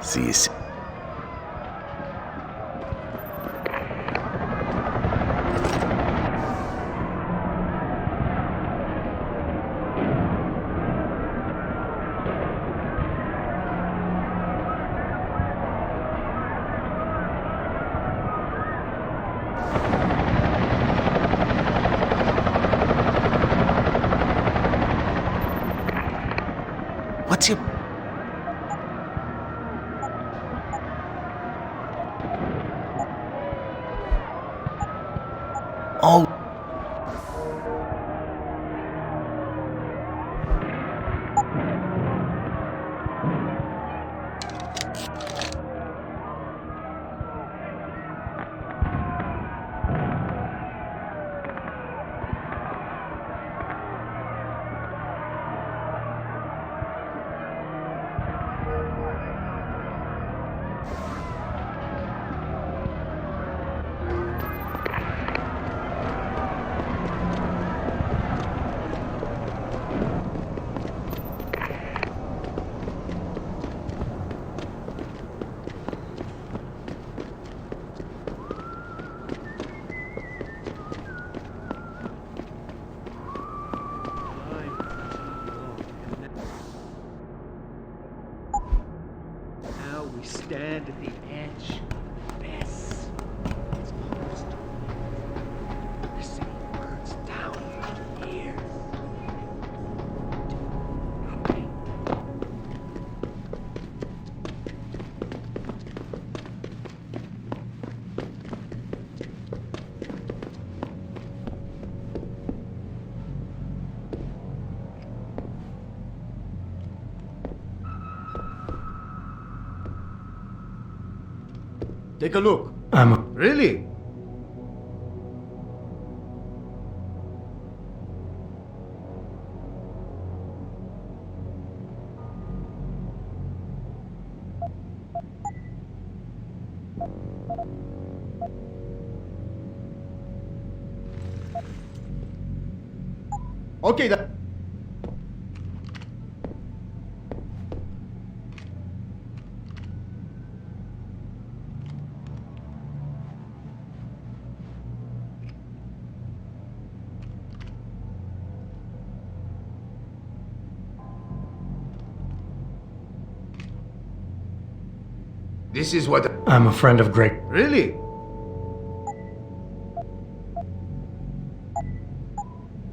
See you soon. What's your... Oh. Now we stand at the edge of this. It's almost we're saying words down your ears. Take a look. I'm Really? Okay, that... This is what... a friend of Greg. Really?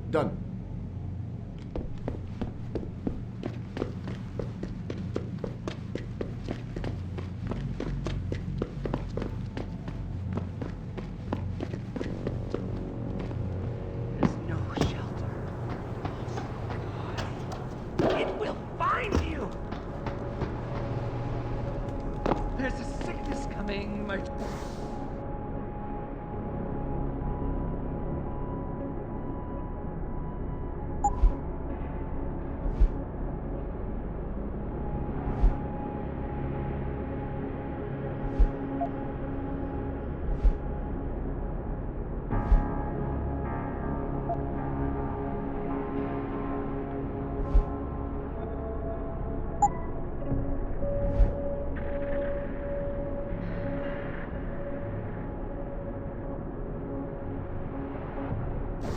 Done. There's no shelter. It will find you. There's a sickness coming, my...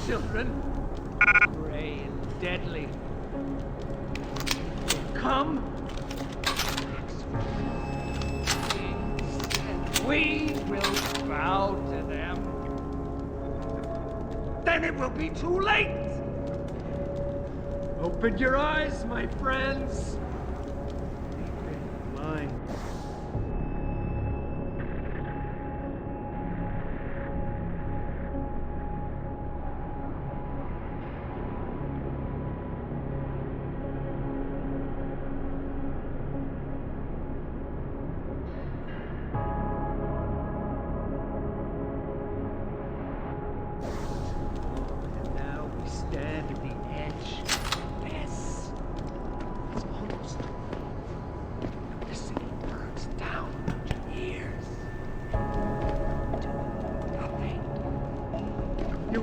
Children, gray and deadly, come, and we will bow to them. Then it will be too late. Open your eyes, my friends. Mine.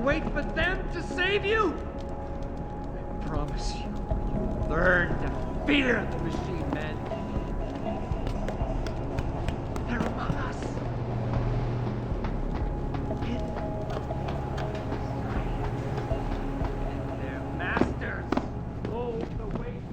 wait for them to save you? I promise you, you learn to fear the machine men. They're among us. Hidden. And their masters hold the weight.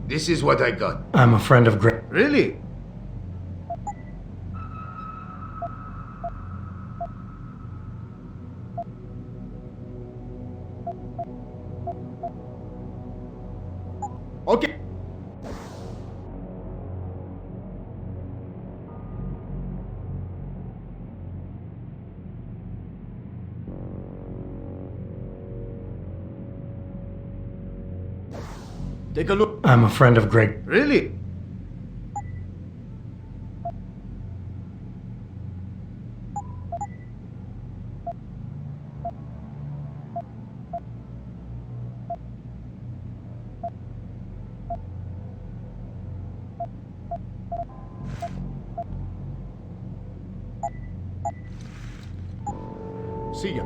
This is what I got. I'm a friend of Greg. Really? Okay. Take a look. I'm a friend of Greg. Really? Siga.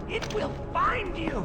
It will find you!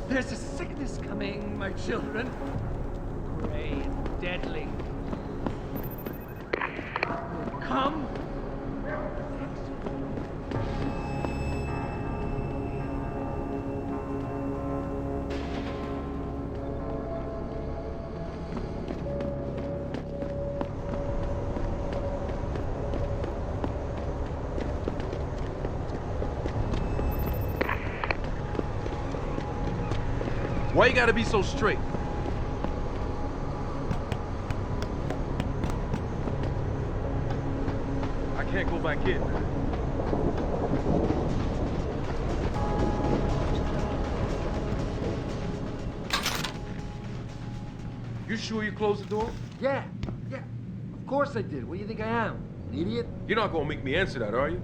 There's a sickness coming, my children. Gray and deadly. Will come. Why you gotta be so strict? I can't go back in. You sure you closed the door? Yeah. Of course I did. What do you think I am? An idiot? You're not gonna make me answer that, are you?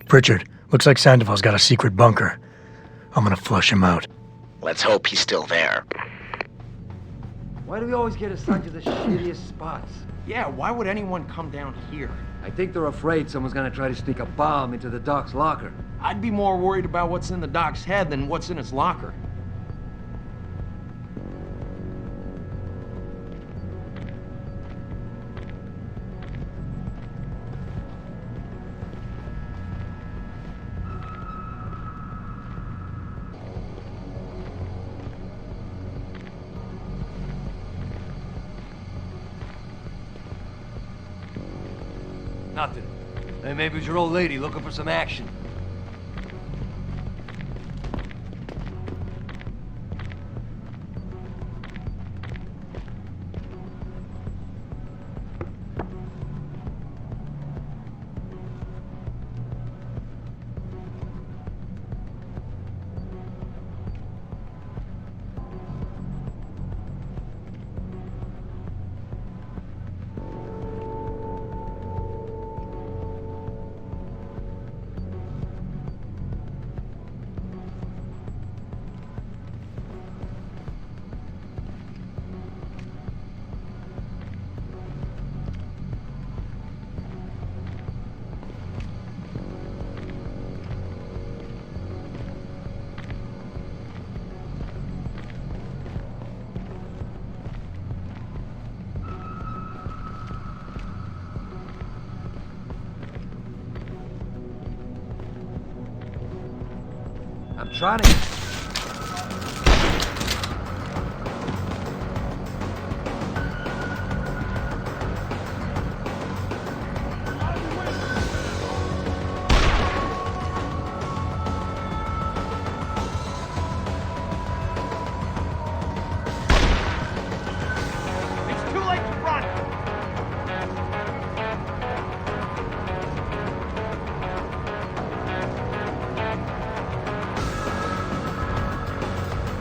Pritchard, looks like Sandoval's got a secret bunker. I'm gonna flush him out. Let's hope he's still there. Why do we always get assigned to the shittiest spots? Yeah, why would anyone come down here? I think they're afraid someone's gonna try to sneak a bomb into the Doc's locker. I'd be more worried about what's in the Doc's head than what's in his locker. Nothing. Hey, maybe it's your old lady looking for some action. I'm trying to... It's too late to run!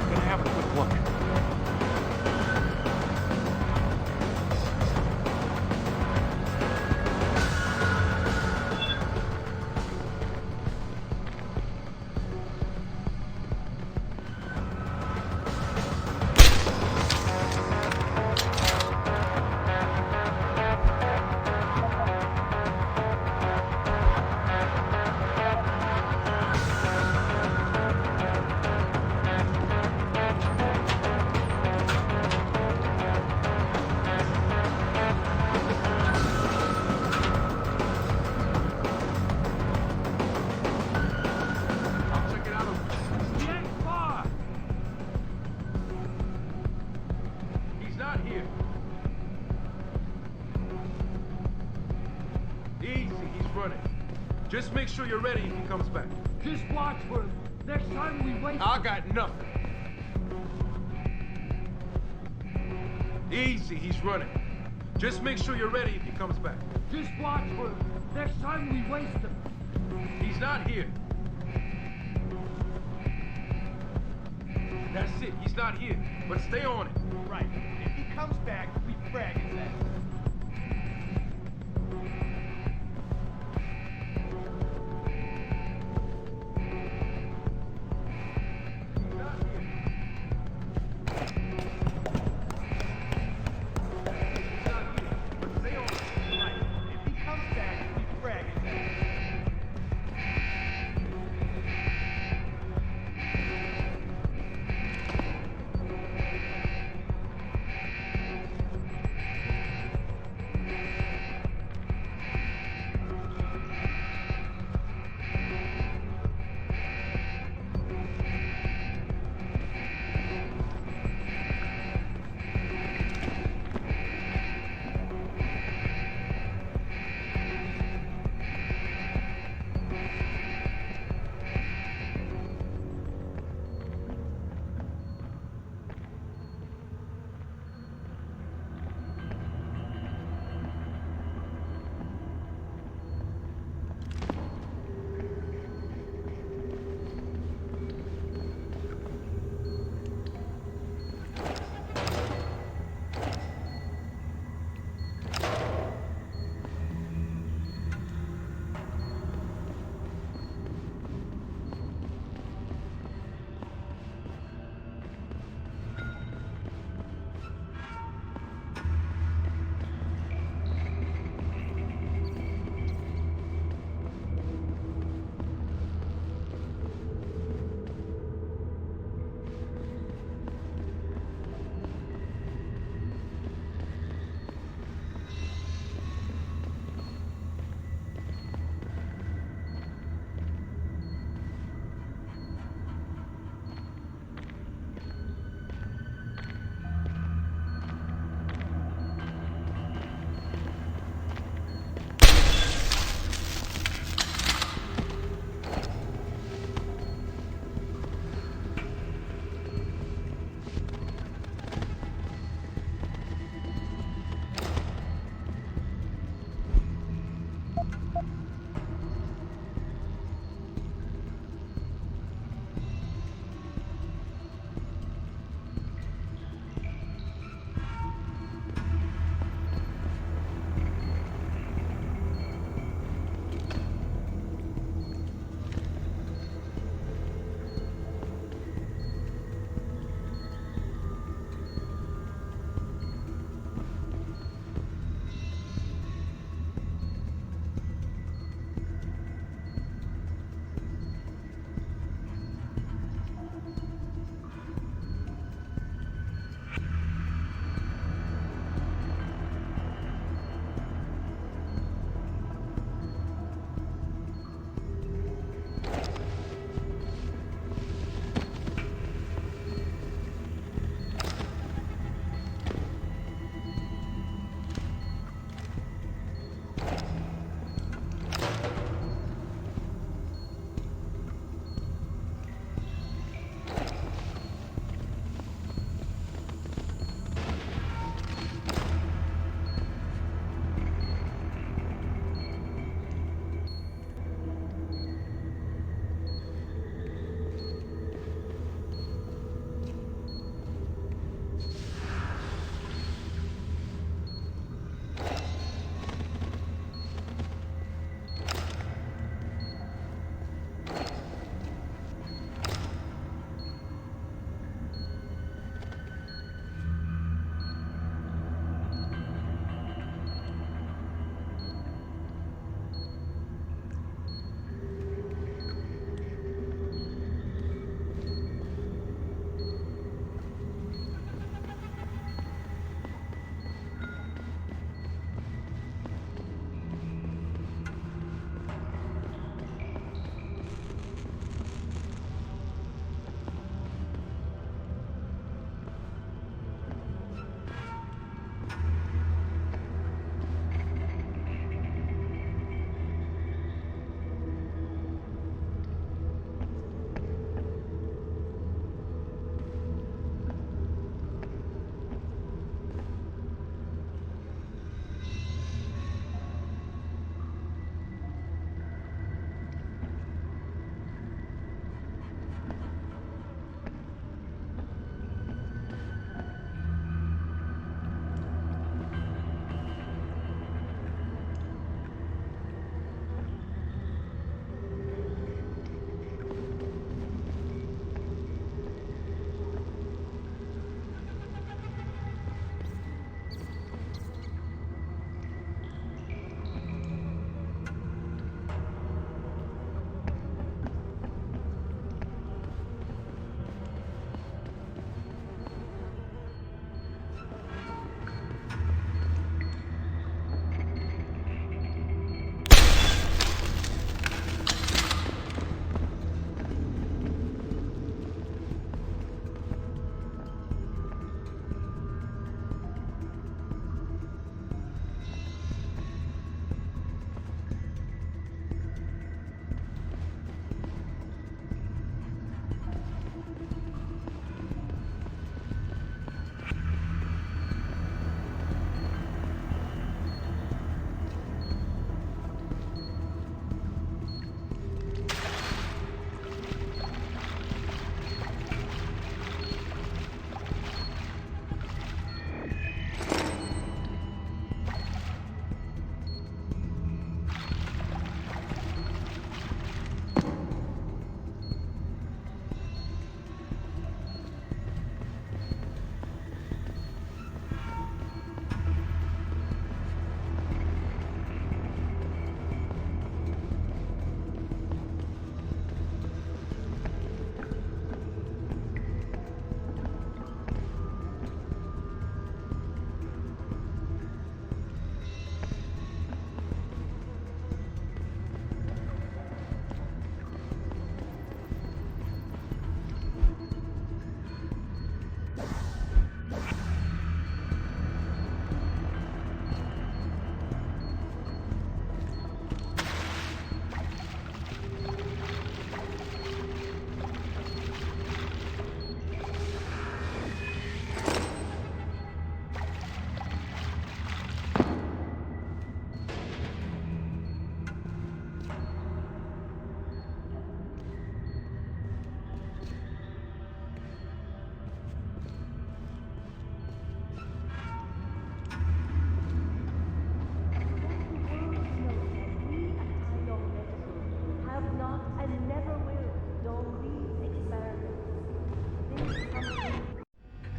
Gonna have a quick look. He ain't far! He's not here. Easy, he's running. Just make sure you're ready if he comes back. Just watch for him. Next time we wait... I got nothing. Easy, he's running. Just make sure you're ready if he comes back. Just watch for him. Next time we waste him. He's not here. That's it, he's not here. But stay on it. Right. If he comes back, we frag his ass.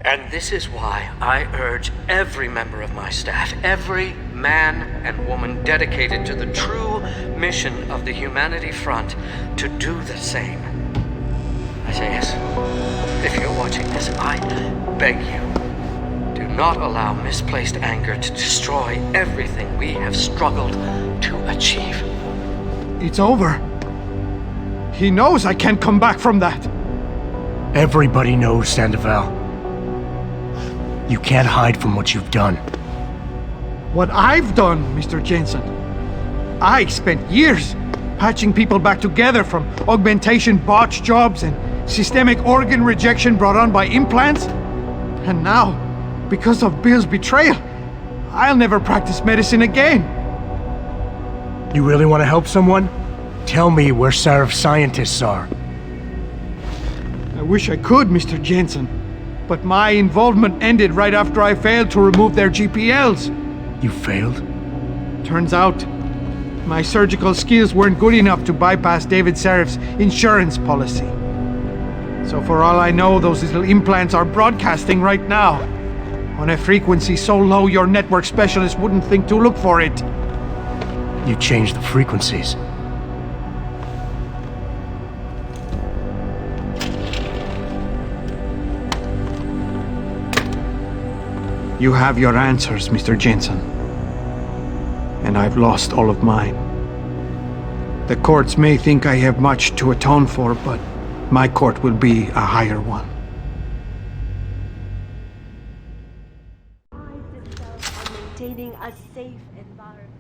And this is why I urge every member of my staff, every man and woman dedicated to the true mission of the Humanity Front, to do the same. Isaias, if you're watching this, I beg you, do not allow misplaced anger to destroy everything we have struggled to achieve. It's over. He knows I can't come back from that. Everybody knows, Sandoval. You can't hide from what you've done. What I've done, Mr. Jensen. I spent years patching people back together from augmentation botch jobs and systemic organ rejection brought on by implants. And now, because of Bill's betrayal, I'll never practice medicine again. You really want to help someone? Tell me where Sarif's scientists are. I wish I could, Mr. Jensen. But my involvement ended right after I failed to remove their GPLs. You failed? Turns out, my surgical skills weren't good enough to bypass David Sarif's insurance policy. So for all I know, those little implants are broadcasting right now, on a frequency so low your network specialist wouldn't think to look for it. You changed the frequencies. You have your answers, Mr. Jensen. And I've lost all of mine. The courts may think I have much to atone for, but my court will be a higher one. Maintaining a safe environment.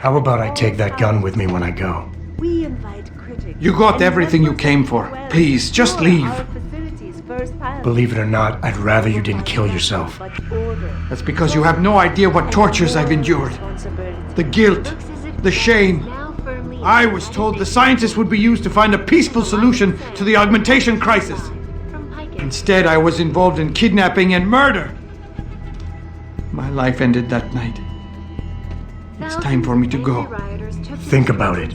How about I take that gun with me when I go? We invite critics. You got everything you came for. Please, just leave. Believe it or not, I'd rather you didn't kill yourself. That's because you have no idea what tortures I've endured. The guilt, the shame. I was told the scientists would be used to find a peaceful solution to the augmentation crisis. Instead, I was involved in kidnapping and murder. My life ended that night. It's time for me to go. Think about it.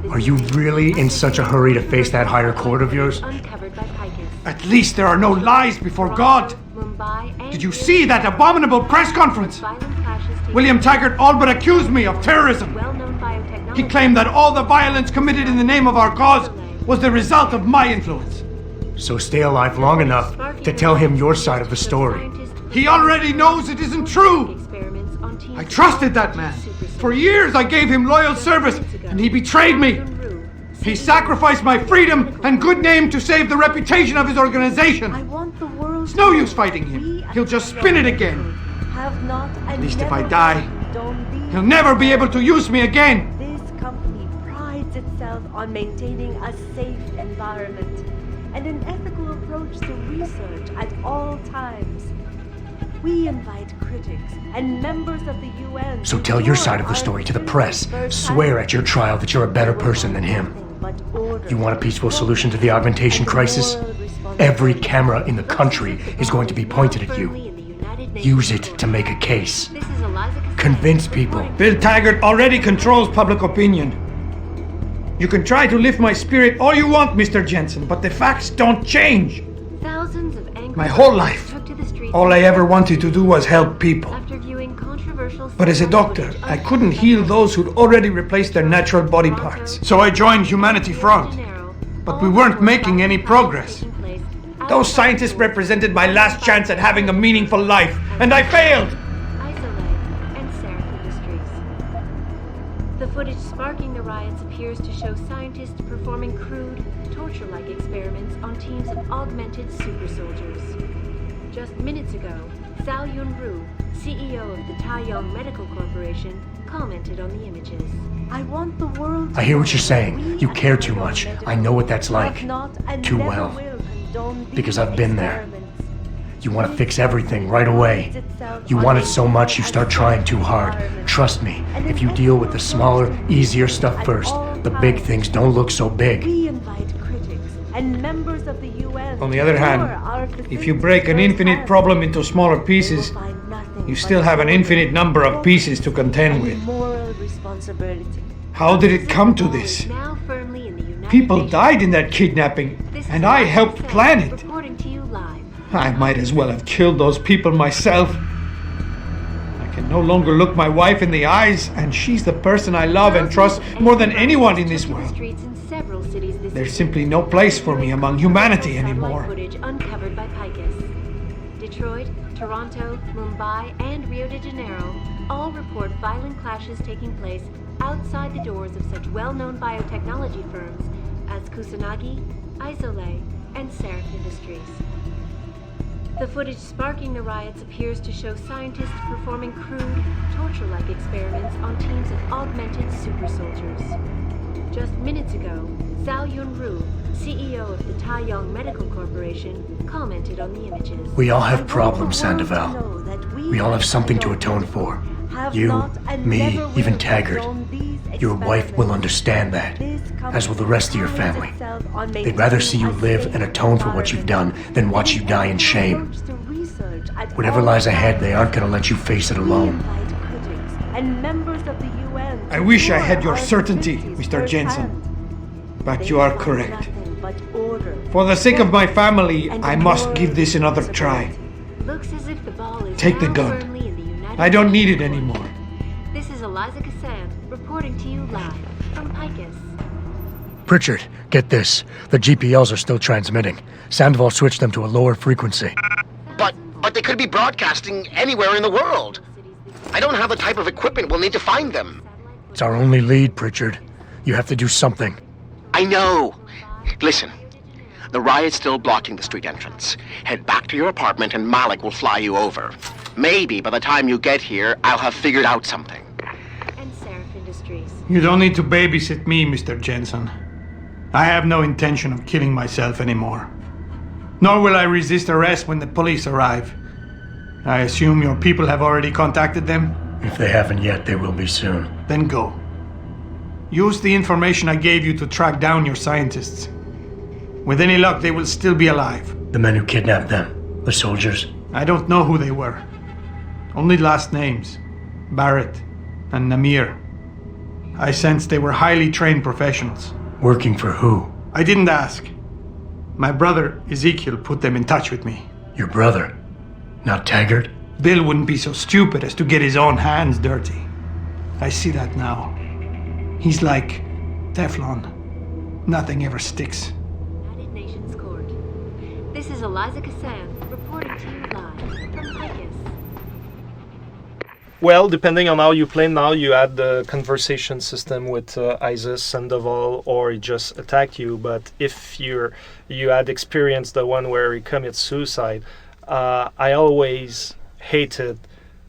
Are you really in such a hurry to face that higher court of yours? At least there are no lies before God. Did you see that abominable press conference? William Taggart all but accused me of terrorism. He claimed that all the violence committed in the name of our cause was the result of my influence. So stay alive long enough to tell him your side of the story. He already knows it isn't true. I trusted that man. For years I gave him loyal service, and he betrayed me. He sacrificed my freedom and good name to save the reputation of his organization. It's no use fighting him. He'll just spin it again. At least if I die, he'll never be able to use me again. This company prides itself on maintaining a safe environment and an ethical approach to research at all times. We invite critics and members of the UN. So tell your side of the story to the press. Swear at your trial that you're a better person than him. You want a peaceful solution to the augmentation crisis? Every camera in the country is going to be pointed at you. Use it to make a case. Convince people. Bill Taggart already controls public opinion. You can try to lift my spirit all you want, Mr. Jensen, but the facts don't change. Thousands of angry My whole life, took to the streets all I ever wanted to do was help people. after viewing controversial But as a doctor, I couldn't heal those who'd already replaced their natural body parts. So I joined Humanity Front. But we weren't making any progress. Those scientists represented my last chance at having a meaningful life, and I failed! and Sarif Industries. The footage sparking the riots appears to show scientists performing crude, torture-like experiments on teams of augmented super soldiers. Just minutes ago, Zhao Yunru, CEO of the Taiyong Medical Corporation, commented on the images. I want the world to I hear what you're saying. You care too much. I know what that's like. Too well. Because I've been there. You want to fix everything right away. You want it so much you start trying too hard. Trust me, if you deal with the smaller, easier stuff first, the big things don't look so big. We invite critics and members of the UN. On the other hand, if you break an infinite problem into smaller pieces, you still have an infinite number of pieces to contend with. Moral responsibility. How did it come to this? Now firmly in the United People Nations. died in that kidnapping. This And I helped plan it. Reporting to you live. I might as well have killed those people myself. I can no longer look my wife in the eyes, and she's the person I love and trust more than anyone in this world. Streets in several cities this There's simply no place for me among humanity anymore. footage uncovered by Picus. Detroit, Toronto, Mumbai, and Rio de Janeiro all report violent clashes taking place outside the doors of such well-known biotechnology firms as Kusanagi, Isole, and Seraph Industries. The footage sparking the riots appears to show scientists performing crude, torture-like experiments on teams of augmented super soldiers. Just minutes ago, Zhao Yunru, CEO of the Taiyong Medical Corporation, commented on the images. We all have problems, Sandoval. We all have something to atone for. You, me, even Taggart. Your wife will understand that, as will the rest of your family. They'd rather see you live and atone for what you've done than watch you die in shame. Whatever lies ahead, they aren't going to let you face it alone. I wish I had your certainty, Mr. Jensen. But you are correct. For the sake of my family, I must give this another try. Looks as if the ball is Take the now gun. firmly in the United I don't need it States. anymore. This is Eliza Cassan reporting to you live from Picus. Pritchard, get this. The GPLs are still transmitting. Sandoval switched them to a lower frequency. But they could be broadcasting anywhere in the world. I don't have the type of equipment we'll need to find them. It's our only lead, Pritchard. You have to do something. I know. Listen, the riot's still blocking the street entrance. Head back to your apartment and Malik will fly you over. Maybe by the time you get here, I'll have figured out something. And Seraph Industries. You don't need to babysit me, Mr. Jensen. I have no intention of killing myself anymore. Nor will I resist arrest when the police arrive. I assume your people have already contacted them? If they haven't yet, they will be soon. Then go. Use the information I gave you to track down your scientists. With any luck, they will still be alive. The men who kidnapped them, the soldiers. I don't know who they were. Only last names. Barrett and Namir. I sensed they were highly trained professionals. Working for who? I didn't ask. My brother, Ezekiel, put them in touch with me. Your brother? Not Taggart? Bill wouldn't be so stupid as to get his own hands dirty. I see that now. He's like Teflon. Nothing ever sticks. United Nations Court. This is Eliza Cassan reporting to you live from Picus. Well, depending on how you play now, you add the conversation system with Isis, Sandoval, or he just attack you. But if you had experienced the one where he commits suicide, I always hated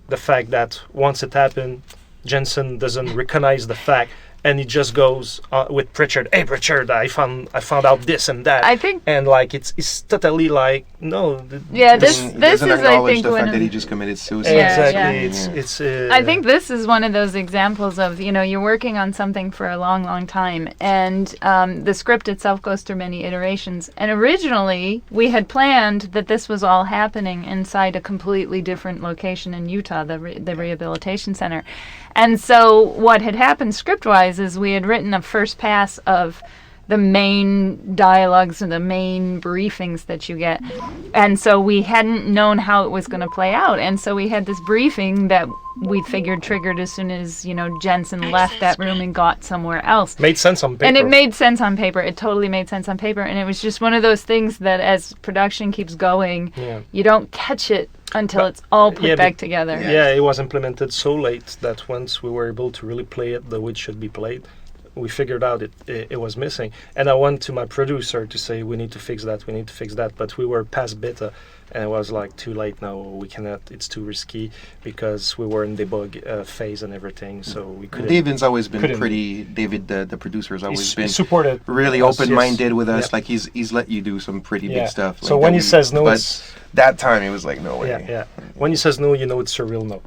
the fact that once it happened, Jensen doesn't recognize the fact, and he just goes with Pritchard. Hey, Pritchard, I found out this and that. I think, and like it's totally like no. Yeah, this is I think the one fact of that he just committed suicide. Exactly. It's. I think this is one of those examples of you're working on something for a long, long time, and the script itself goes through many iterations. And originally, we had planned that this was all happening inside a completely different location in Utah, the rehabilitation center. And so what had happened script-wise is we had written a first pass of the main dialogues and the main briefings that you get. And so we hadn't known how it was going to play out. And so we had this briefing that we figured triggered as soon as, Jensen left that room and got somewhere else. Made sense on paper. And it made sense on paper. It totally made sense on paper. And it was just one of those things that as production keeps going, you don't catch it until it's all put back together. Yeah, it was implemented so late that once we were able to really play it the way it should be played, we figured out it was missing. And I went to my producer to say, we need to fix that. But we were past beta, and it was like too late now. We cannot, it's too risky because we were in debug phase and everything. So we couldn't. David's always been David, the producer, has always been supported really us, open-minded yes. with us. Yep. Like he's let you do some pretty big stuff. So like when he says no, but that time it was like, no way. Yeah. When he says no, it's a real no.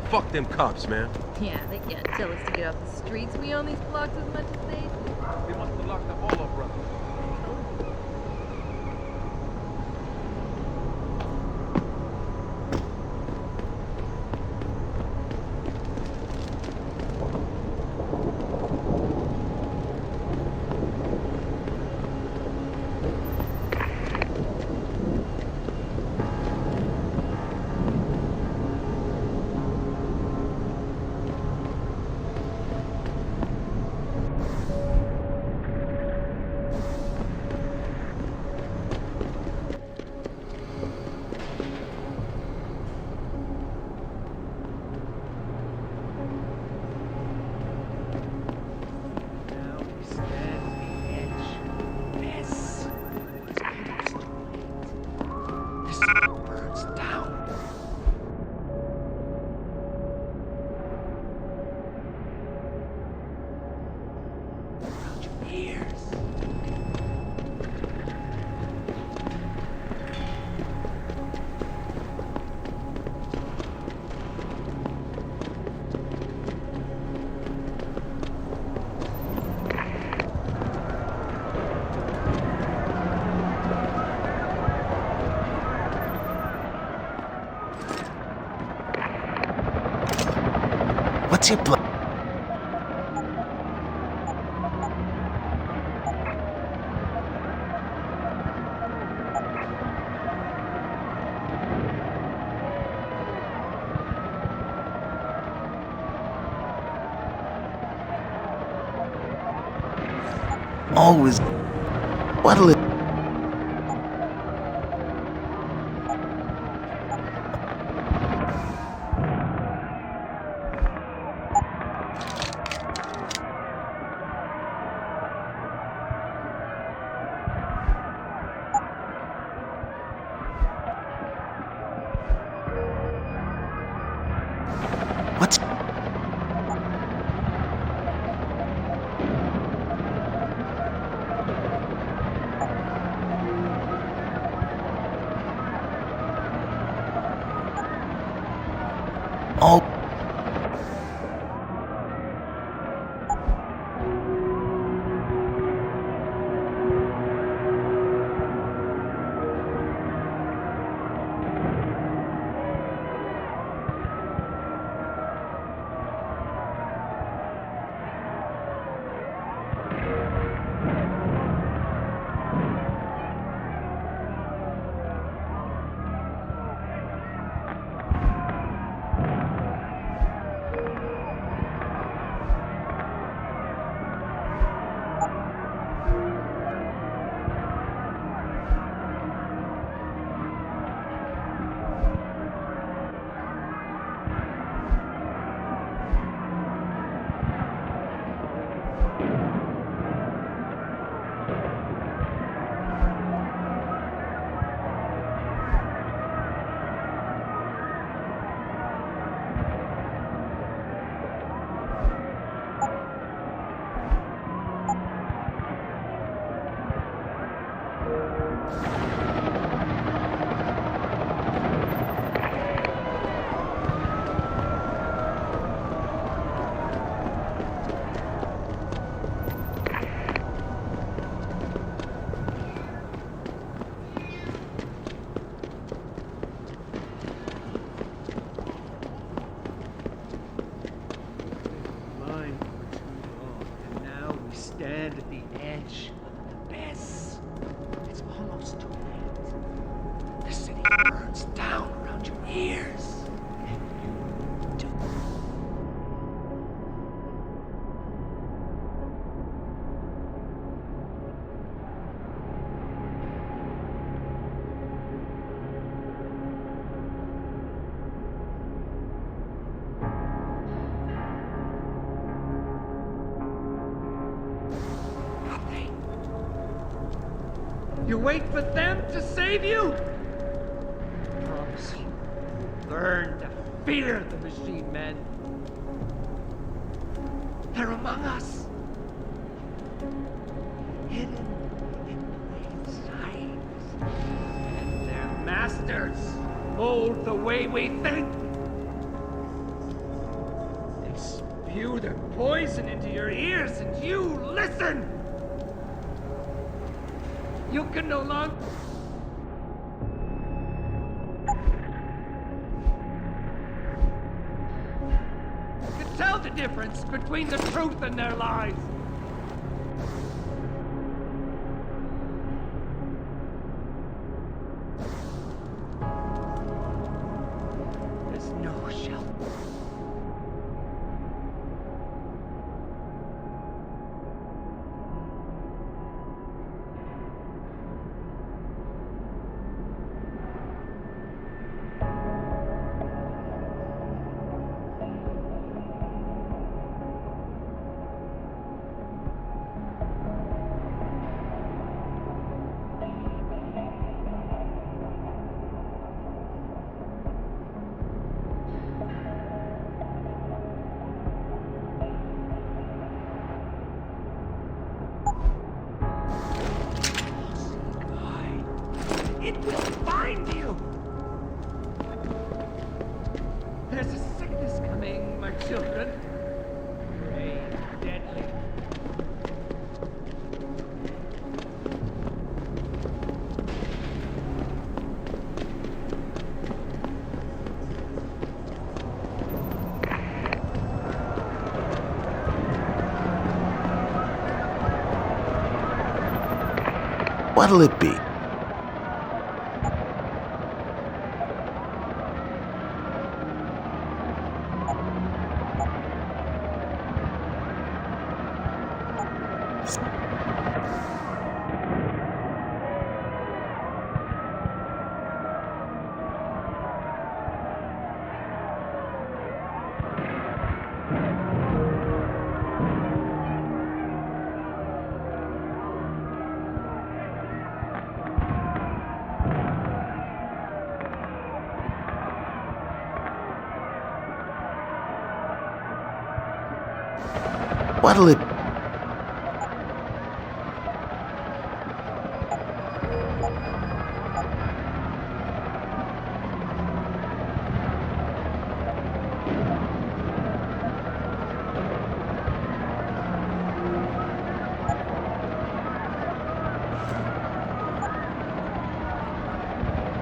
Fuck them cops, man. Yeah, they can't tell us to get off the streets. We own these blocks as much as they do. They must have locked up all our brothers. What's your plan? Always. What'll it? What's... Oh. Stand at the edge of the abyss. It's almost too late. The city burns down around your ears. And you do. You wait for them to save you? I promise you, learn to fear the machine men. They're among us. Hidden in plain sight. And their masters mold the way we think. spew their poison into your ears and you listen! You can no longer... You can tell the difference between the truth and their lies. There's no shelter. It will find you! There's a sickness coming, my children. A deadly. What'll it be? What'll it...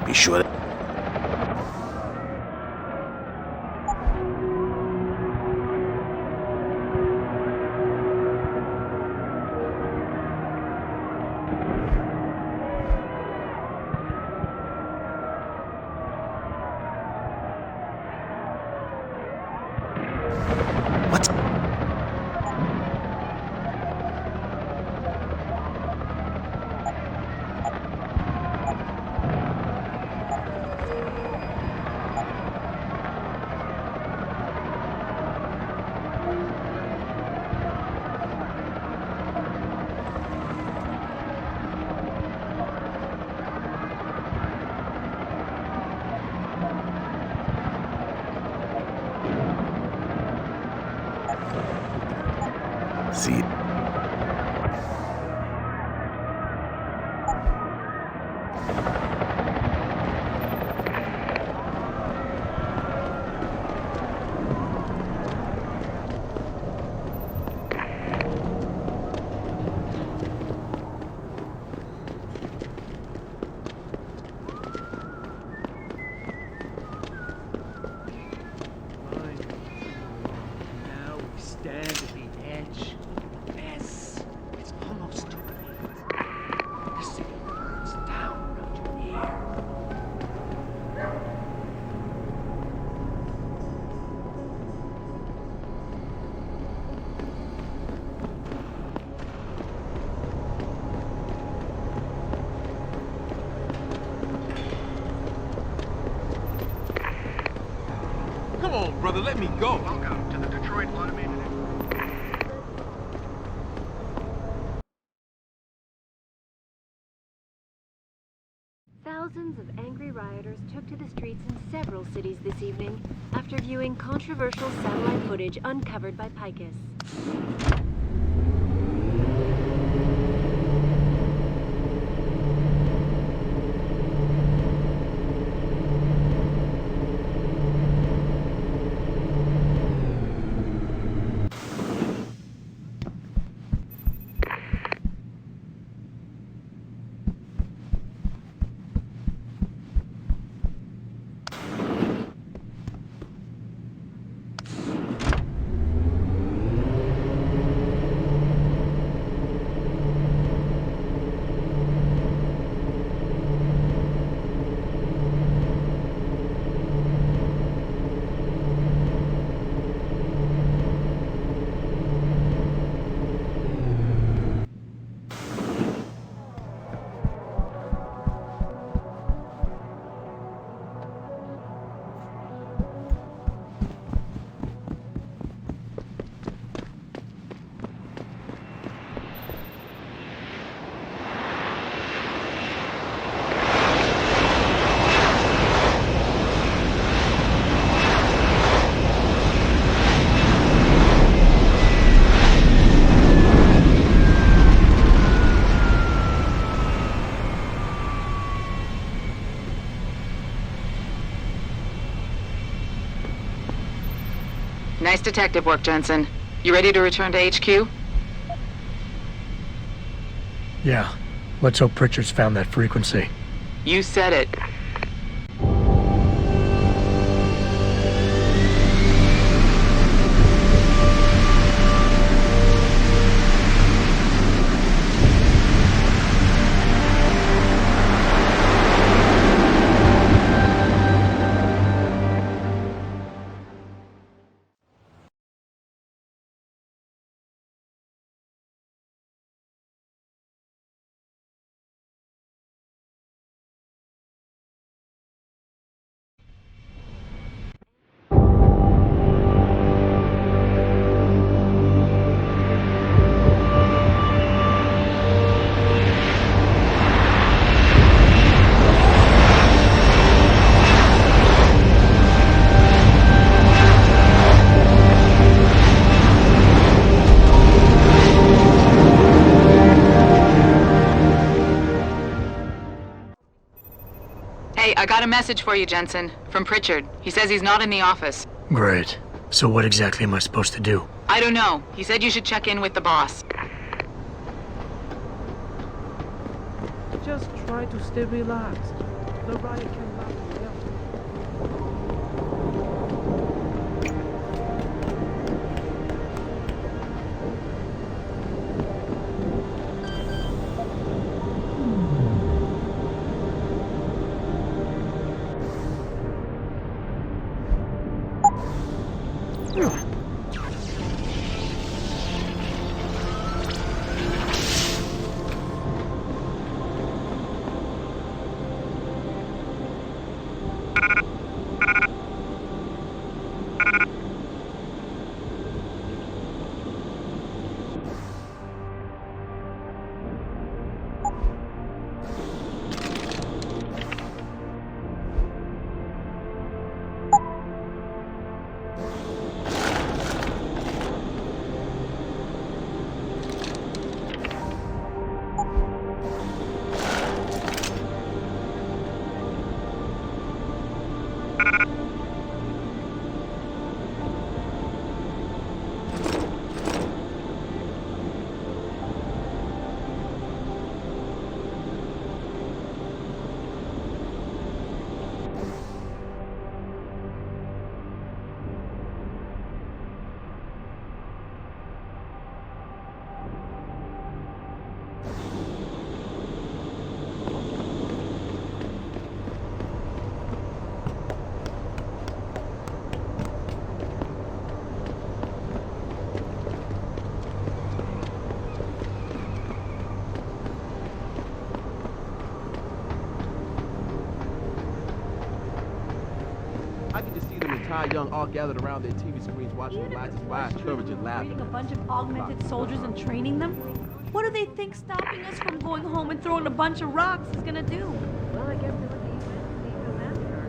Be sure... What? See. Now we stand at the edge. Yes, it's almost too late. The city burns down around your ear. Come on, brother, let me go. Welcome to the Detroit Automated. Thousands of angry rioters took to the streets in several cities this evening after viewing controversial satellite footage uncovered by Picus. Nice detective work, Jensen. You ready to return to HQ? Yeah. Let's hope Pritchard's found that frequency. You said it. Hey, I got a message for you, Jensen. From Pritchard. He says he's not in the office. Great. So what exactly am I supposed to do? I don't know. He said you should check in with the boss. Just try to stay relaxed. The riot can last forever. I can just see them entire young all gathered around their TV screens watching Elijah's live coverage and laughing. Creating a bunch of augmented soldiers and training them? What do they think stopping us from going home and throwing a bunch of rocks is gonna do? Well, I guess it would be even after.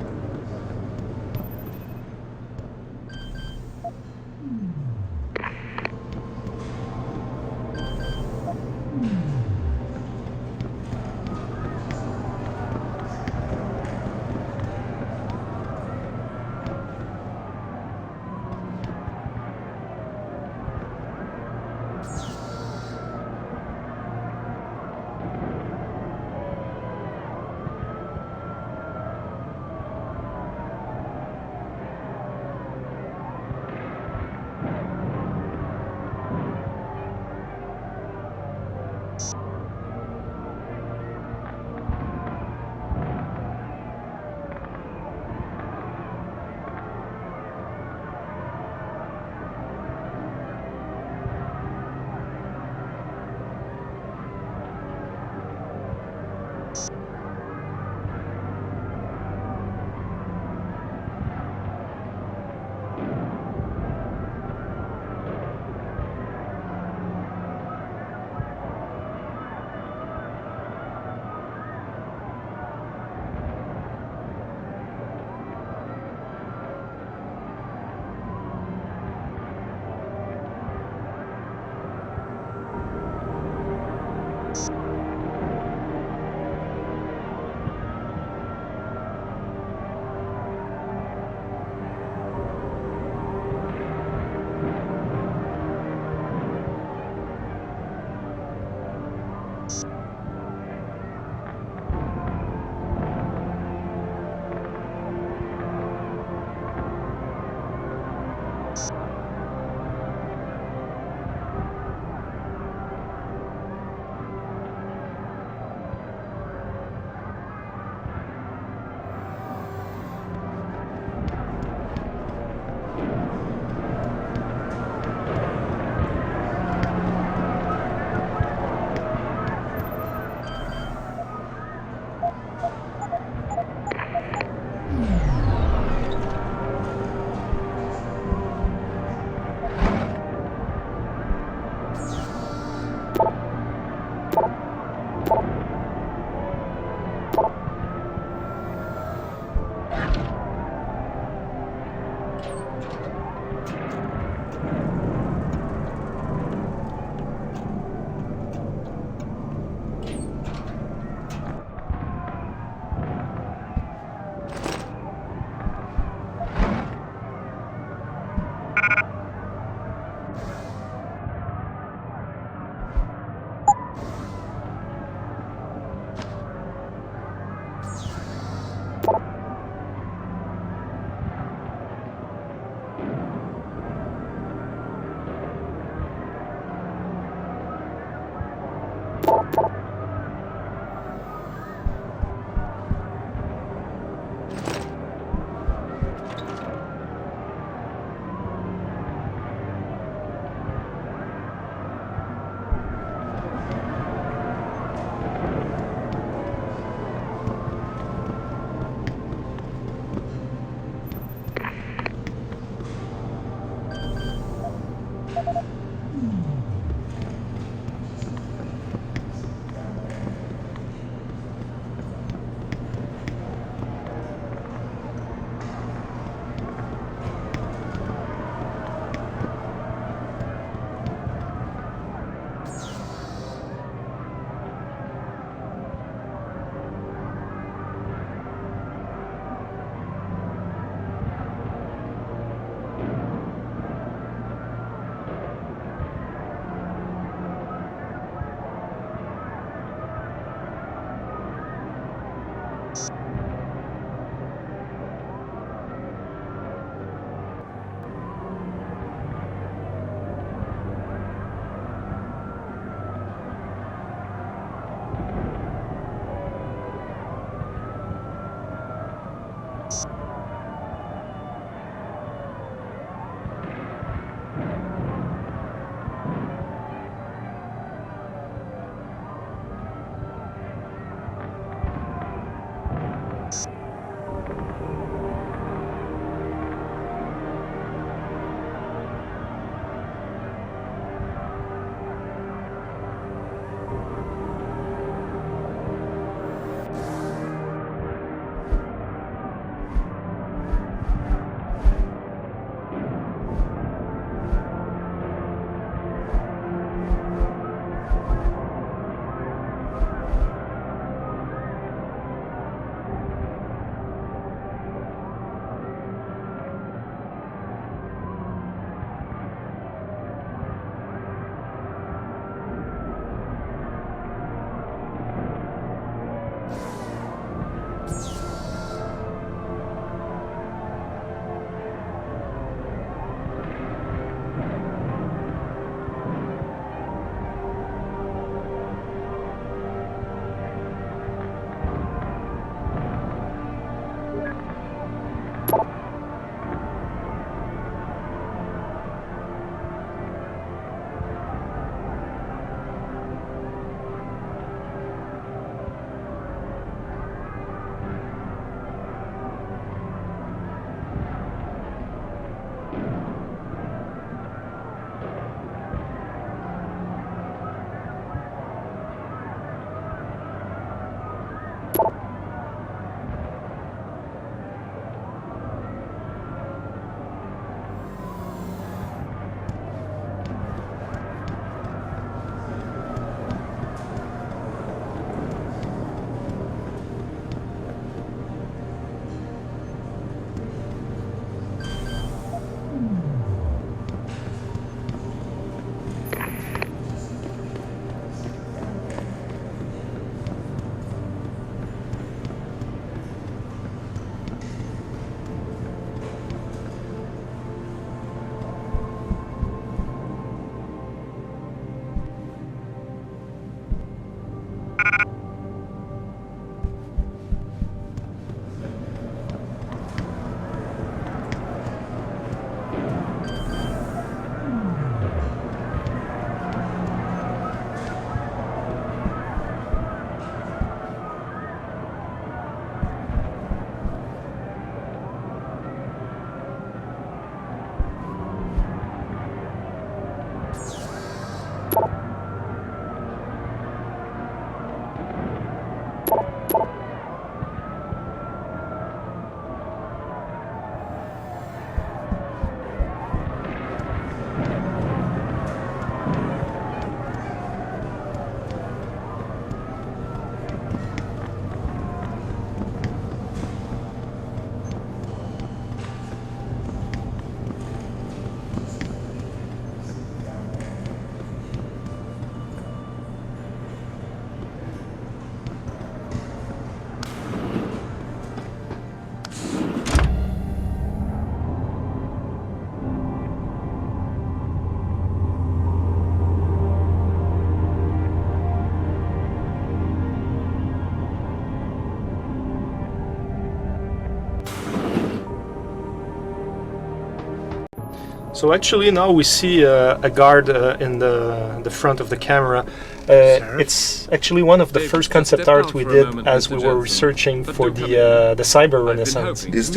So actually now we see a guard in the front of the camera. It's actually one of the first concept art we did as we were researching for the cyber renaissance. This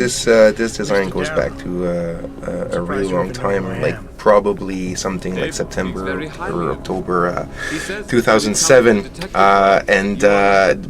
design goes back to a really long time, like probably something like September or October 2007, and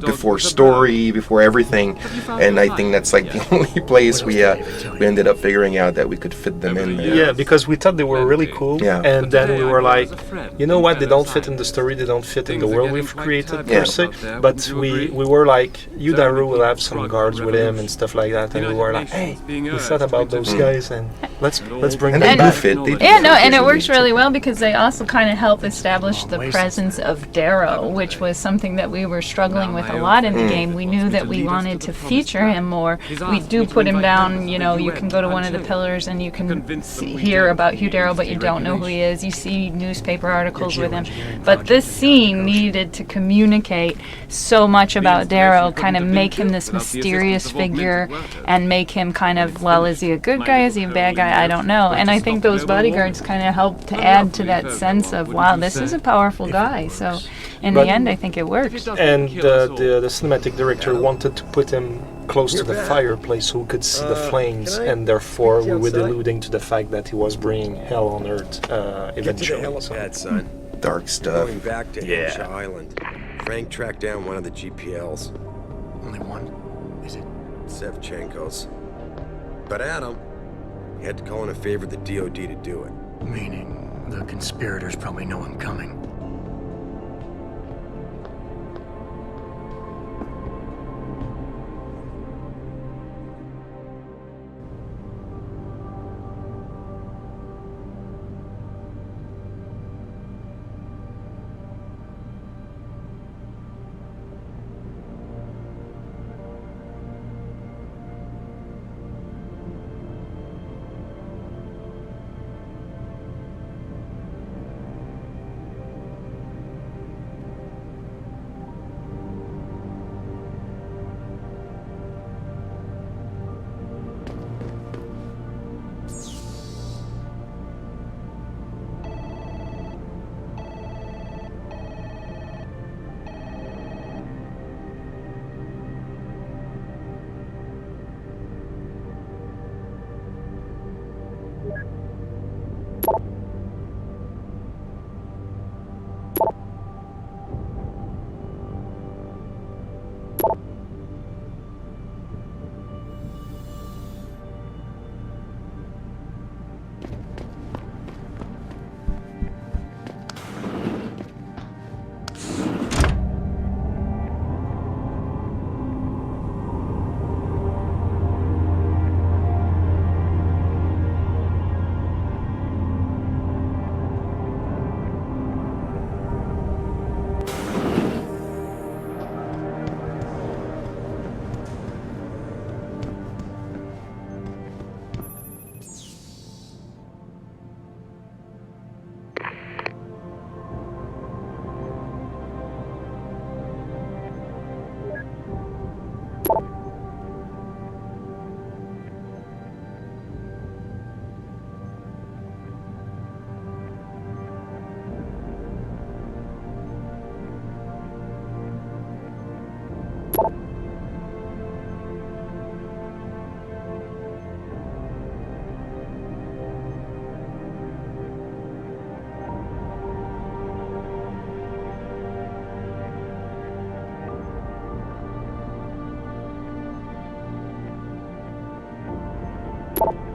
before story, before everything. And I think that's like the only place we ended up figuring out that we could fit them in. Yeah, because we thought they were really cool, and then we were like, you know what, they don't fit in the story, they don't fit in the world we've created per se, but we were like, Yudaru will have some guards with him and stuff like that, and we were like, hey, we thought about those guys, and let's bring them back. And it works really well because they also kind of help establish the presence of Darrow, which was something that we were struggling with a lot in the game. We knew that we wanted to feature him more. We do put him down, you know, you can go to one of the pillars and you can hear about Hugh Darrow, but you don't know who he is. You see newspaper articles with him. But this scene needed to communicate so much about Darrow, kind of make him this mysterious figure and make him kind of, well, is he a good guy, is he a bad guy, I don't know. And I think those bodyguards kind of helped to add to that sense of, wow, this is a powerful guy. So in the end, I think it worked. And the cinematic director wanted to put him close to the fireplace so we could see the flames, and therefore we were alluding to the fact that he was bringing hell on earth eventually. Son. Dark stuff. Going back to Hampshire Island, Frank tracked down one of the GPLs. Only one? Is it? Sevchenko's. But Adam, he had to call in a favor of the DOD to do it. Meaning the conspirators probably know I'm coming. You